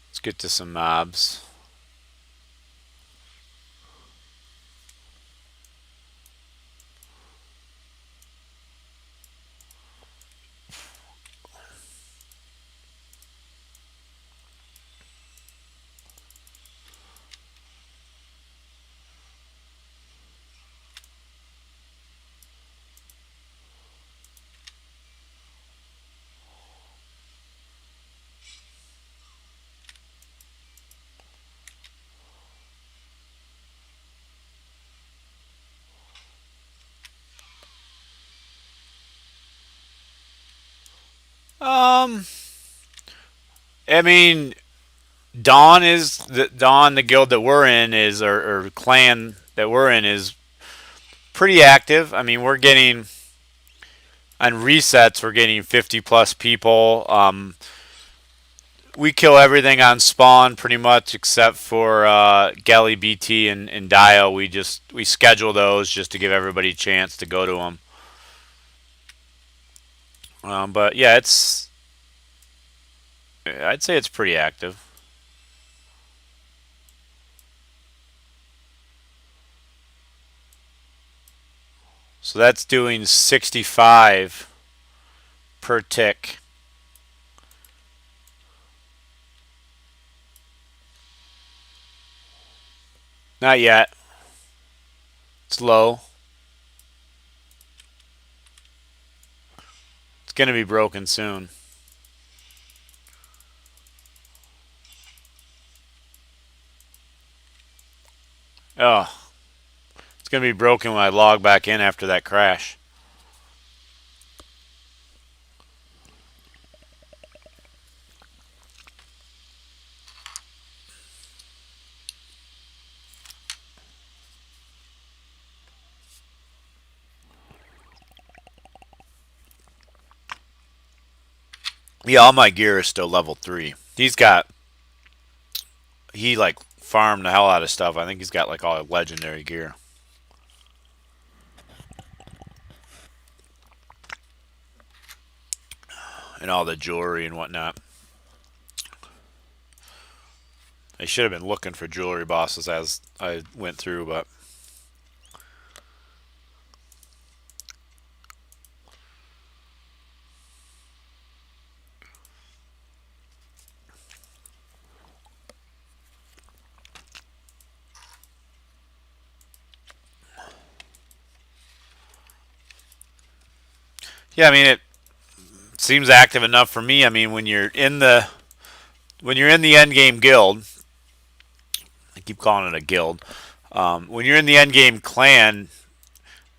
Let's get to some mobs. I mean, Dawn, the guild that we're in is, or clan that we're in is pretty active. I mean, we're getting on resets, we're getting 50 plus people. we kill everything on spawn pretty much except for Galley, BT, and Dio. We schedule those just to give everybody a chance to go to them. But yeah, I'd say it's pretty active. So that's doing 65 per tick. Not yet. It's low. It's going to be broken soon. Oh, it's going to be broken when I log back in after that crash. Yeah, all my gear is still level 3. He like farmed the hell out of stuff. I think he's got like all legendary gear. And all the jewelry and whatnot. I should have been looking for jewelry bosses as I went through, but yeah, I mean it seems active enough for me. I mean when you're in the end game guild, I keep calling it a guild. When you're in the end game clan,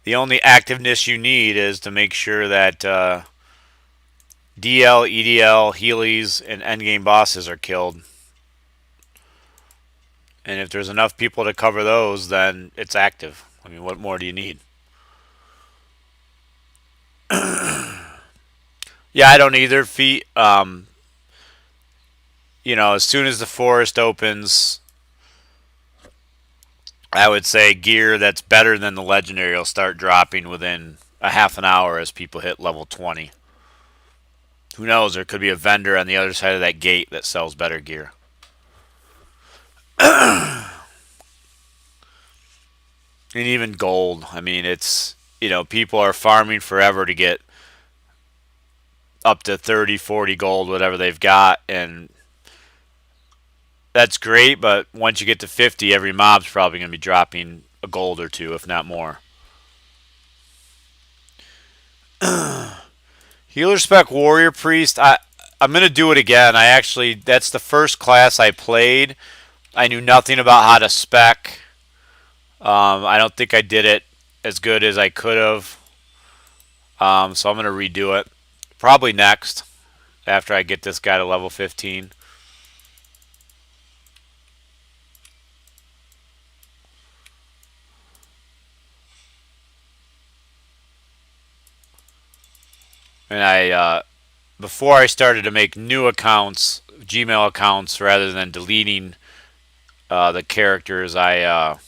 the only activeness you need is to make sure that DL, EDL, Heelys, and endgame bosses are killed. And if there's enough people to cover those, then it's active. I mean, what more do you need? Yeah, I don't either. As soon as the forest opens, I would say gear that's better than the legendary will start dropping within a half an hour as people hit level 20. Who knows? There could be a vendor on the other side of that gate that sells better gear. And even gold. I mean, people are farming forever to get up to 30, 40 gold, whatever they've got. And that's great, but once you get to 50, every mob's probably going to be dropping a gold or two, if not more. Healer Spec Warrior Priest, I'm going to do it again. That's the first class I played. I knew nothing about how to spec. I don't think I did it as good as I could have. So I'm going to redo it. Probably next, after I get this guy to level 15. And before I started to make new accounts, Gmail accounts, rather than deleting the characters, I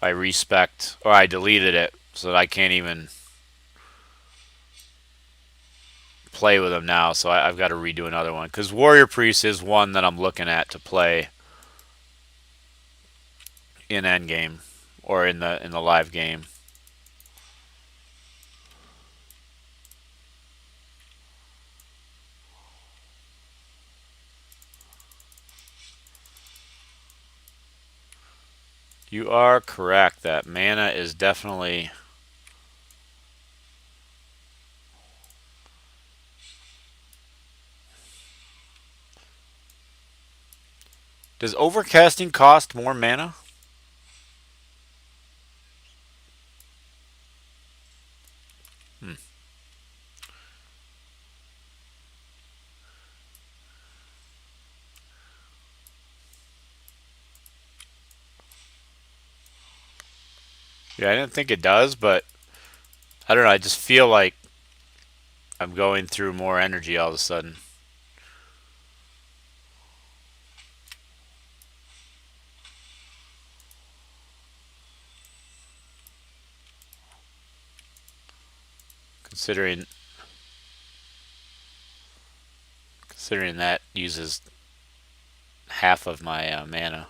respect, or I deleted it so that I can't even play with them now. So I've got to redo another one because Warrior Priest is one that I'm looking at to play in endgame or in the live game. You are correct. That mana is definitely... Does overcasting cost more mana? Yeah, I didn't think it does, but I don't know. I just feel like I'm going through more energy all of a sudden. Considering that uses half of my mana.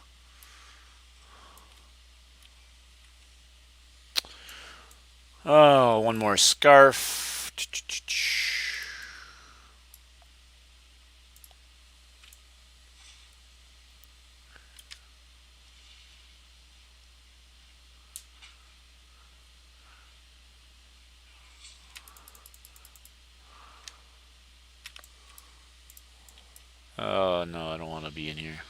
Oh, one more scarf. Oh no, I don't want to be in here.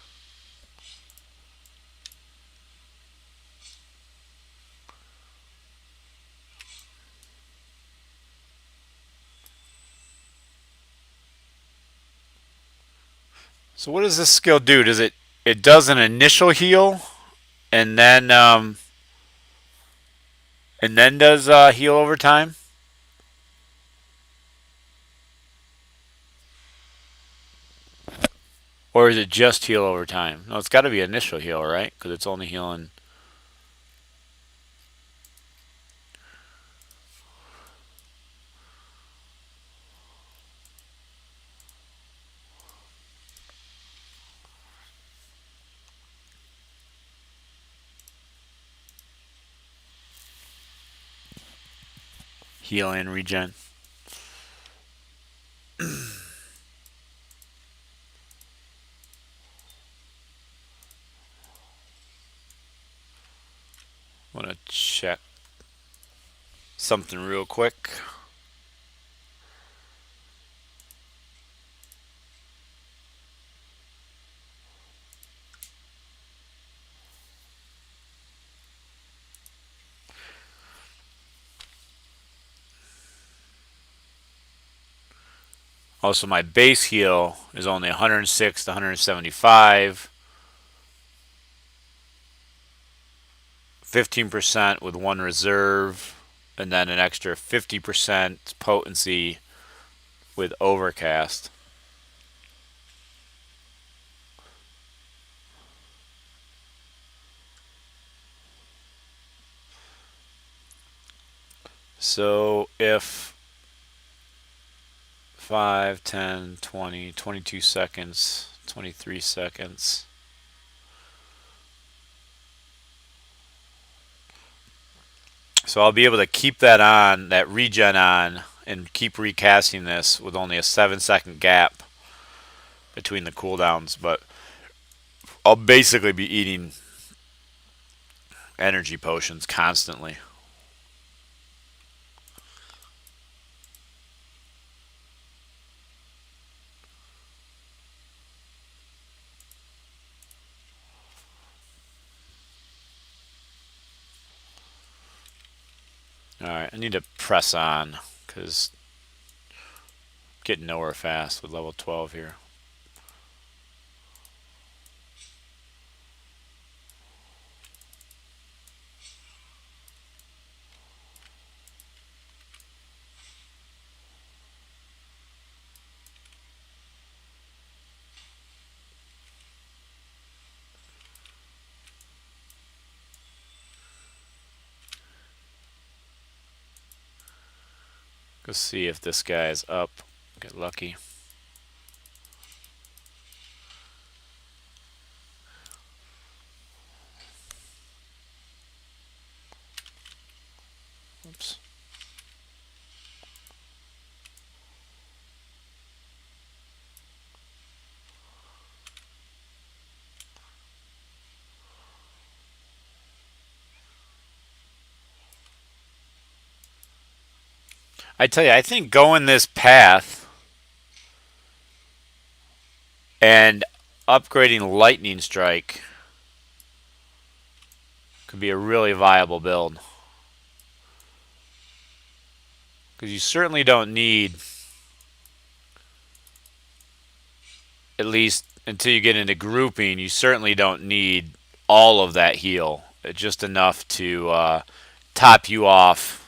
So what does this skill do? Does it does an initial heal and then does heal over time? Or is it just heal over time? No, it's got to be initial heal, right? Because it's only healing. Heal and regen. I want to check something real quick. Also, my base heal is only 106 to 175. 15% with one reserve, and then an extra 50% potency with overcast. So if 5, 10, 20, 22 seconds, 23 seconds. So I'll be able to keep that on, that regen on, and keep recasting this with only a 7-second gap between the cooldowns. But I'll basically be eating energy potions constantly. Alright, I need to press on because getting nowhere fast with level 12 here. Go see if this guy is up. Get lucky. Oops. I tell you, I think going this path and upgrading Lightning Strike could be a really viable build. Because you certainly don't need, at least until you get into grouping, you certainly don't need all of that heal. It's just enough to top you off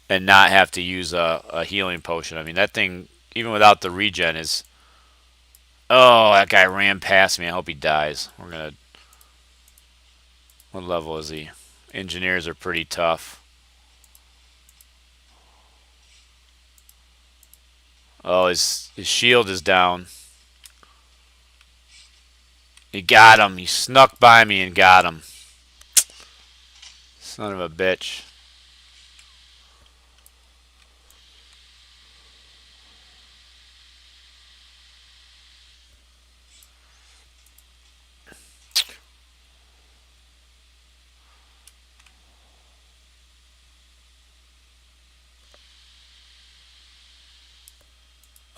and not have to use a healing potion. I mean, that thing, even without the regen, is... Oh, that guy ran past me. I hope he dies. We're going to... What level is he? Engineers are pretty tough. Oh, his shield is down. He got him. He snuck by me and got him. Son of a bitch.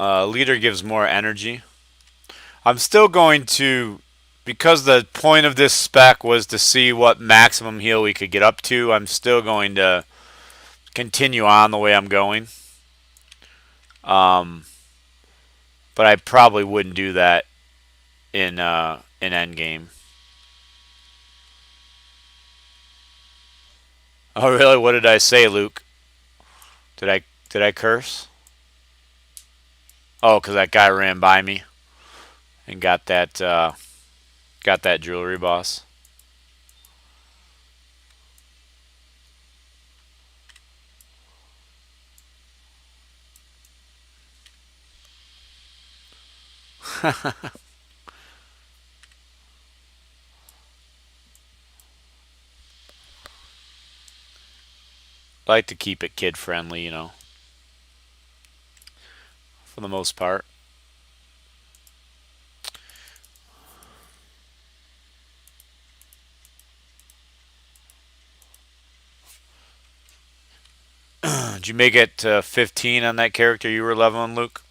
Leader gives more energy. I'm still going to, because the point of this spec was to see what maximum heal we could get up to, I'm still going to continue on the way I'm going. But I probably wouldn't do that in endgame. Oh really? What did I say, Luke? Did I curse? Oh, because that guy ran by me and got that jewelry boss. Like to keep it kid friendly, you know, for the most part. Did you make it 15 on that character you were leveling, Luke?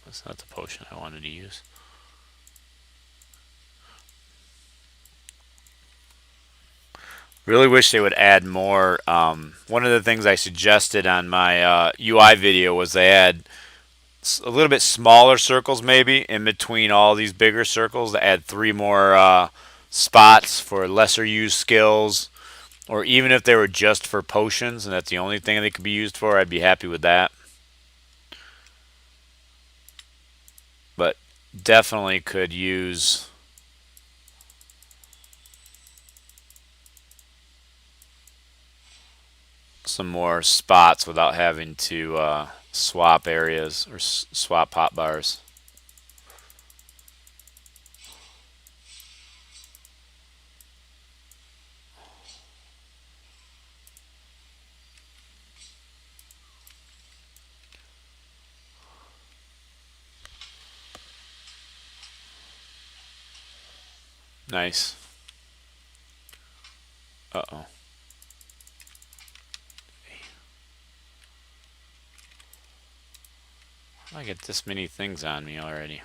That's not the potion I wanted to use. Really wish they would add more. One of the things I suggested on my UI video was they add a little bit smaller circles maybe in between all these bigger circles to add 3 more spots for lesser used skills, or even if they were just for potions and that's the only thing they could be used for, I'd be happy with that. But definitely could use some more spots without having to swap areas or swap pot bars. Nice. Uh-oh. I get this many things on me already.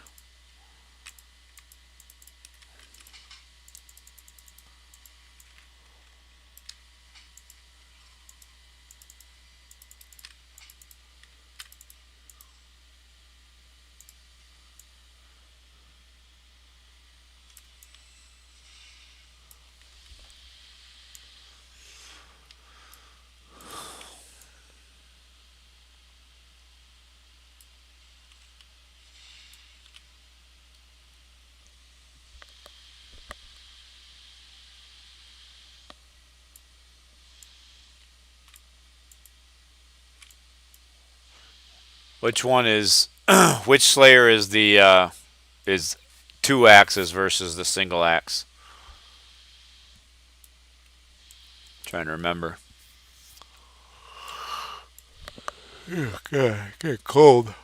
Which one is which Slayer is the is 2 axes versus the single axe? Trying to remember. Yeah, get cold.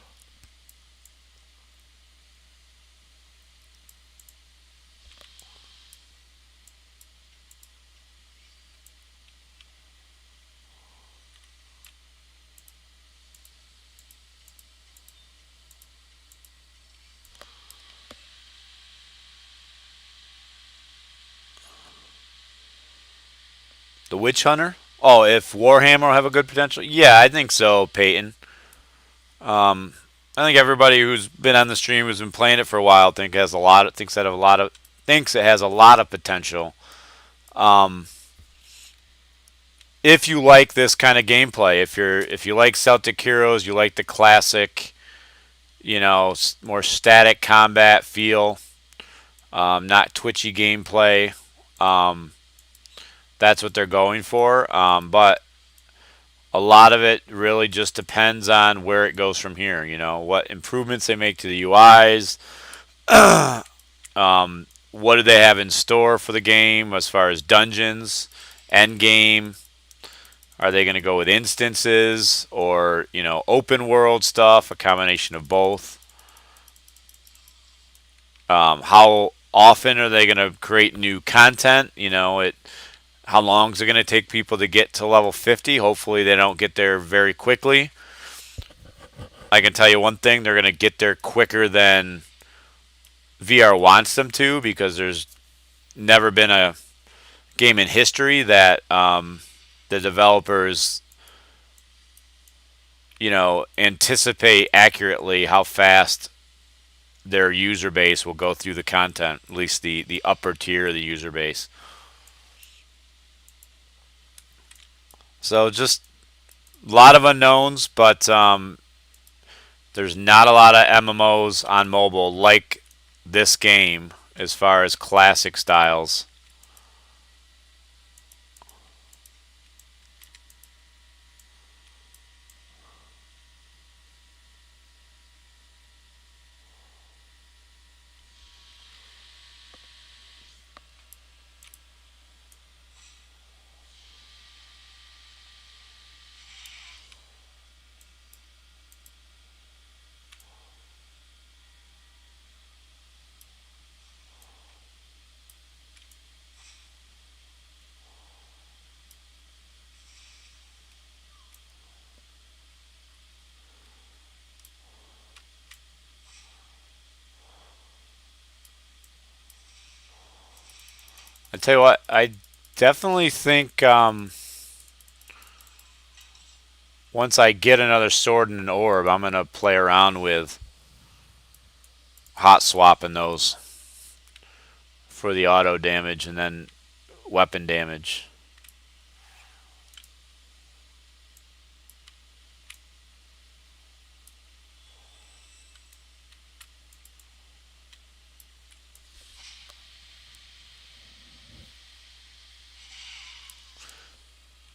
The Witch Hunter? Oh, if Warhammer will have a good potential? Yeah, I think so, Peyton. I think everybody who's been on the stream who's been playing it for a while thinks it has a lot of potential. Um, if you like this kind of gameplay, if you like Celtic Heroes, you like the classic, more static combat feel, not twitchy gameplay. Um, that's what they're going for. But a lot of it really just depends on where it goes from here. What improvements they make to the UIs. What do they have in store for the game as far as dungeons, end game? Are they going to go with instances or open world stuff? A combination of both. How often are they going to create new content? How long is it going to take people to get to level 50? Hopefully they don't get there very quickly. I can tell you one thing, they're going to get there quicker than VR wants them to, because there's never been a game in history that the developers anticipate accurately how fast their user base will go through the content, at least the upper tier of the user base. So just a lot of unknowns, but there's not a lot of MMOs on mobile like this game as far as classic styles. I tell you what, I definitely think once I get another sword and an orb, I'm gonna play around with hot swapping those for the auto damage and then weapon damage.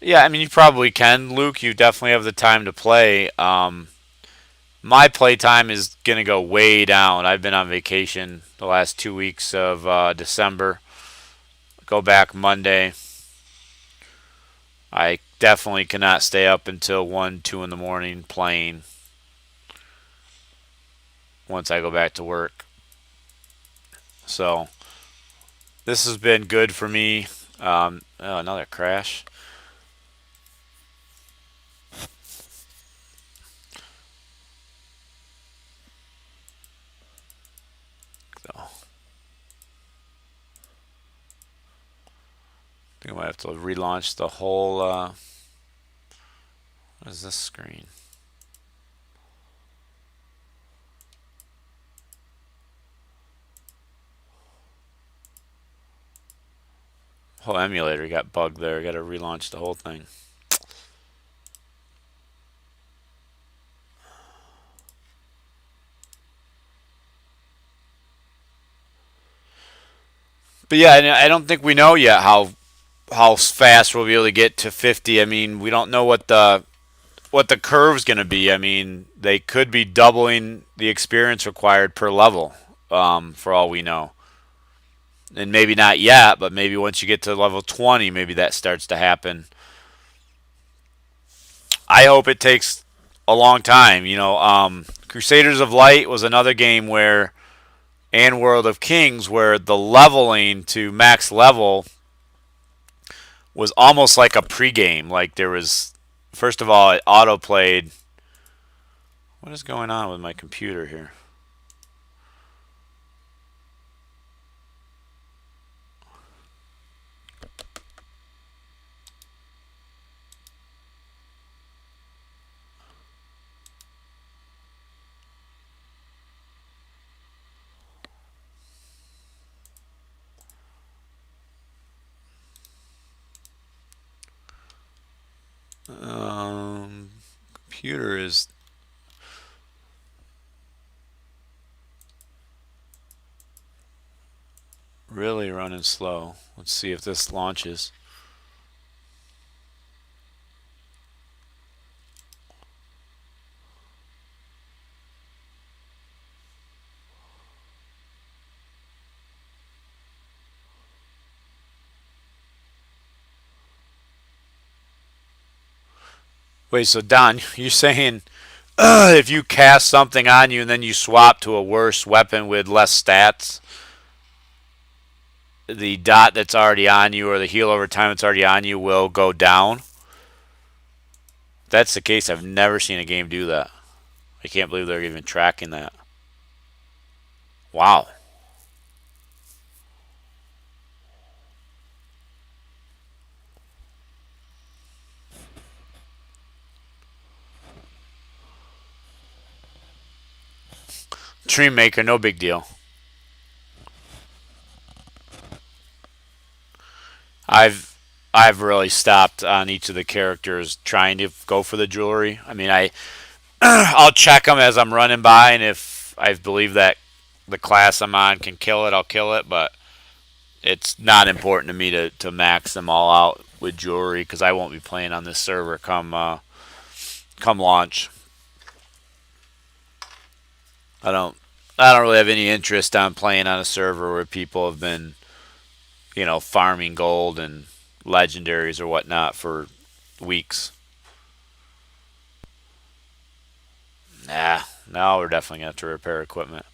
Yeah, I mean, you probably can, Luke. You definitely have the time to play. My playtime is going to go way down. I've been on vacation the last 2 weeks of December. Go back Monday. I definitely cannot stay up until 1, 2 in the morning playing once I go back to work. So, this has been good for me. Oh, another crash. So, I think I might have to relaunch the whole. What is this screen? Whole emulator got bugged there. Got to relaunch the whole thing. But yeah, I don't think we know yet how fast we'll be able to get to 50. I mean, we don't know what the curve's going to be. I mean, they could be doubling the experience required per level, for all we know. And maybe not yet, but maybe once you get to level 20, maybe that starts to happen. I hope it takes a long time. Crusaders of Light was another game and World of Kings, where the leveling to max level was almost like a pregame. Like there was, first of all, it auto played. What is going on with my computer here? computer is really running slow. Let's see if this launches. Wait, so Don, you're saying if you cast something on you and then you swap to a worse weapon with less stats, the dot that's already on you or the heal over time that's already on you will go down? If that's the case, I've never seen a game do that. I can't believe they're even tracking that. Wow. Dream Maker, no big deal. I've really stopped on each of the characters trying to go for the jewelry. I mean, I'll check them as I'm running by, and if I believe that the class I'm on can kill it, I'll kill it. But it's not important to me to max them all out with jewelry because I won't be playing on this server come launch. I don't I don't really have any interest on playing on a server where people have been, farming gold and legendaries or whatnot for weeks. Nah, now we're definitely gonna have to repair equipment.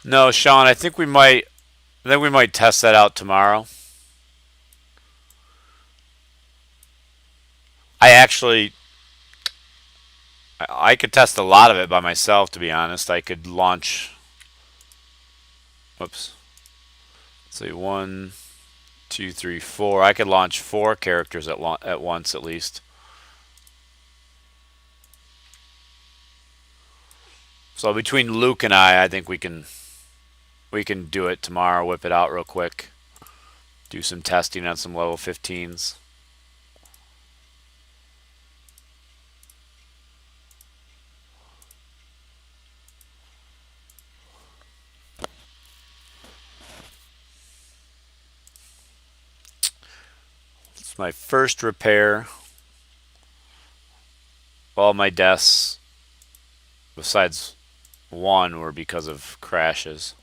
No, Sean, I think we might test that out tomorrow. I actually I could test a lot of it by myself, to be honest. I could launch. Whoops. Let's see, one, two, three, four. I could launch four characters at once at least. So between Luke and I think we can do it tomorrow. Whip it out real quick. Do some testing on some level 15s. It's my first repair. All my deaths, besides one, were because of crashes.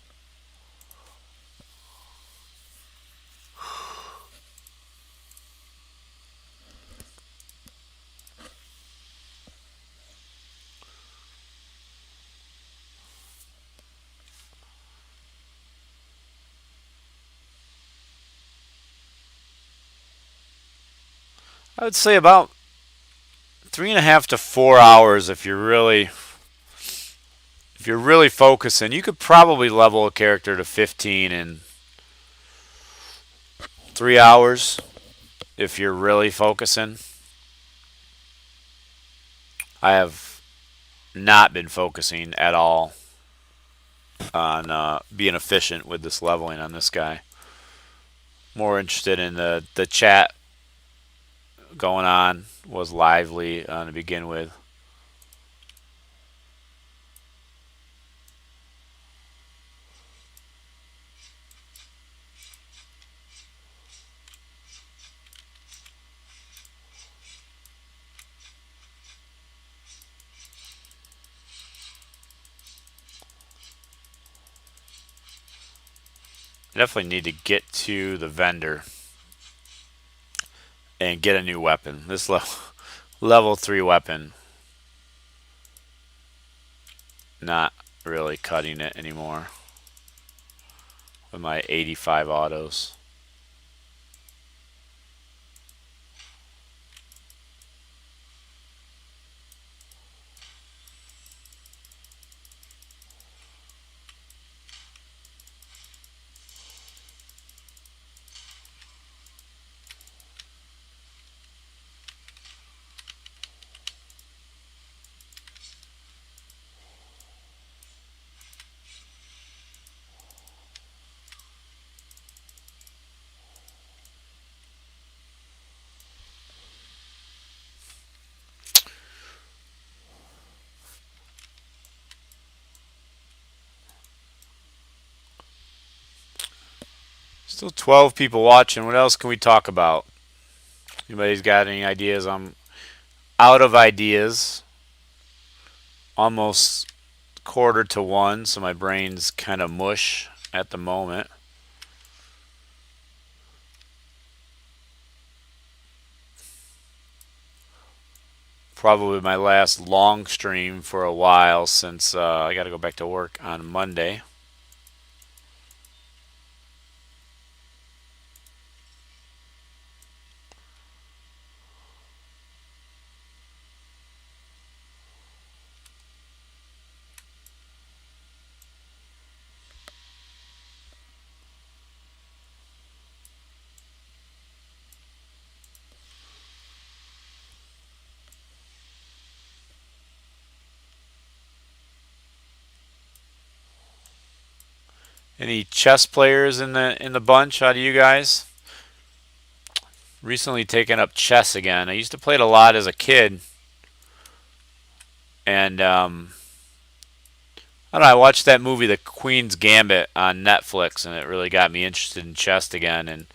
I would say about 3.5 to 4 hours if you're really focusing. You could probably level a character to 15 in 3 hours if you're really focusing. I have not been focusing at all on being efficient with this leveling on this guy. More interested in the chat going on was lively to begin with. I definitely need to get to the vendor and get a new weapon. This level 3 weapon, not really cutting it anymore with my 85 autos. Still 12 people watching. What else can we talk about? Anybody's got any ideas? I'm out of ideas. Almost quarter to 1, so my brain's kind of mush at the moment. Probably my last long stream for a while since I got to go back to work on Monday. Any chess players in the bunch out of you guys? Recently taken up chess again. I used to play it a lot as a kid, and I don't know. I watched that movie, The Queen's Gambit, on Netflix, and it really got me interested in chess again. And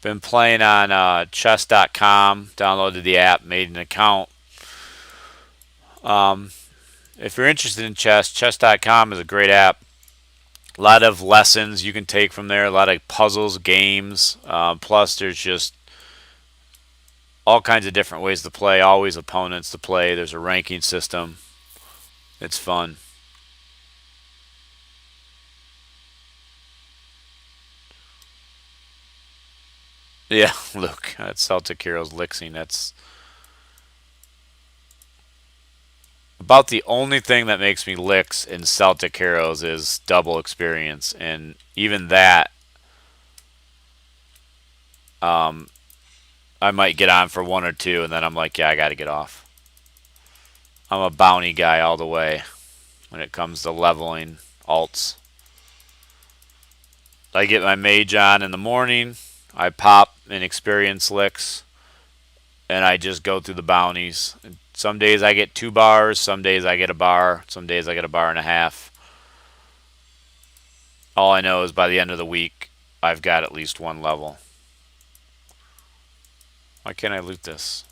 been playing on chess.com. Downloaded the app, made an account. If you're interested in chess, chess.com is a great app. A lot of lessons you can take from there, a lot of puzzles, games. Plus, there's just all kinds of different ways to play, always opponents to play. There's a ranking system. It's fun. Yeah, Luke, that's Celtic Heroes Lixing. That's about the only thing that makes me licks in Celtic Heroes is double experience, and even that, I might get on for 1 or 2, and then I'm like, yeah, I got to get off. I'm a bounty guy all the way when it comes to leveling alts. I get my mage on in the morning, I pop and experience licks, and I just go through the bounties. Some days I get 2 bars, some days I get a bar, some days I get a bar and a half. All I know is by the end of the week, I've got at least 1 level. Why can't I loot this?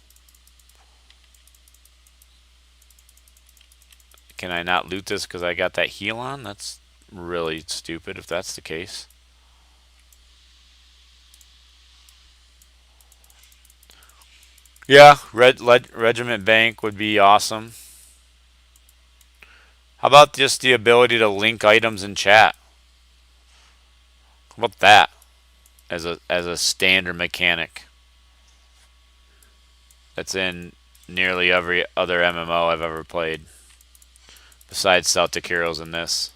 Can I not loot this because I got that heal on? That's really stupid if that's the case. Yeah, Regiment Bank would be awesome. How about just the ability to link items in chat? How about that as a standard mechanic? That's in nearly every other MMO I've ever played, besides Celtic Heroes and this.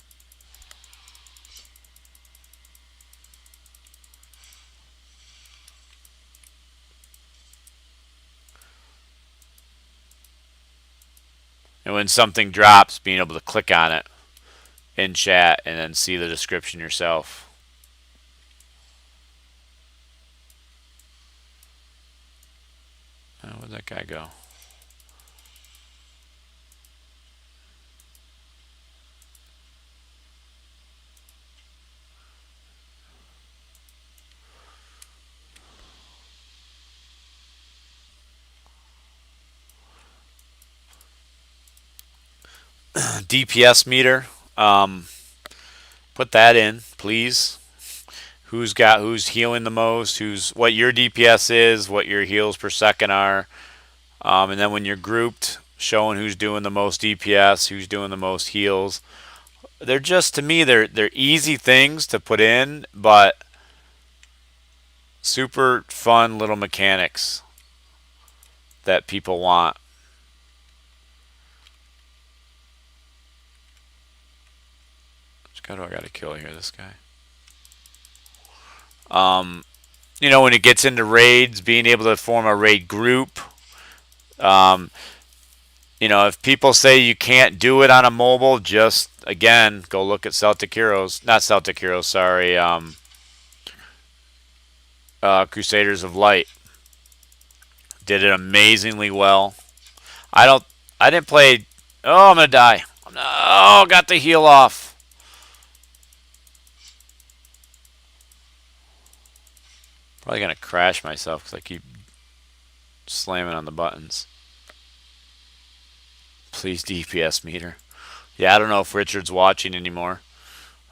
And when something drops, being able to click on it in chat and then see the description yourself. Where'd that guy go? DPS meter. Put that in, please. who's healing the most, what your DPS is, what your heals per second are, and then when you're grouped, showing who's doing the most DPS, who's doing the most heals. They're just, to me, they're easy things to put in, but super fun little mechanics that people want. Which guy do I gotta kill here? This guy. You know, when it gets into raids, being able to form a raid group. You know, if people say you can't do it on a mobile, just, again, go look at Celtic Heroes. Not Celtic Heroes, sorry. Crusaders of Light. Did it amazingly well. I didn't play. Oh, I'm going to die. Oh, got the heal off. Probably going to crash myself because I keep slamming on the buttons. Please, DPS meter. Yeah, I don't know if Richard's watching anymore.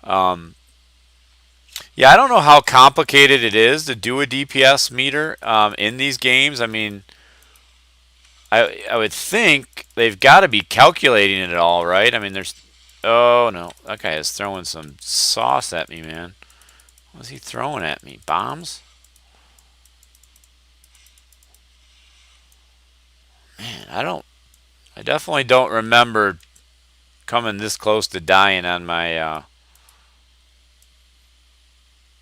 Yeah, I don't know how complicated it is to do a DPS meter in these games. I mean, I would think they've got to be calculating it all, right? I mean, there's... Oh, no. That guy is throwing some sauce at me, man. What's he throwing at me? Bombs? Man, I definitely don't remember coming this close to dying on my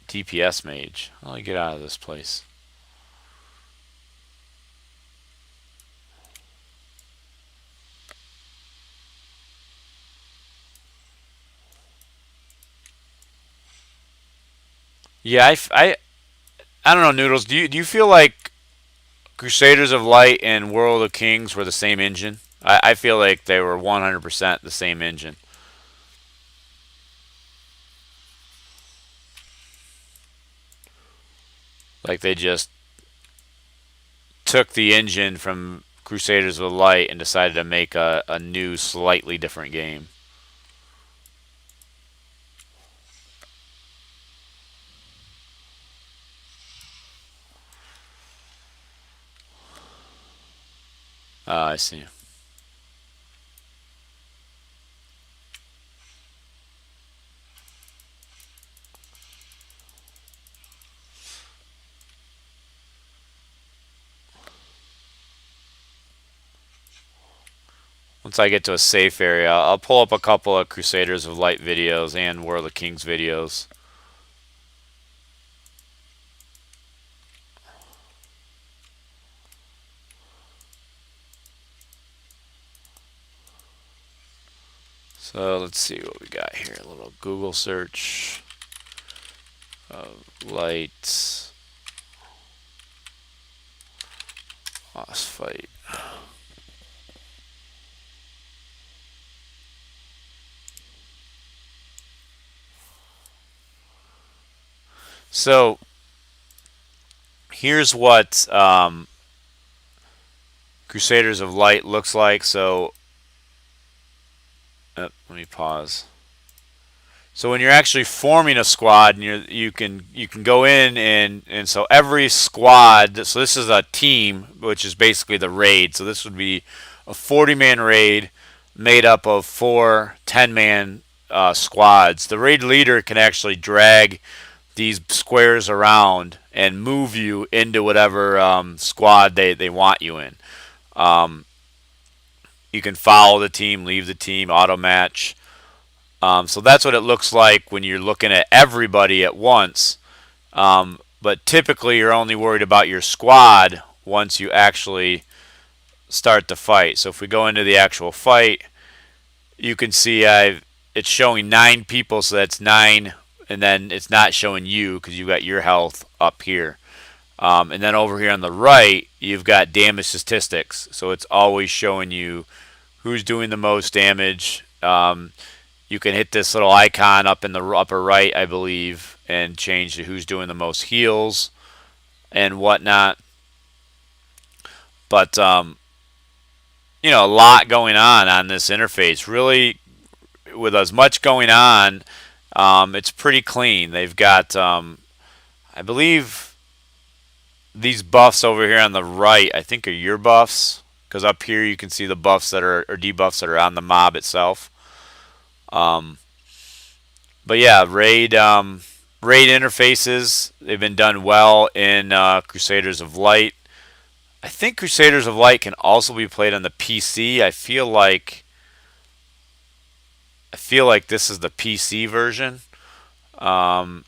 DPS mage. How do I get out of this place? Yeah, I don't know, Noodles. Do you feel like Crusaders of Light and World of Kings were the same engine? I feel like they were 100% the same engine. Like they just took the engine from Crusaders of Light and decided to make a new, slightly different game. I see. Once I get to a safe area, I'll pull up a couple of Crusaders of Light videos and World of Kings videos. So let's see what we got here. A little Google search of light boss fight. So here's what Crusaders of Light looks like. So let me pause. So when you're actually forming a squad, and you can go in and so every squad. So this is a team, which is basically the raid. So this would be a 40-man raid made up of 4 10-man squads. The raid leader can actually drag these squares around and move you into whatever squad they want you in. You can follow the team, leave the team, auto match. So that's what it looks like when you're looking at everybody at once. But typically you're only worried about your squad once you actually start the fight. So if we go into the actual fight, you can see it's showing 9 people, so that's 9, and then it's not showing you because you've got your health up here. And then over here on the right, you've got damage statistics. So it's always showing you who's doing the most damage. You can hit this little icon up in the upper right, I believe, and change to who's doing the most heals and whatnot. But, you know, a lot going on this interface. Really, with as much going on, it's pretty clean. They've got I believe these buffs over here on the right, I think are your buffs. Because up here you can see the buffs that are, or debuffs that are on the mob itself. But yeah, raid interfaces, they've been done well in Crusaders of Light. I think Crusaders of Light can also be played on the PC. I feel like this is the PC version. Let's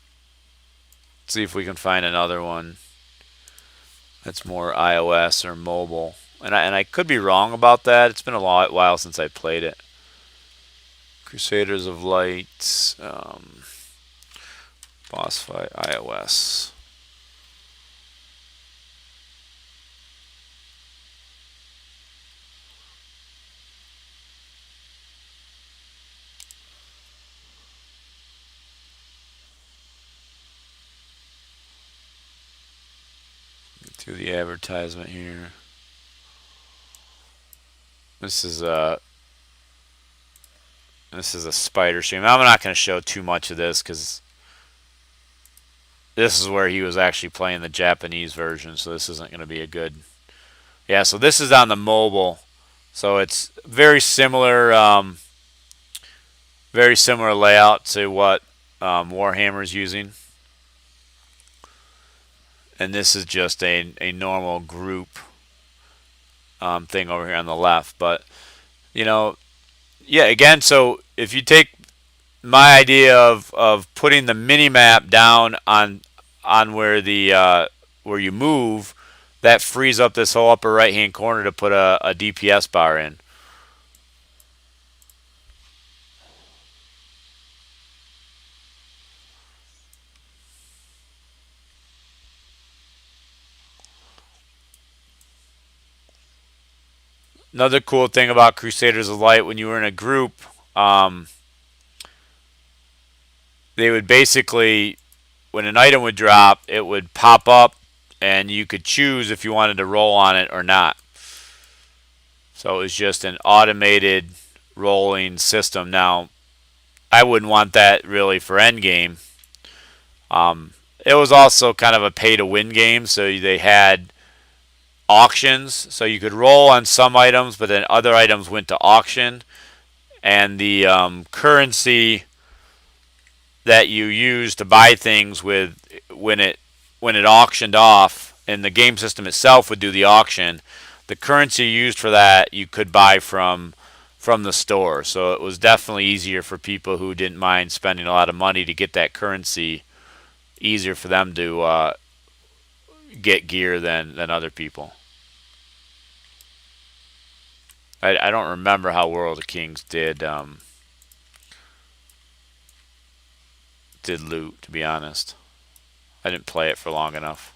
see if we can find another one that's more iOS or mobile. And I could be wrong about that. It's been a while since I played it. Crusaders of Light, boss fight, iOS. Get to the advertisement here. This is a spider stream. I'm not going to show too much of this because this is where he was actually playing the Japanese version, so this isn't going to be a good. Yeah, so this is on the mobile, so it's very similar layout to what Warhammer is using, and this is just a normal group thing over here on the left. But you know, yeah, again, so if you take my idea of putting the mini map down on where you move, that frees up this whole upper right hand corner to put a DPS bar in. Another cool thing about Crusaders of Light, when you were in a group, they would basically, when an item would drop, it would pop up and you could choose if you wanted to roll on it or not. So it was just an automated rolling system. Now, I wouldn't want that really for endgame. It was also kind of a pay to win game, so they had auctions, so you could roll on some items, but then other items went to auction, and the currency that you use to buy things with when it auctioned off, and the game system itself would do the auction, the currency used for that you could buy from the store. So it was definitely easier for people who didn't mind spending a lot of money to get that currency. Easier for them to get gear than other people. I don't remember how World of Kings did loot, to be honest. I didn't play it for long enough.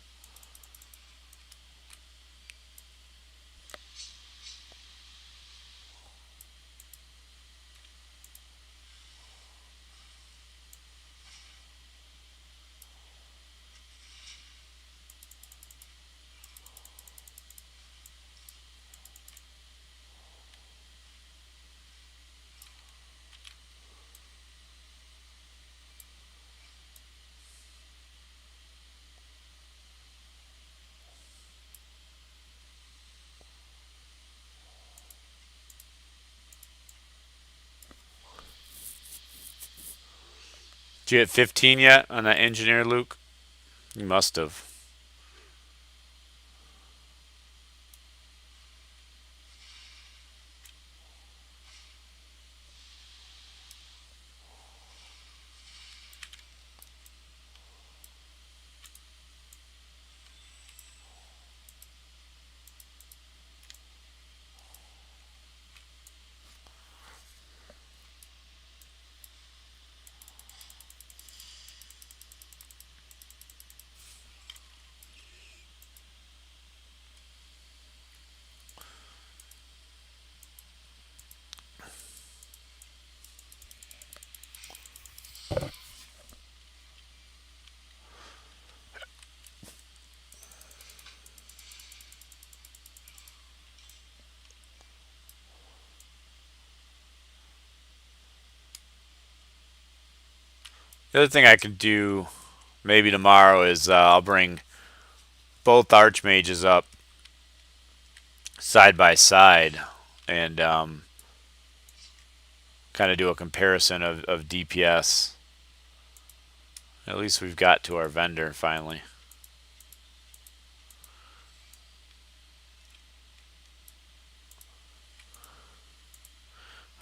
Did you hit 15 yet on that engineer, Luke? You must have. The other thing I could do, maybe tomorrow is I'll bring both Archmages up side by side and kind of do a comparison of DPS. At least we've got to our vendor finally.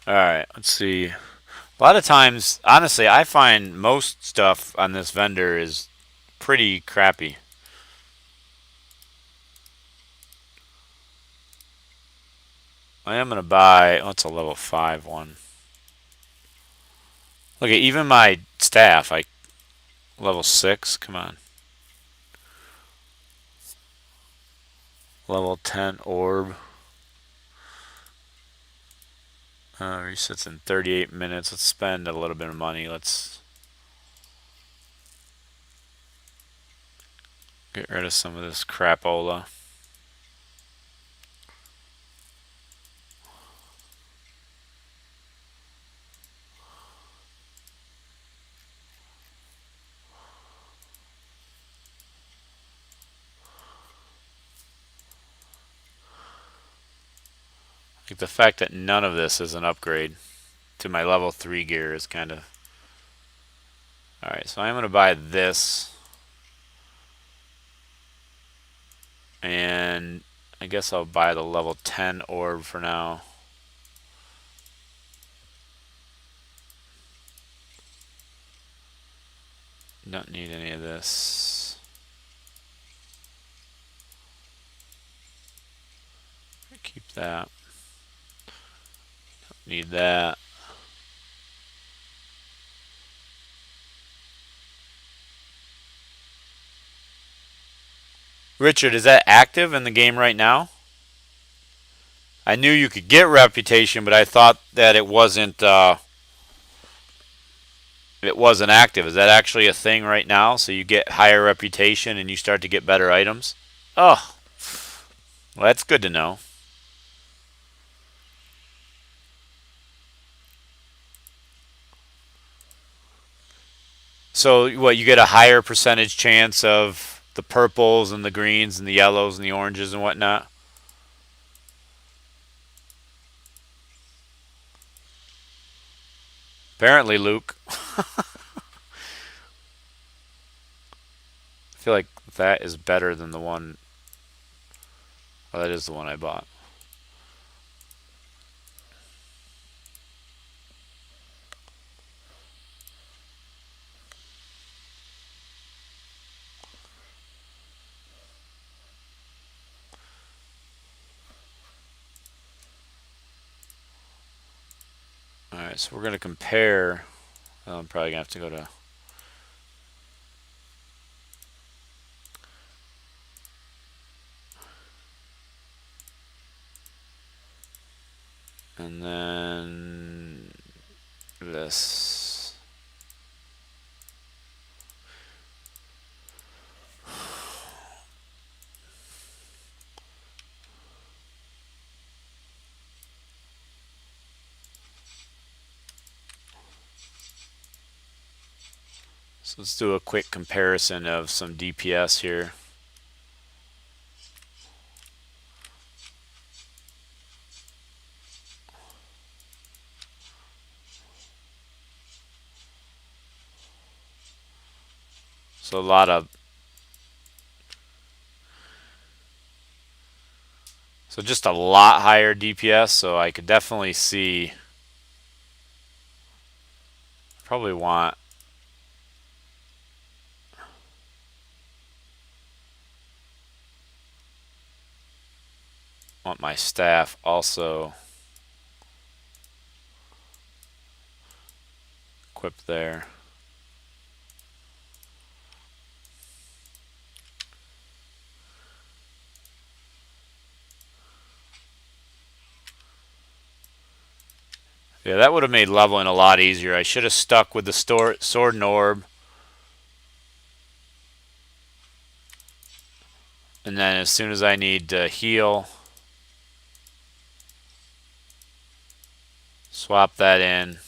Alright, let's see. A lot of times, honestly, I find most stuff on this vendor is pretty crappy. I am going to buy, oh, it's a level 5 one. Look at even my staff, level 6, come on. Level 10 orb. Resets in 38 minutes. Let's spend a little bit of money. Let's get rid of some of this crapola. Like the fact that none of this is an upgrade to my level 3 gear is kind of... Alright, so I'm going to buy this. And I guess I'll buy the level 10 orb for now. Don't need any of this. Keep that. Don't need that. Richard, is that active in the game right now? I knew you could get reputation, but I thought that it wasn't active. Is that actually a thing right now? So you get higher reputation and you start to get better items? Oh, well, that's good to know. So what, you get a higher percentage chance of the purples and the greens and the yellows and the oranges and whatnot? Apparently, Luke. I feel like that is better than the one... Oh, that is the one I bought. Alright, so we're going to compare. I'm probably going to have to go to... And then... this. So let's do a quick comparison of some DPS here. So just a lot higher DPS, so I could definitely see... Probably want my staff also equipped there. Yeah, that would have made leveling a lot easier. I should have stuck with the sword and orb. And then as soon as I need to heal, swap that in.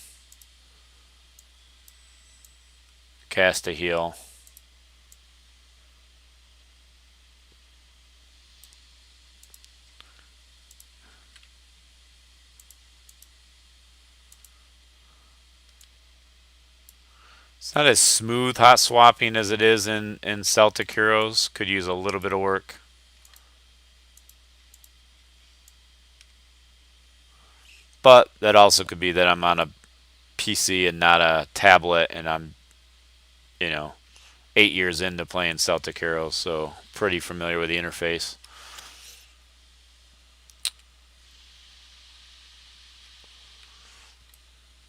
Cast a heal. Not as smooth hot swapping as it is in Celtic Heroes. Could use a little bit of work. But that also could be that I'm on a PC and not a tablet, and I'm, you know, 8 years into playing Celtic Heroes, so pretty familiar with the interface.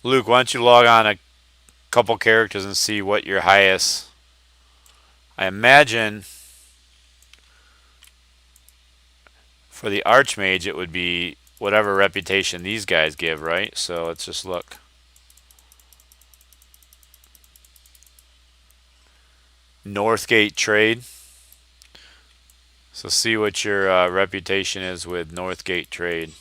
Luke, why don't you log on a couple characters and see what your highest... I imagine for the Archmage it would be whatever reputation these guys give, right? So let's just look. Northgate trade. So see what your reputation is with Northgate trade.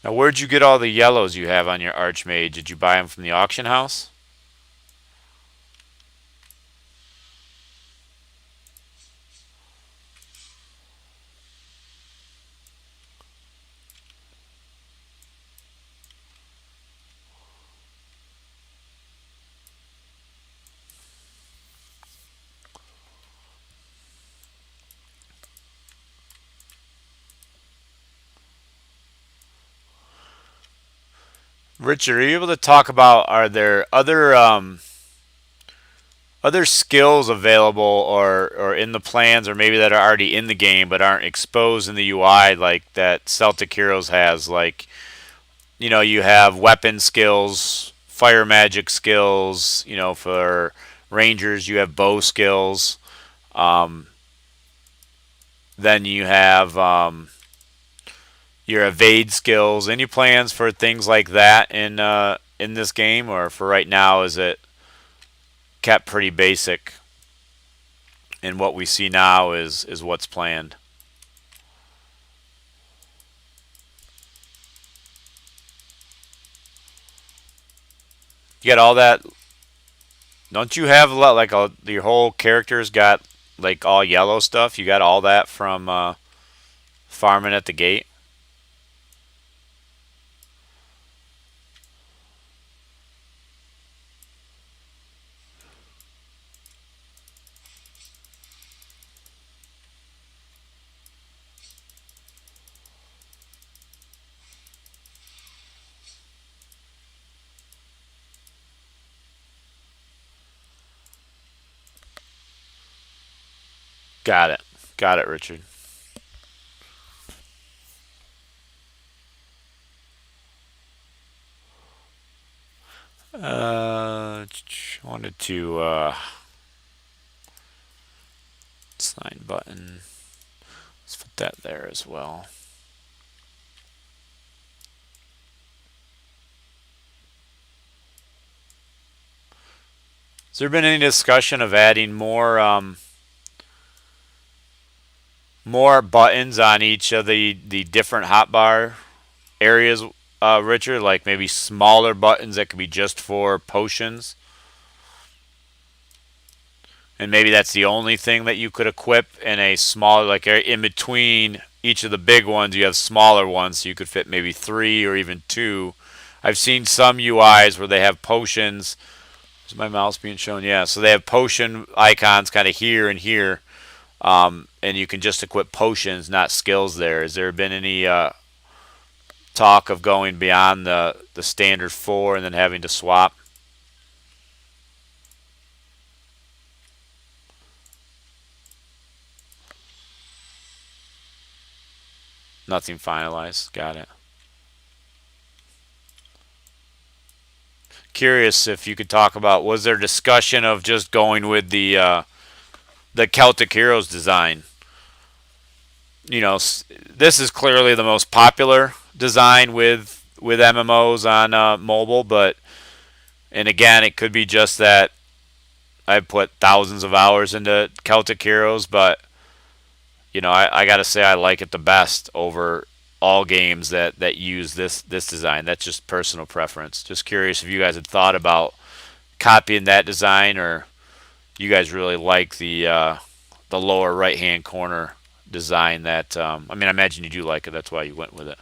Now, where'd you get all the yellows you have on your Archmage? Did you buy them from the auction house? Richard, are you able to talk about, are there other skills available or in the plans, or maybe that are already in the game but aren't exposed in the UI, like that Celtic Heroes has? Like, you have weapon skills, fire magic skills. For rangers you have bow skills. Then you have your evade skills. Any plans for things like that in this game, or for right now is it kept pretty basic, and what we see now is what's planned? You got all that. Don't you have a lot, like your whole character's got like all yellow stuff? You got all that from farming at the gate? Got it. Got it, Richard. Wanted to sign button. Let's put that there as well. Has there been any discussion of adding more buttons on each of the different hotbar areas, Richard? Like maybe smaller buttons that could be just for potions? And maybe that's the only thing that you could equip in a smaller, like in between each of the big ones, you have smaller ones, so you could fit maybe 3 or even 2. I've seen some UIs where they have potions. Is my mouse being shown? Yeah, so they have potion icons kind of here and here, and you can just equip potions, not skills there. Has there been any talk of going beyond the standard 4 and then having to swap? Nothing finalized. Got it. Curious if you could talk about, was there discussion of just going with the Celtic Heroes design? This is clearly the most popular design with MMOs on mobile, but and again, it could be just that I put thousands of hours into Celtic Heroes, but I got to say I like it the best over all games that use this design. That's just personal preference. Just curious if you guys had thought about copying that design, or you guys really like the the lower right hand corner design that I mean, I imagine you do like it. That's why you went with it.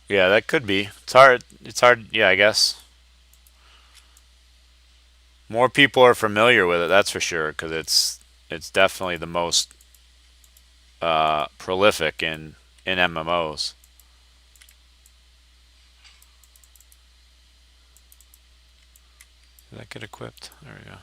Yeah, that could be. It's hard. It's hard. Yeah, I guess more people are familiar with it. That's for sure, because it's definitely the most prolific in MMOs. Did that get equipped? There we go.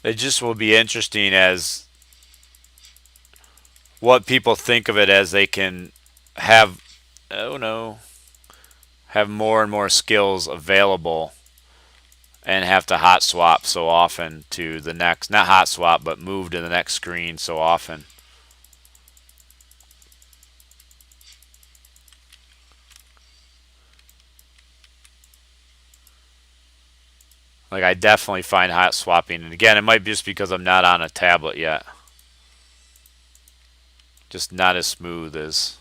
It just will be interesting as what people think of it as they can have. Oh no, have more and more skills available and have to hot swap so often to the next, not hot swap, but move to the next screen so often. Like, I definitely find hot swapping, and again, it might be just because I'm not on a tablet yet. Just not as smooth as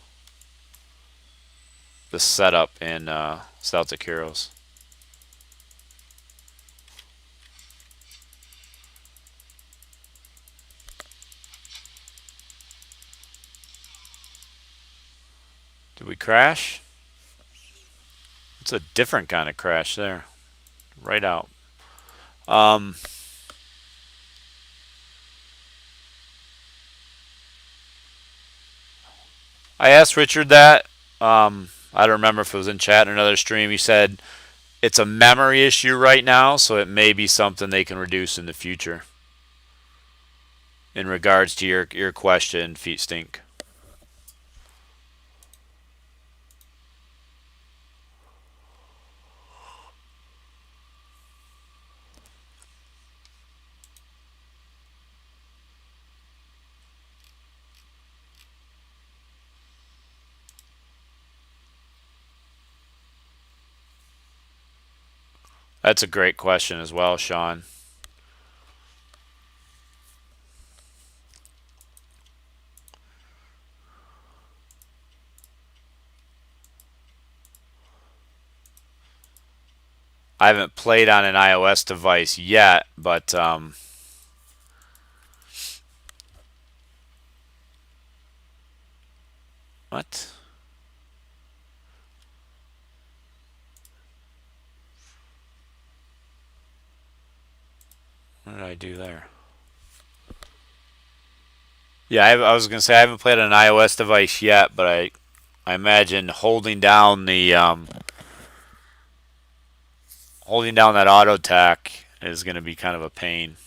the setup in Celtic Heroes. Did we crash? It's a different kind of crash there. Right out. I asked Richard that. I don't remember if it was in chat or another stream. He said it's a memory issue right now, so it may be something they can reduce in the future. In regards to your question, Feet Stink. That's a great question as well, Sean. I haven't played on an iOS device yet, but what? What did I do there? Yeah, I was gonna say I haven't played on an iOS device yet, but I imagine holding down that auto tack is gonna be kind of a pain.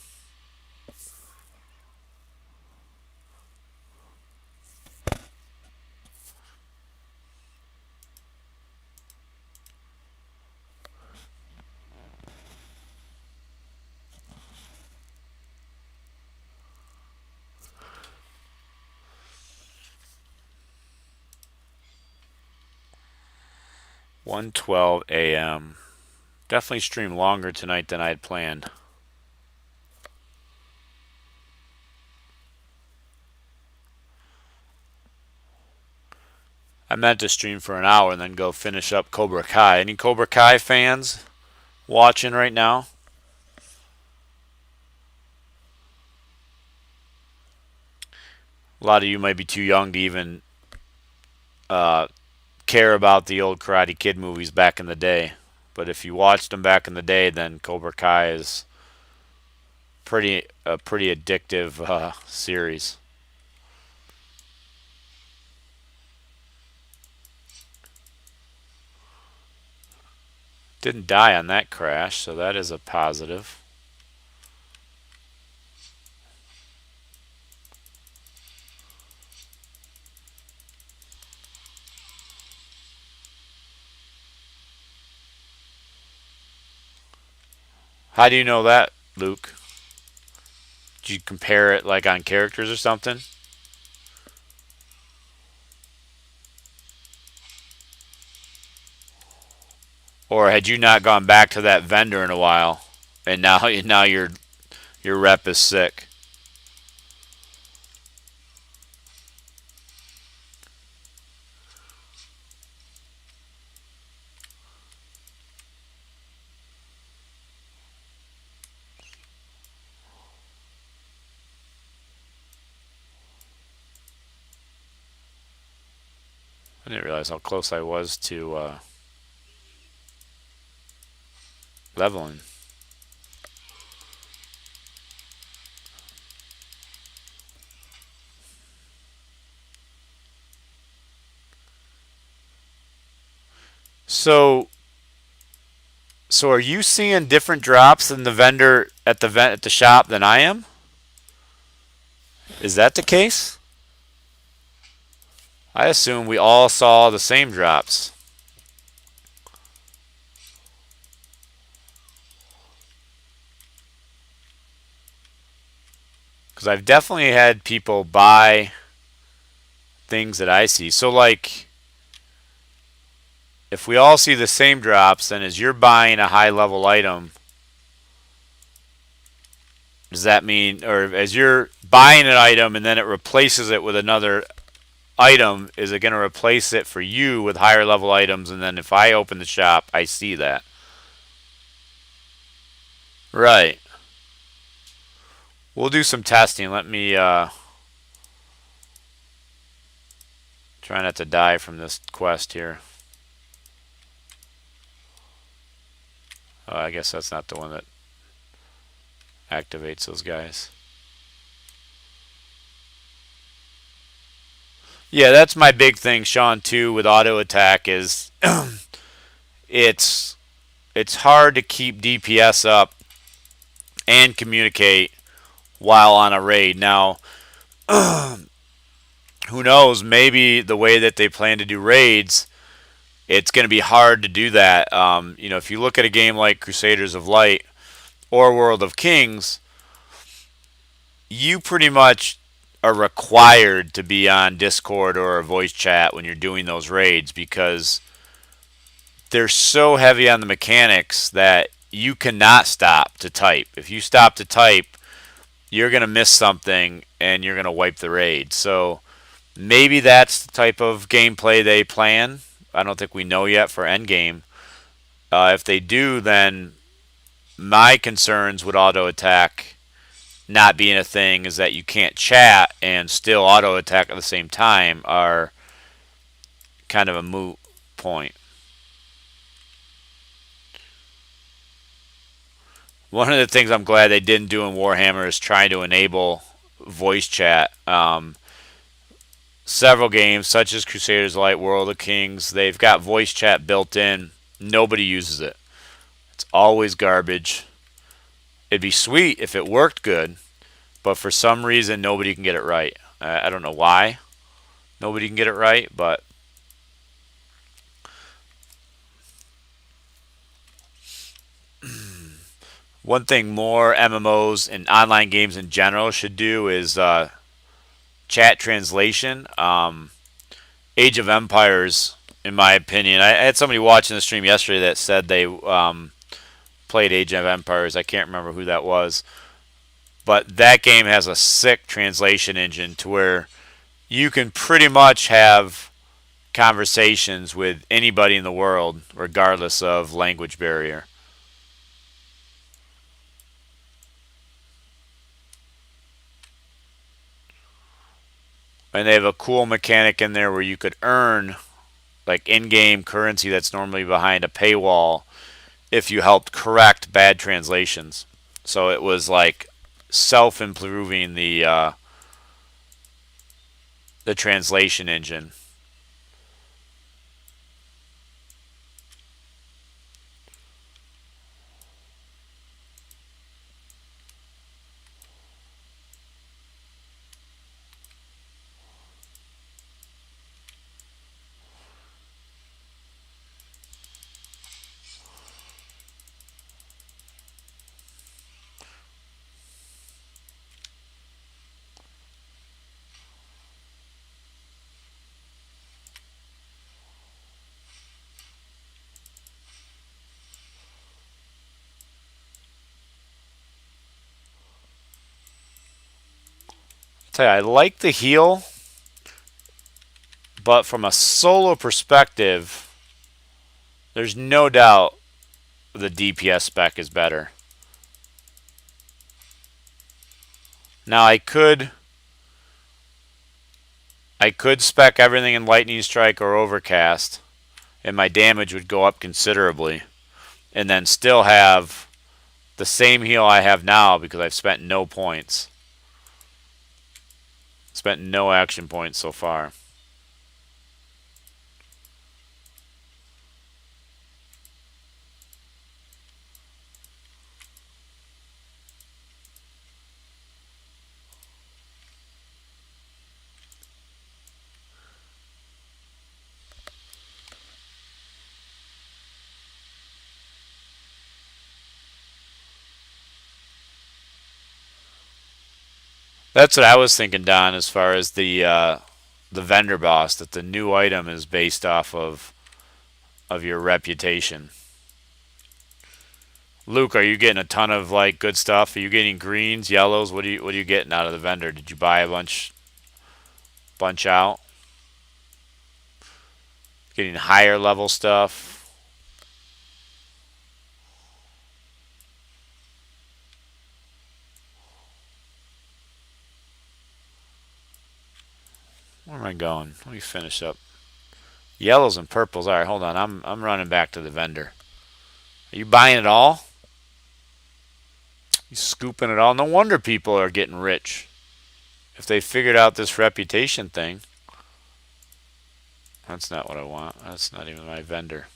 (1:12 a.m.) Definitely stream longer tonight than I had planned. I meant to stream for an hour and then go finish up Cobra Kai. Any Cobra Kai fans watching right now? A lot of you might be too young to even care about the old Karate Kid movies back in the day. But if you watched them back in the day, then Cobra Kai is a pretty addictive series. Didn't die on that crash, so that is a positive. How do you know that, Luke? Did you compare it like on characters or something? Or had you not gone back to that vendor in a while, and now your rep is sick? I didn't realize how close I was to leveling. So, are you seeing different drops than the vendor at the shop than I am? Is that the case? I assume we all saw the same drops. Because I've definitely had people buy things that I see. So, like, if we all see the same drops, then as you're buying a high level item, does that mean, or as you're buying an item and then it replaces it with another item, is it going to replace it for you with higher level items? And then if I open the shop, I see that. Right. We'll do some testing. Let me try not to die from this quest here. I guess that's not the one that activates those guys. Yeah, that's my big thing, Sean, too, with auto attack is it's hard to keep DPS up and communicate while on a raid. Now, who knows? Maybe the way that they plan to do raids, it's going to be hard to do that. If you look at a game like Crusaders of Light or World of Kings, you pretty much are required to be on Discord or a voice chat when you're doing those raids because they're so heavy on the mechanics that you cannot stop to type. If you stop to type, you're going to miss something and you're going to wipe the raid. So maybe that's the type of gameplay they plan. I don't think we know yet for endgame. If they do, then my concerns with auto attack not being a thing is that you can't chat and still auto attack at the same time are kind of a moot point. One of the things I'm glad they didn't do in Warhammer is trying to enable voice chat. Several games, such as Crusaders Light, World of Kings, they've got voice chat built in. Nobody uses it. It's always garbage. It'd be sweet if it worked good, but for some reason, nobody can get it right. I don't know why nobody can get it right, but one thing more MMOs and online games in general should do is chat translation. Age of Empires, in my opinion, I had somebody watching the stream yesterday that said they played Age of Empires. I can't remember who that was. But that game has a sick translation engine to where you can pretty much have conversations with anybody in the world, regardless of language barrier. And they have a cool mechanic in there where you could earn like in-game currency that's normally behind a paywall if you helped correct bad translations. So it was like self-improving the translation engine. Tell you, I like the heal, but from a solo perspective, there's no doubt the DPS spec is better. Now I could spec everything in Lightning Strike or Overcast, and my damage would go up considerably, and then still have the same heal I have now because I've spent no points. Spent no action points so far. That's what I was thinking, Don, as far as the vendor boss, that the new item is based off of your reputation. Luke, are you getting a ton of like good stuff? Are you getting greens, yellows? What are you getting out of the vendor? Did you buy a bunch out? Getting higher level stuff? Where am I going? Let me finish up. Yellows and purples. All right, hold on. I'm running back to the vendor. Are you buying it all? You scooping it all? No wonder people are getting rich. If they figured out this reputation thing. That's not what I want. That's not even my vendor.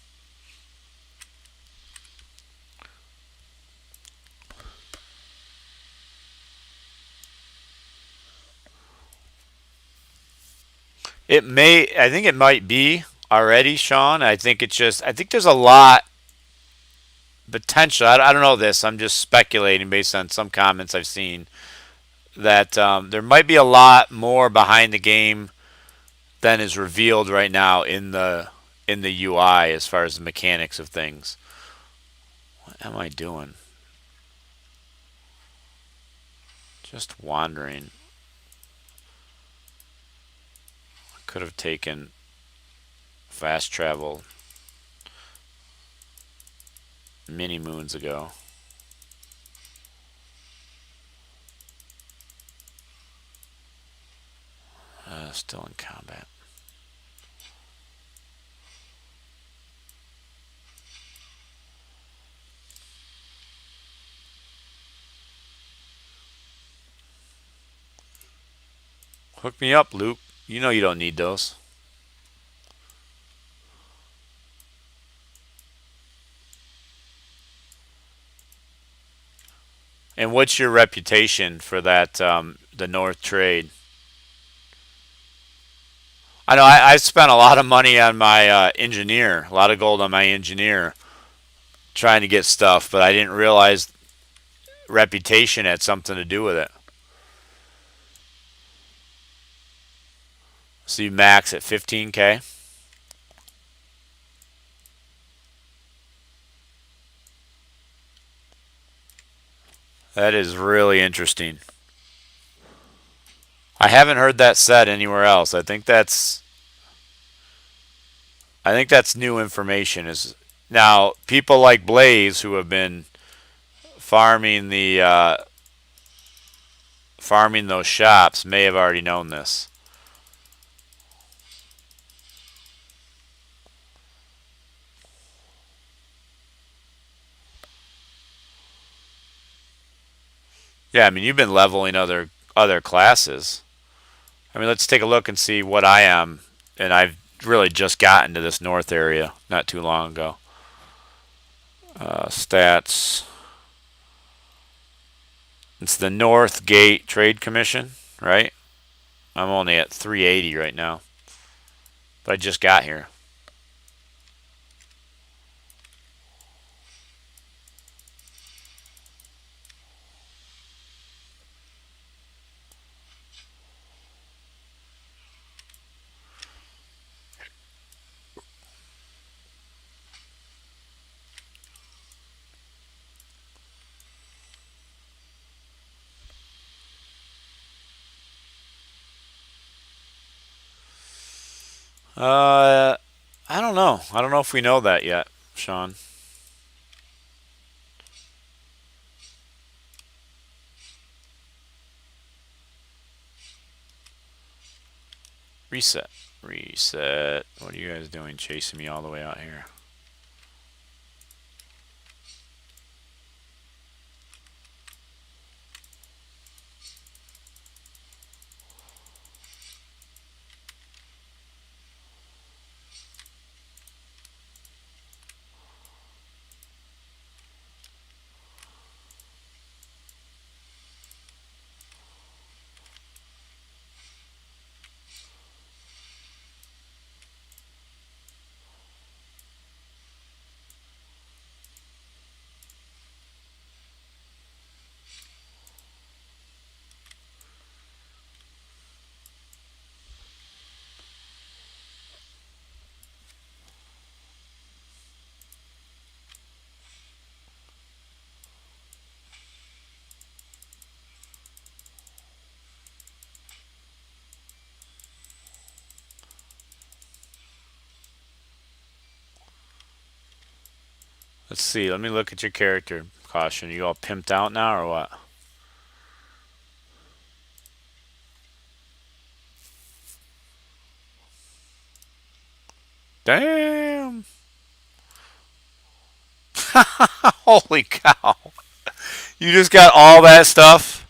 I think it might be already, Sean. I think there's a lot potential. I don't know this. I'm just speculating based on some comments I've seen that there might be a lot more behind the game than is revealed right now in the UI as far as the mechanics of things. What am I doing? Just wandering. I could have taken fast travel many moons ago. Still in combat. Hook me up, Luke. You know you don't need those. And what's your reputation for that, the North trade? I know I spent a lot of money on my engineer, a lot of gold on my engineer, trying to get stuff, but I didn't realize reputation had something to do with it. So you max at 15K? That is really interesting. I haven't heard that said anywhere else. I think that's new information. Is now people like Blaze who have been farming farming those shops may have already known this. Yeah, I mean you've been leveling other classes. I mean let's take a look and see what I am, and I've really just gotten to this north area not too long ago. Stats. It's the North Gate Trade Commission, right? I'm only at 380 right now, but I just got here. I don't know. I don't know if we know that yet, Sean. Reset. Reset. What are you guys doing chasing me all the way out here? Let's see. Let me look at your character. Caution. You all pimped out now or what? Damn. Holy cow. You just got all that stuff?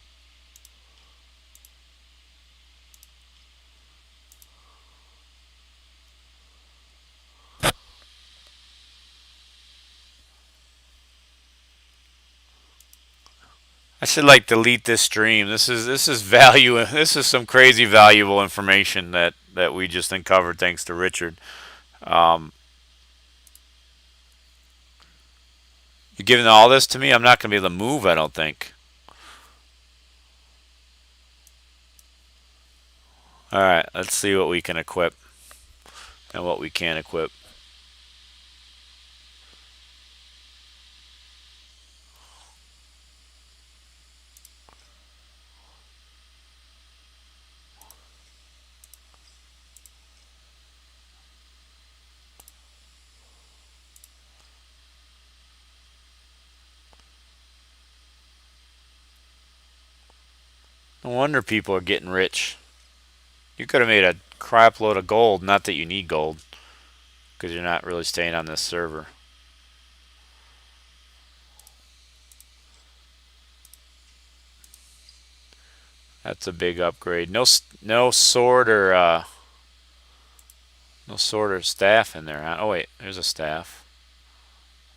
I should like delete this stream. This is value. This is some crazy valuable information that we just uncovered thanks to Richard. Um, you're giving all this to me. I'm not gonna be able to move. I don't think. All right. Let's see what we can equip and what we can't equip. No wonder people are getting rich. You could have made a crap load of gold. Not that you need gold, because you're not really staying on this server. That's a big upgrade. No sword or no sword or staff in there. Huh? Oh wait, there's a staff.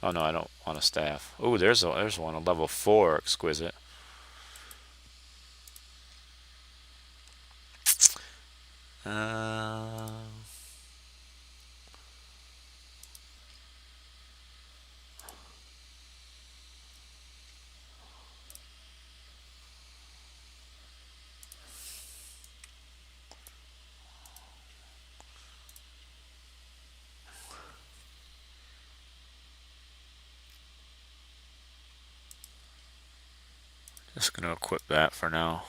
Oh no, I don't want a staff. Oh, there's one, a level 4 exquisite. Uh, just gonna equip that for now.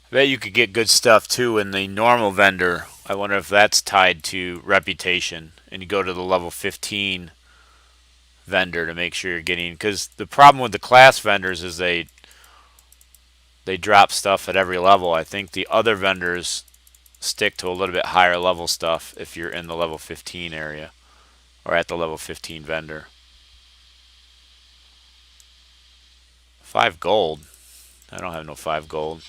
I bet you could get good stuff too in the normal vendor. I wonder if that's tied to reputation. And you go to the level 15 vendor to make sure you're getting, because the problem with the class vendors is they drop stuff at every level. I think the other vendors stick to a little bit higher level stuff if you're in the level 15 area or at the level 15 vendor. 5 gold. I don't have no 5 gold.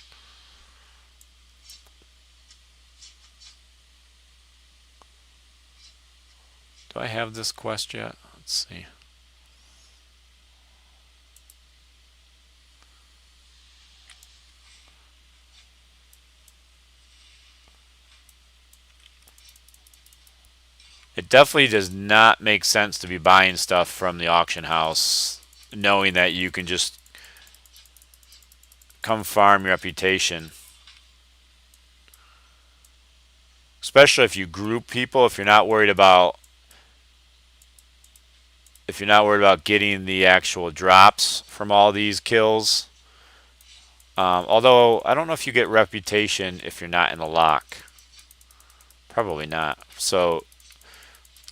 Do I have this quest yet? Let's see. It definitely does not make sense to be buying stuff from the auction house knowing that you can just come farm reputation. Especially if you group people, if you're not worried about getting the actual drops from all these kills. Although I don't know if you get reputation if you're not in a lock. Probably not. So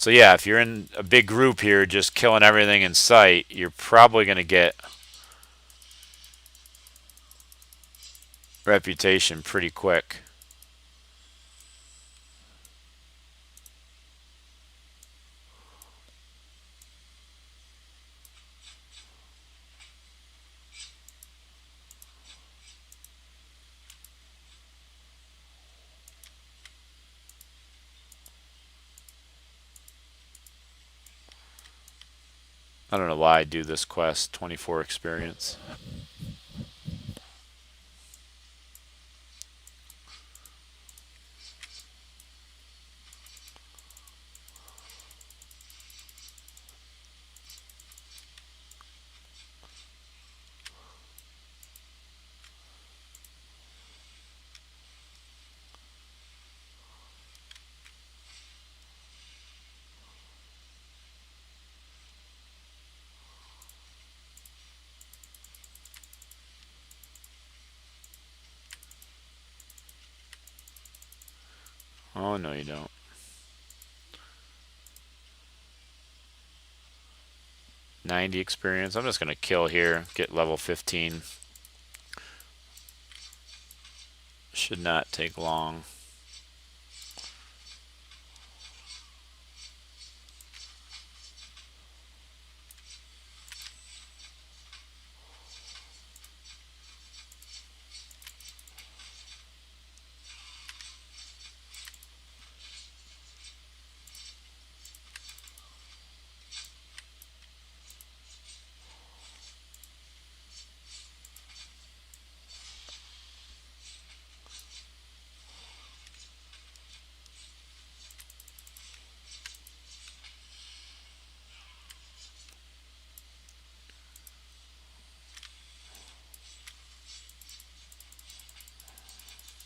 yeah, if you're in a big group here just killing everything in sight, you're probably going to get reputation pretty quick. I don't know why I do this quest, 24 experience. Oh, no you don't. $90 experience. I'm just going to kill here, get level 15. Should not take long.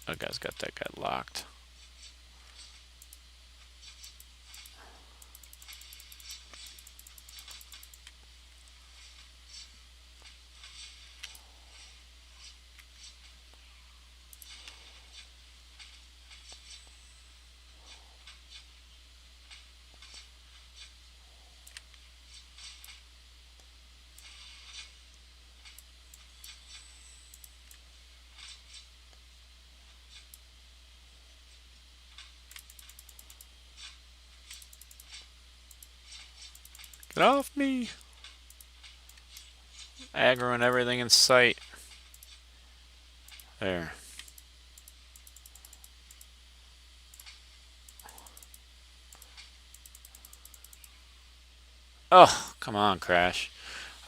That guy's got that guy locked. Get off me! Aggroing everything in sight. There. Oh, come on, Crash.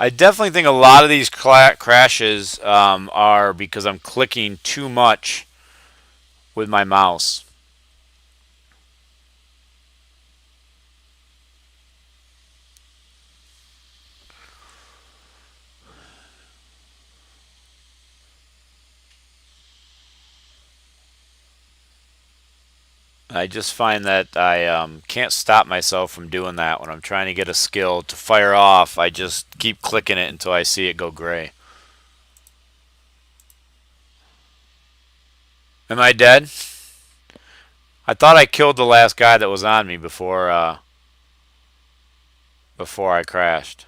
I definitely think a lot of these crashes are because I'm clicking too much with my mouse. I just find that I can't stop myself from doing that when I'm trying to get a skill to fire off. I just keep clicking it until I see it go gray. Am I dead? I thought I killed the last guy that was on me before I crashed.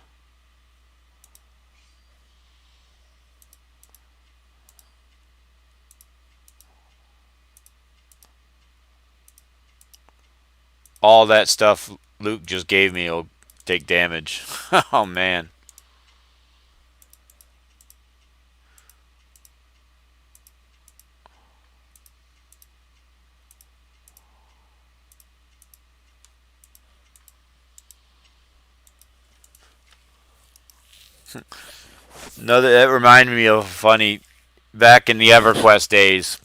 All that stuff Luke just gave me will take damage. Oh man. Another that reminded me of funny back in the EverQuest days.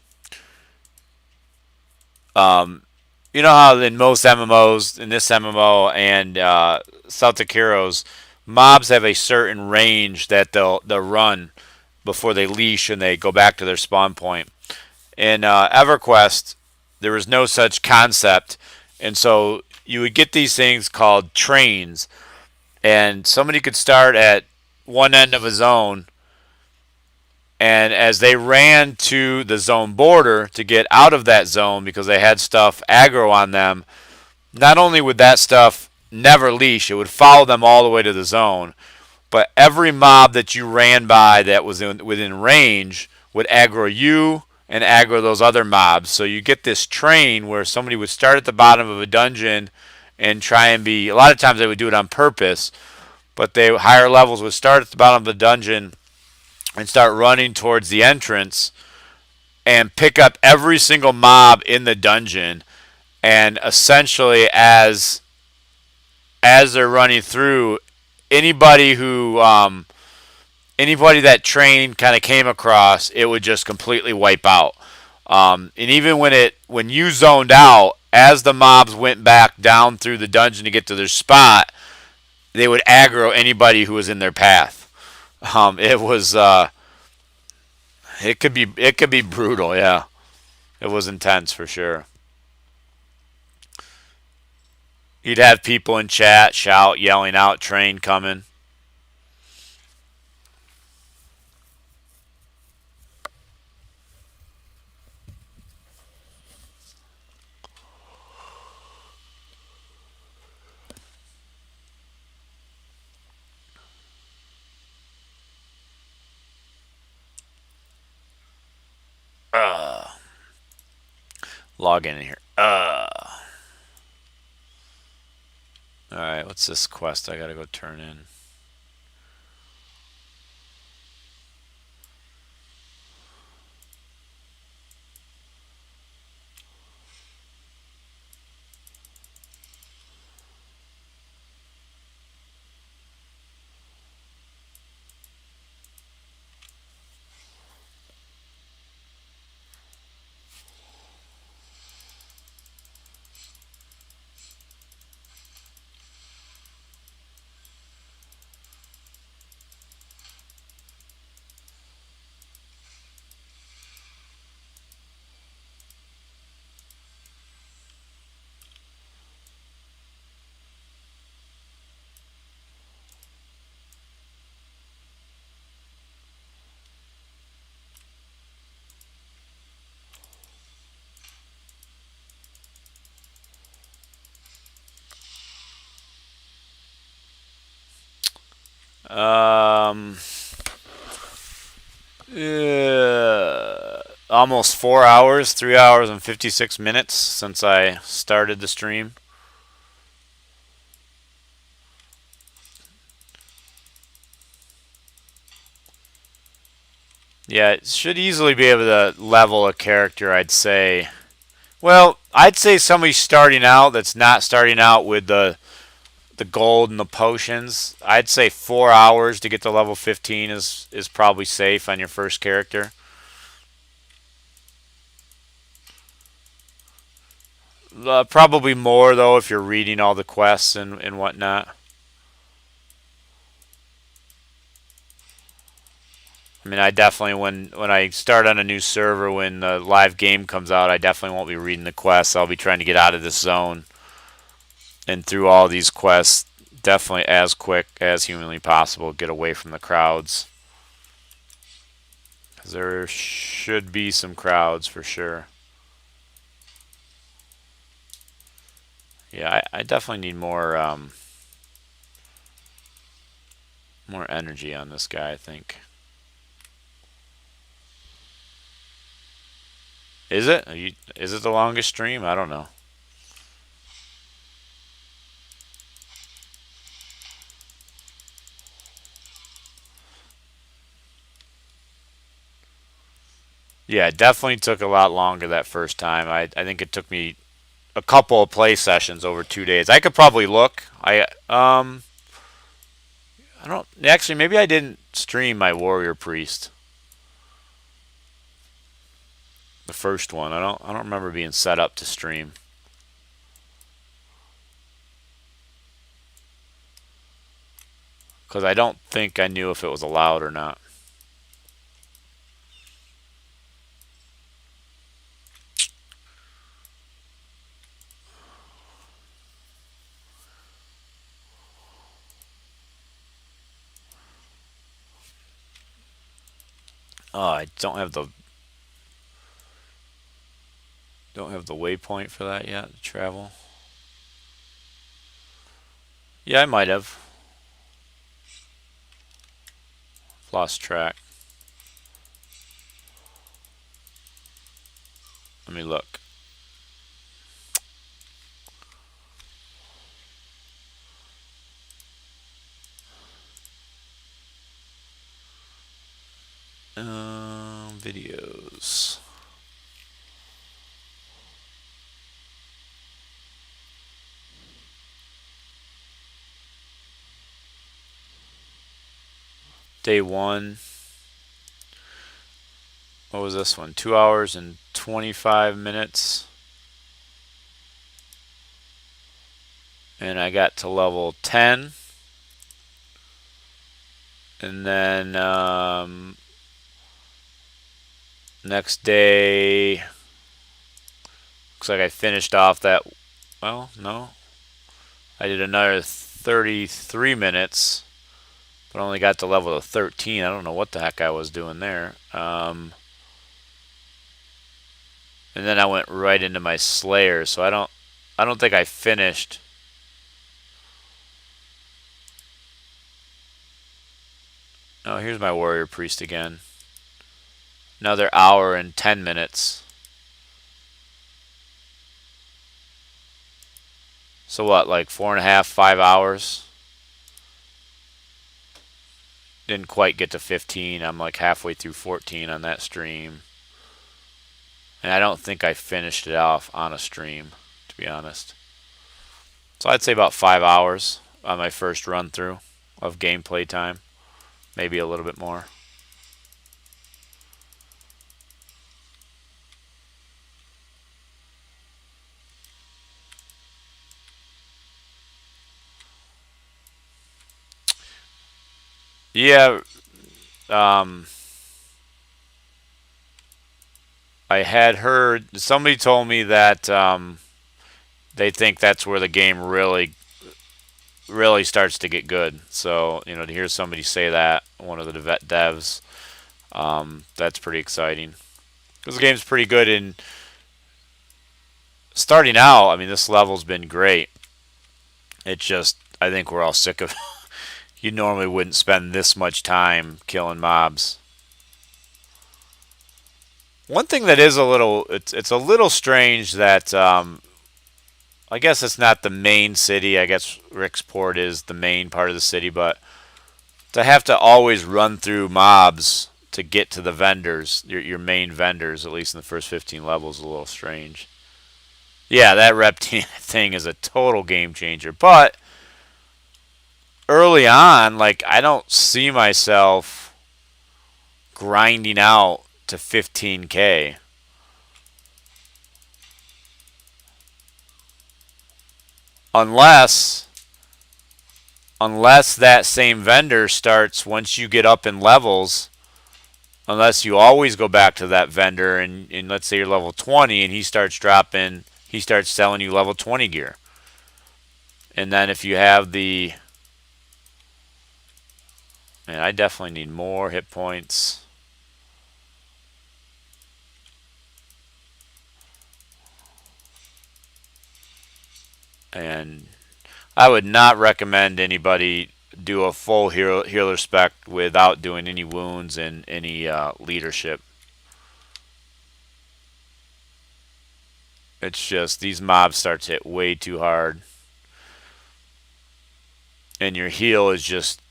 You know how in most MMOs, in this MMO and Celtic Heroes, mobs have a certain range that they'll run, before they leash and they go back to their spawn point. In EverQuest, there was no such concept, and so you would get these things called trains, and somebody could start at one end of a zone, and as they ran to the zone border to get out of that zone because they had stuff aggro on them, not only would that stuff never leash, it would follow them all the way to the zone, but every mob that you ran by that was within range would aggro you and aggro those other mobs. So you get this train where somebody would start at the bottom of a dungeon and try and be, a lot of times they would do it on purpose, but they higher levels would start at the bottom of the dungeon and start running towards the entrance and pick up every single mob in the dungeon, and essentially as they're running through, anybody that train kind of came across, it would just completely wipe out. And even when you zoned out, as the mobs went back down through the dungeon to get to their spot, they would aggro anybody who was in their path. It could be brutal, yeah. It was intense for sure. You'd have people in chat shout, yelling out, train coming. Log in here. Alright, what's this quest I gotta go turn in? Almost 4 hours, 3 hours and 56 minutes since I started the stream. Yeah, it should easily be able to level a character, I'd say. Well, I'd say somebody starting out that's not starting out with the gold and the potions. I'd say 4 hours to get to level 15 is probably safe on your first character. Probably more though if you're reading all the quests and whatnot. I mean, I definitely when I start on a new server, when the live game comes out, I definitely won't be reading the quests. I'll be trying to get out of this zone and through all these quests, definitely as quick as humanly possible. Get away from the crowds, because there should be some crowds for sure. Yeah, I definitely need more more energy on this guy, I think. Is it? Is it the longest stream? I don't know. Yeah, it definitely took a lot longer that first time. I think it took me a couple of play sessions over 2 days. I could probably look. I don't actually. Maybe I didn't stream my warrior priest. The first one. I don't remember being set up to stream. Because I don't think I knew if it was allowed or not. Oh, I don't have the waypoint for that yet to travel. Yeah, I might have. Lost track. Let me look. Videos. Day 1. What was this one? 2 hours and 25 minutes. And I got to level 10. And then next day, looks like I finished off that. Well, no. I did another 33 minutes, but only got to level 13. I don't know what the heck I was doing there. And then I went right into my Slayer, so I don't think I finished. Oh, here's my Warrior Priest again. Another hour and 10 minutes. So what, like 4.5, 5 hours? Didn't quite get to 15. I'm like halfway through 14 on that stream. And I don't think I finished it off on a stream, to be honest. So I'd say about 5 hours on my first run through of gameplay time. Maybe a little bit more. Yeah, I had heard, somebody told me that they think that's where the game really starts to get good. So, to hear somebody say that, one of the devs, that's pretty exciting. Because the game's pretty good in starting out. I mean, this level's been great. It's just, I think we're all sick of it. You normally wouldn't spend this much time killing mobs. One thing that is it's a little strange that I guess it's not the main city. I guess Ricksport is the main part of the city, but to have to always run through mobs to get to the vendors, your main vendors, at least in the first 15 levels, is a little strange. Yeah, that reptile thing is a total game changer. But early on, like, I don't see myself grinding out to 15K. Unless that same vendor starts, once you get up in levels, unless you always go back to that vendor and let's say you're level 20 and he starts selling you level 20 gear. And then if you have man, I definitely need more hit points. And I would not recommend anybody do a full healer spec without doing any wounds and any leadership. It's just these mobs start to hit way too hard. And your heal is just,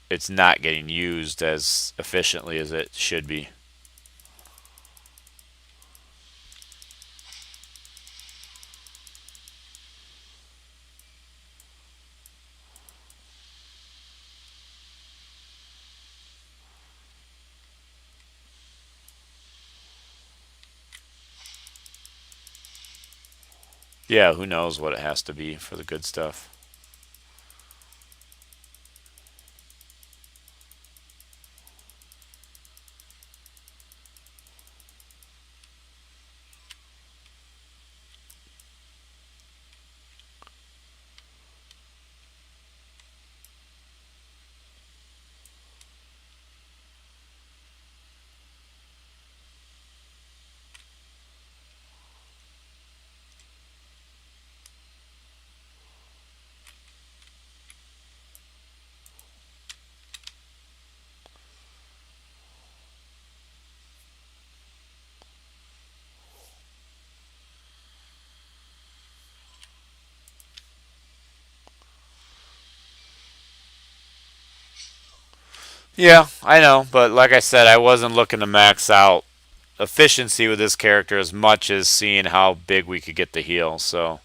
it's not getting used as efficiently as it should be. Yeah, who knows what it has to be for the good stuff. Yeah, I know, but like I said, I wasn't looking to max out efficiency with this character as much as seeing how big we could get the heal. So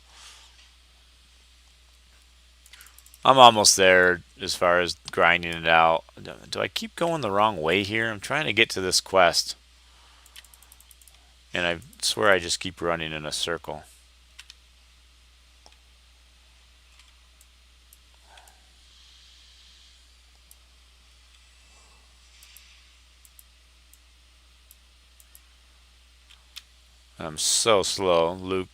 I'm almost there as far as grinding it out. Do I keep going the wrong way here? I'm trying to get to this quest, and I swear I just keep running in a circle. I'm so slow. Luke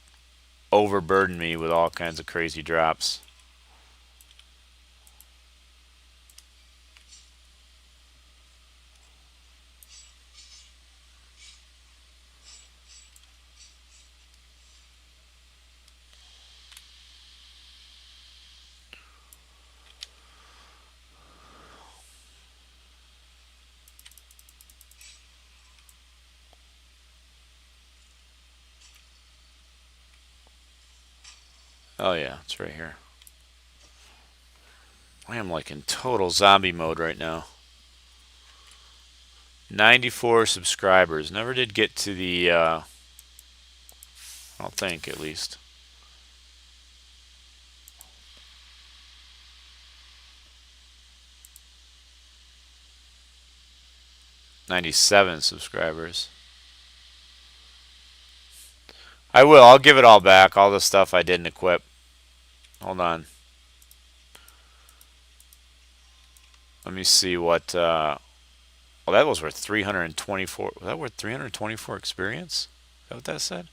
overburdened me with all kinds of crazy drops. Oh yeah, it's right here. I am like in total zombie mode right now. 94 subscribers. Never did get to the, I don't think at least. 97 subscribers. I will. I'll give it all back. All the stuff I didn't equip. Hold on. Let me see what. Well, that was worth 324. Was that worth 324 experience? Is that what that said?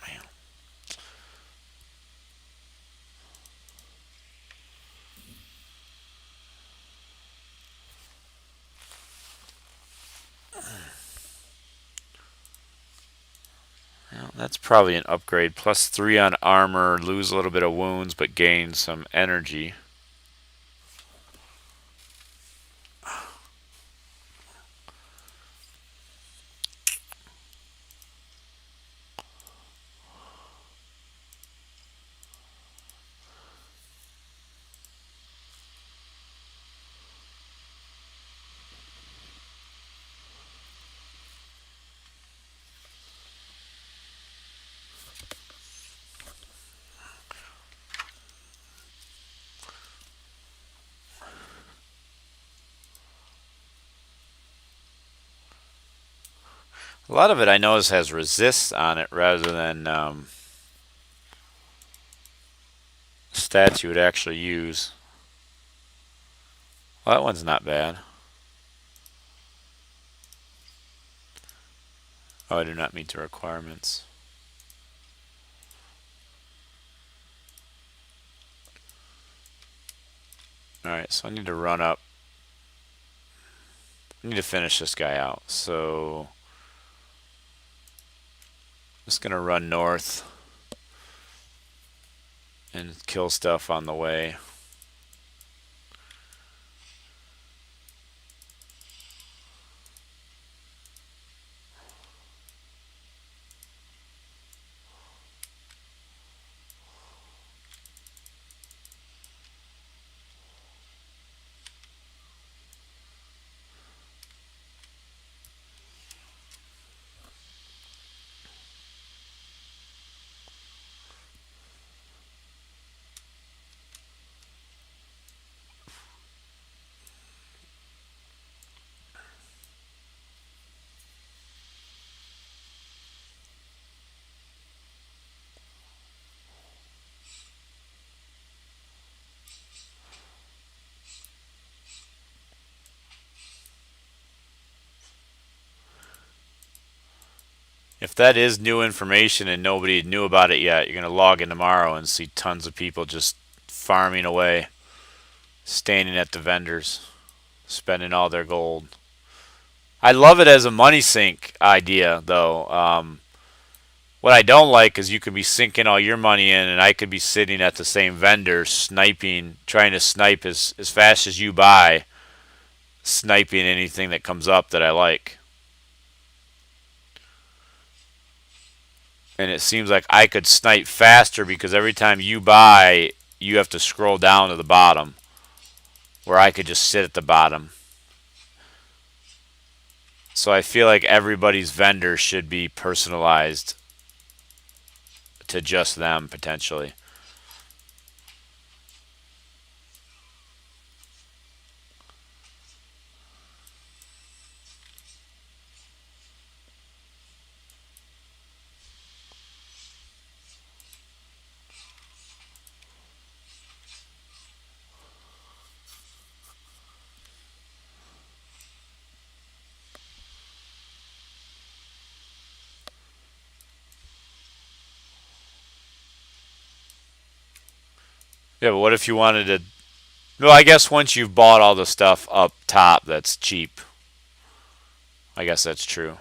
Man. Well, that's probably an upgrade. Plus 3 on armor. Lose a little bit of wounds, but gain some energy. A lot of it I notice has resist on it rather than stats you would actually use. Well, that one's not bad. Oh, I do not meet the requirements. Alright, so I need to run up. I need to finish this guy out. So I'm just going to run north and kill stuff on the way. If that is new information and nobody knew about it yet, you're going to log in tomorrow and see tons of people just farming away, standing at the vendors, spending all their gold. I love it as a money sink idea, though. What I don't like is you could be sinking all your money in, and I could be sitting at the same vendor sniping, trying to snipe as fast as you buy, sniping anything that comes up that I like. And it seems like I could snipe faster because every time you buy, you have to scroll down to the bottom, where I could just sit at the bottom. So I feel like everybody's vendor should be personalized to just them, potentially. Yeah, but what if you wanted to... Well, I guess once you've bought all the stuff up top that's cheap. I guess that's true.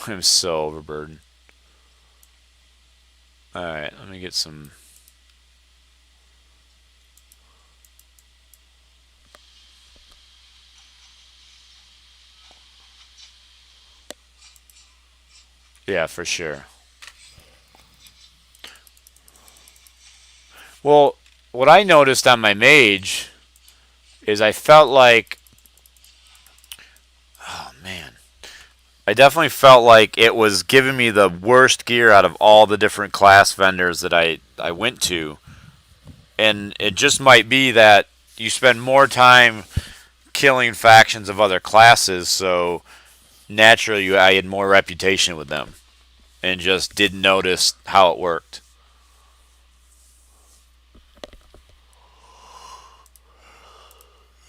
I'm so overburdened. Alright, let me get some... Yeah, for sure. Well, what I noticed on my mage is I felt like... Oh, man. I definitely felt like it was giving me the worst gear out of all the different class vendors that I went to. And it just might be that you spend more time killing factions of other classes, so naturally I had more reputation with them and just didn't notice how it worked.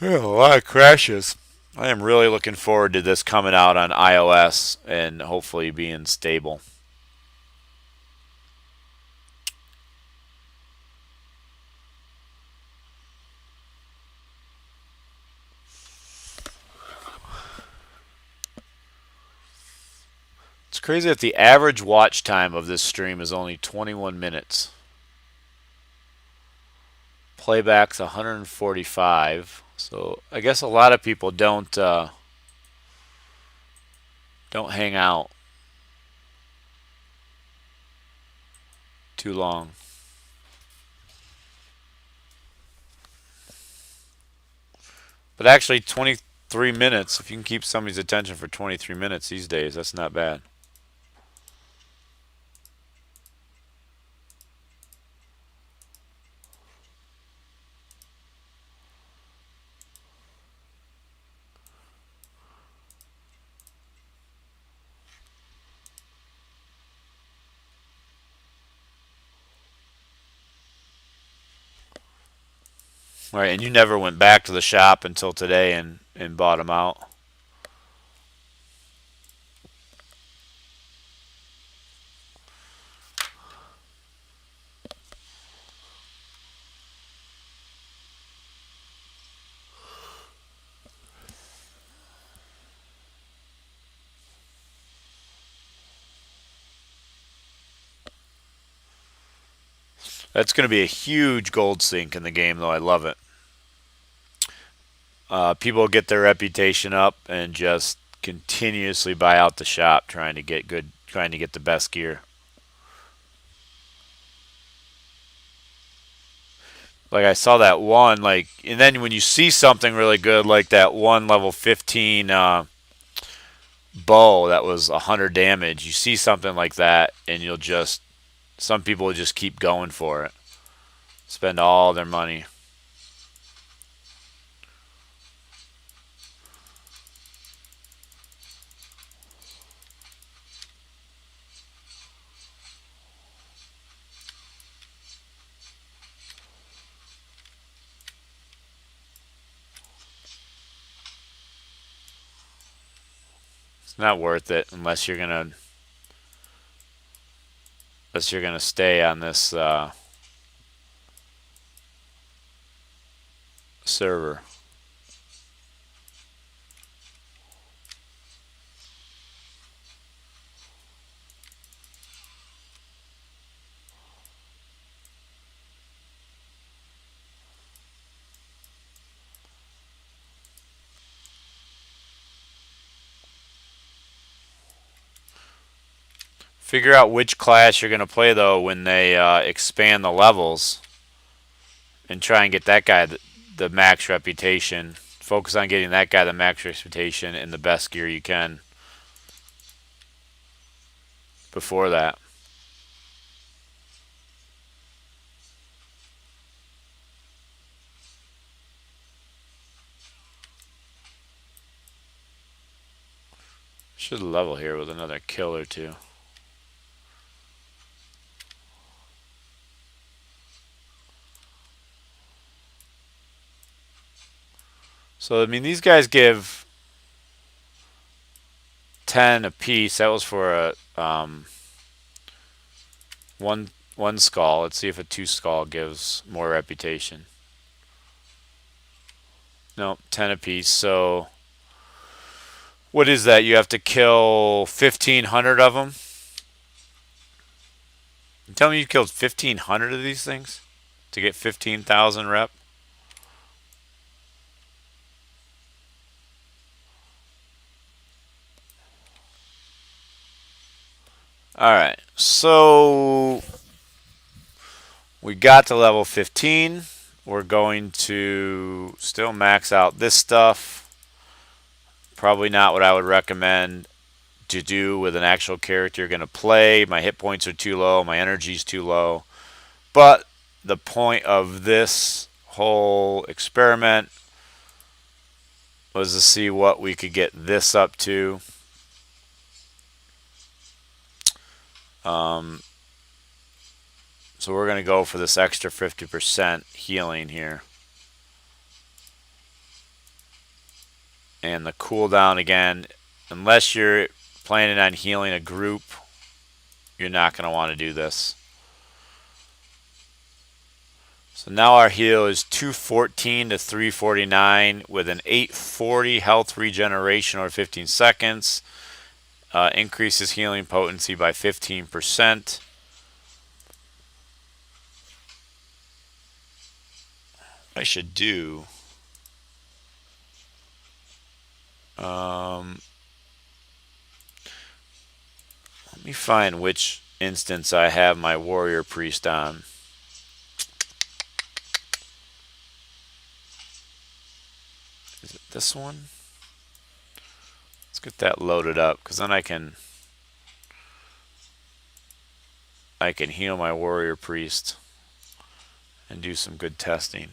Yeah, a lot of crashes. I am really looking forward to this coming out on iOS and hopefully being stable. It's crazy that the average watch time of this stream is only 21 minutes. Playback's 145. So I guess a lot of people don't hang out too long. But actually 23 minutes, if you can keep somebody's attention for 23 minutes these days, that's not bad. Right, and you never went back to the shop until today and bought them out. That's going to be a huge gold sink in the game, though. I love it. People get their reputation up and just continuously buy out the shop, trying to get the best gear. Like I saw that one, and then when you see something really good, like that one level 15 bow that was 100 damage, you see something like that, and some people will just keep going for it, spend all their money. It's not worth it unless you're gonna stay on this server. Figure out which class you're going to play, though, when they expand the levels. And try and get that guy the max reputation. Focus on getting that guy the max reputation in the best gear you can before that. Should level here with another kill or two. So, I mean, these guys give 10 apiece. That was for a one skull. Let's see if a 2 skull gives more reputation. No, 10 apiece. So, what is that? You have to kill 1,500 of them? You tell me you killed 1,500 of these things to get 15,000 rep? Alright, so we got to level 15. We're going to still max out this stuff. Probably not what I would recommend to do with an actual character you're going to play. My hit points are too low, my energy's too low. But the point of this whole experiment was to see what we could get this up to. So we're going to go for this extra 50% healing here. And the cooldown, again, unless you're planning on healing a group, you're not going to want to do this. So now our heal is 214 to 349 with an 840 health regeneration over 15 seconds. Increases healing potency by 15%. I should do. Let me find which instance I have my warrior priest on. Is it this one? Let's get that loaded up, because then I can heal my warrior priest and do some good testing.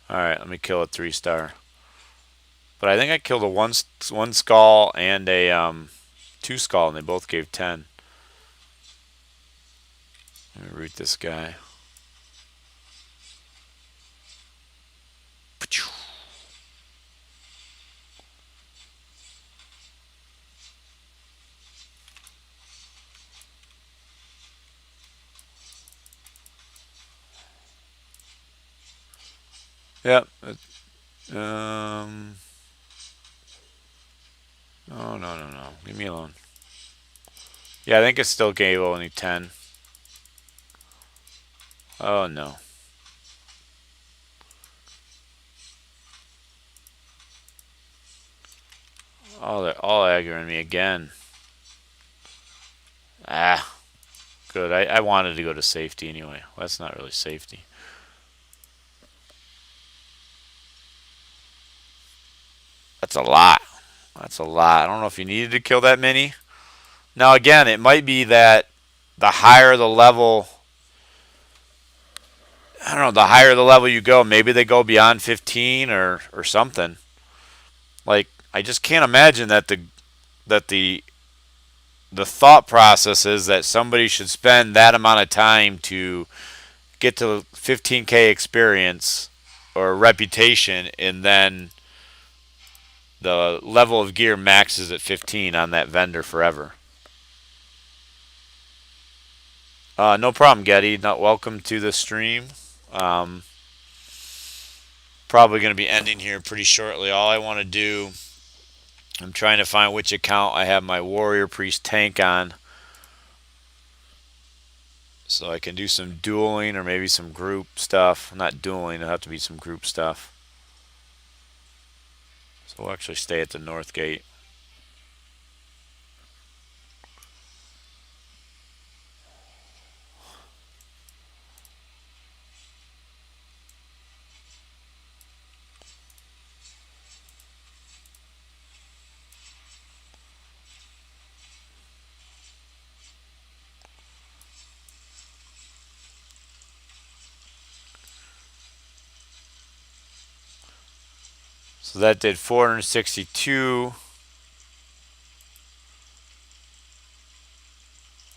Alright, let me kill a 3-star. But I think I killed a one skull and a 2 skull, and they both gave 10. Let me root this guy. Yep. Oh, no. Leave me alone. Yeah, I think it still gave only 10. Oh, no. Oh, they're all aggroing me again. Ah. Good. I wanted to go to safety anyway. Well, that's not really safety. That's a lot. That's a lot. I don't know if you needed to kill that many. Now, again, it might be that the higher the level, I don't know, the higher the level you go, maybe they go beyond 15 or something. Like, I just can't imagine that the thought process is that somebody should spend that amount of time to get to 15K experience or reputation, and then the level of gear maxes at 15 on that vendor forever. No problem, Getty. Not welcome to the stream. Probably going to be ending here pretty shortly. All I want to do, I'm trying to find which account I have my warrior priest tank on, so I can do some dueling or maybe some group stuff. Not dueling, it'll have to be some group stuff. So we'll actually stay at the north gate. So that did 462.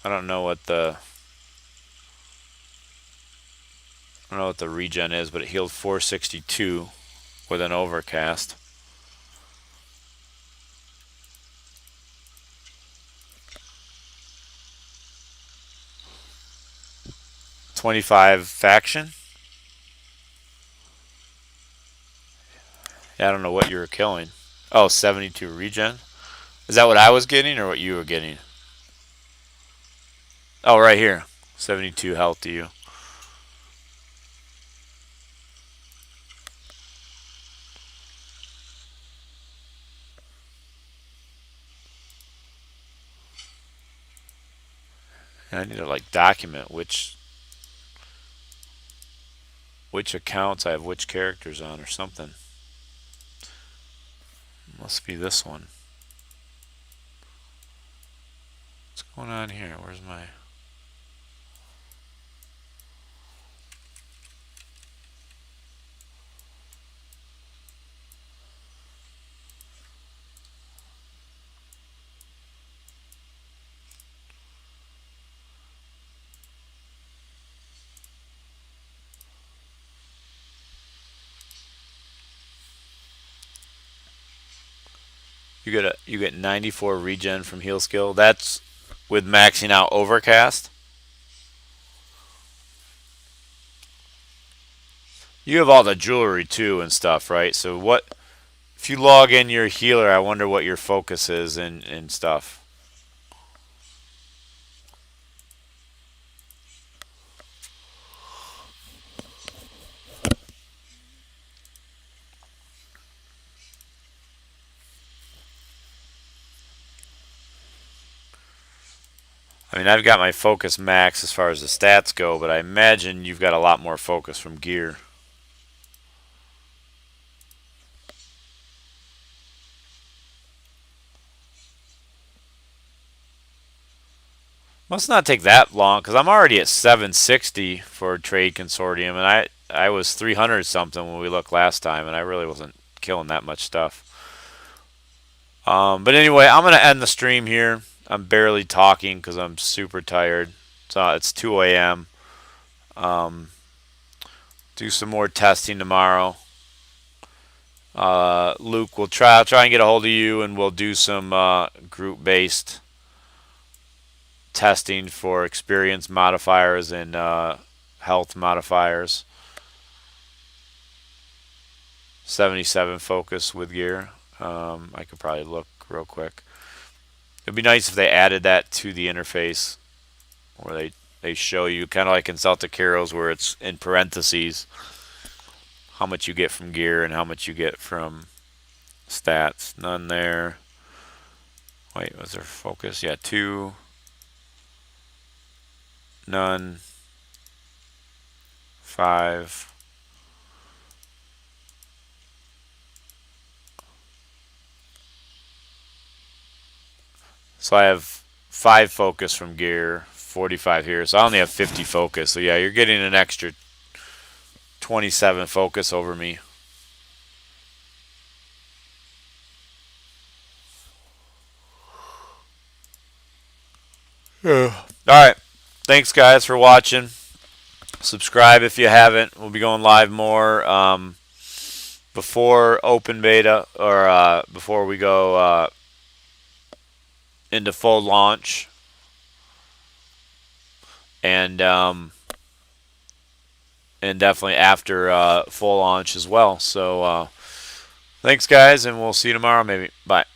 I don't know what the regen is, but it healed 462 with an overcast. $25 faction. Yeah, I don't know what you were killing. Oh, 72 regen. Is that what I was getting or what you were getting? Oh, right here. 72 health to you. And I need to like document which accounts I have which characters on or something. Must be this one. What's going on here? Where's my... You get 94 regen from heal skill. That's with maxing out overcast. You have all the jewelry too and stuff, right? So what if you log in your healer? I wonder what your focus is and stuff. I mean, I've got my focus max as far as the stats go, but I imagine you've got a lot more focus from gear. Must not take that long because I'm already at 760 for Trade Consortium, and I was 300 something when we looked last time, and I really wasn't killing that much stuff. But anyway, I'm gonna end the stream here. I'm barely talking because I'm super tired. So it's 2 a.m. Do some more testing tomorrow. Luke, I'll try and get a hold of you, and we'll do some group-based testing for experience modifiers and health modifiers. 77 focus with gear. I could probably look real quick. It'd be nice if they added that to the interface, where they show you kind of like in Celtic Heroes, where it's in parentheses how much you get from gear and how much you get from stats. None there. Wait, was there focus? Yeah, 2. None. 5. So I have 5 focus from gear, 45 here. So I only have 50 focus. So yeah, you're getting an extra 27 focus over me. Alright. Thanks, guys, for watching. Subscribe if you haven't. We'll be going live more before open beta or before we go into full launch. And definitely after full launch as well. So thanks, guys, and we'll see you tomorrow maybe. Bye.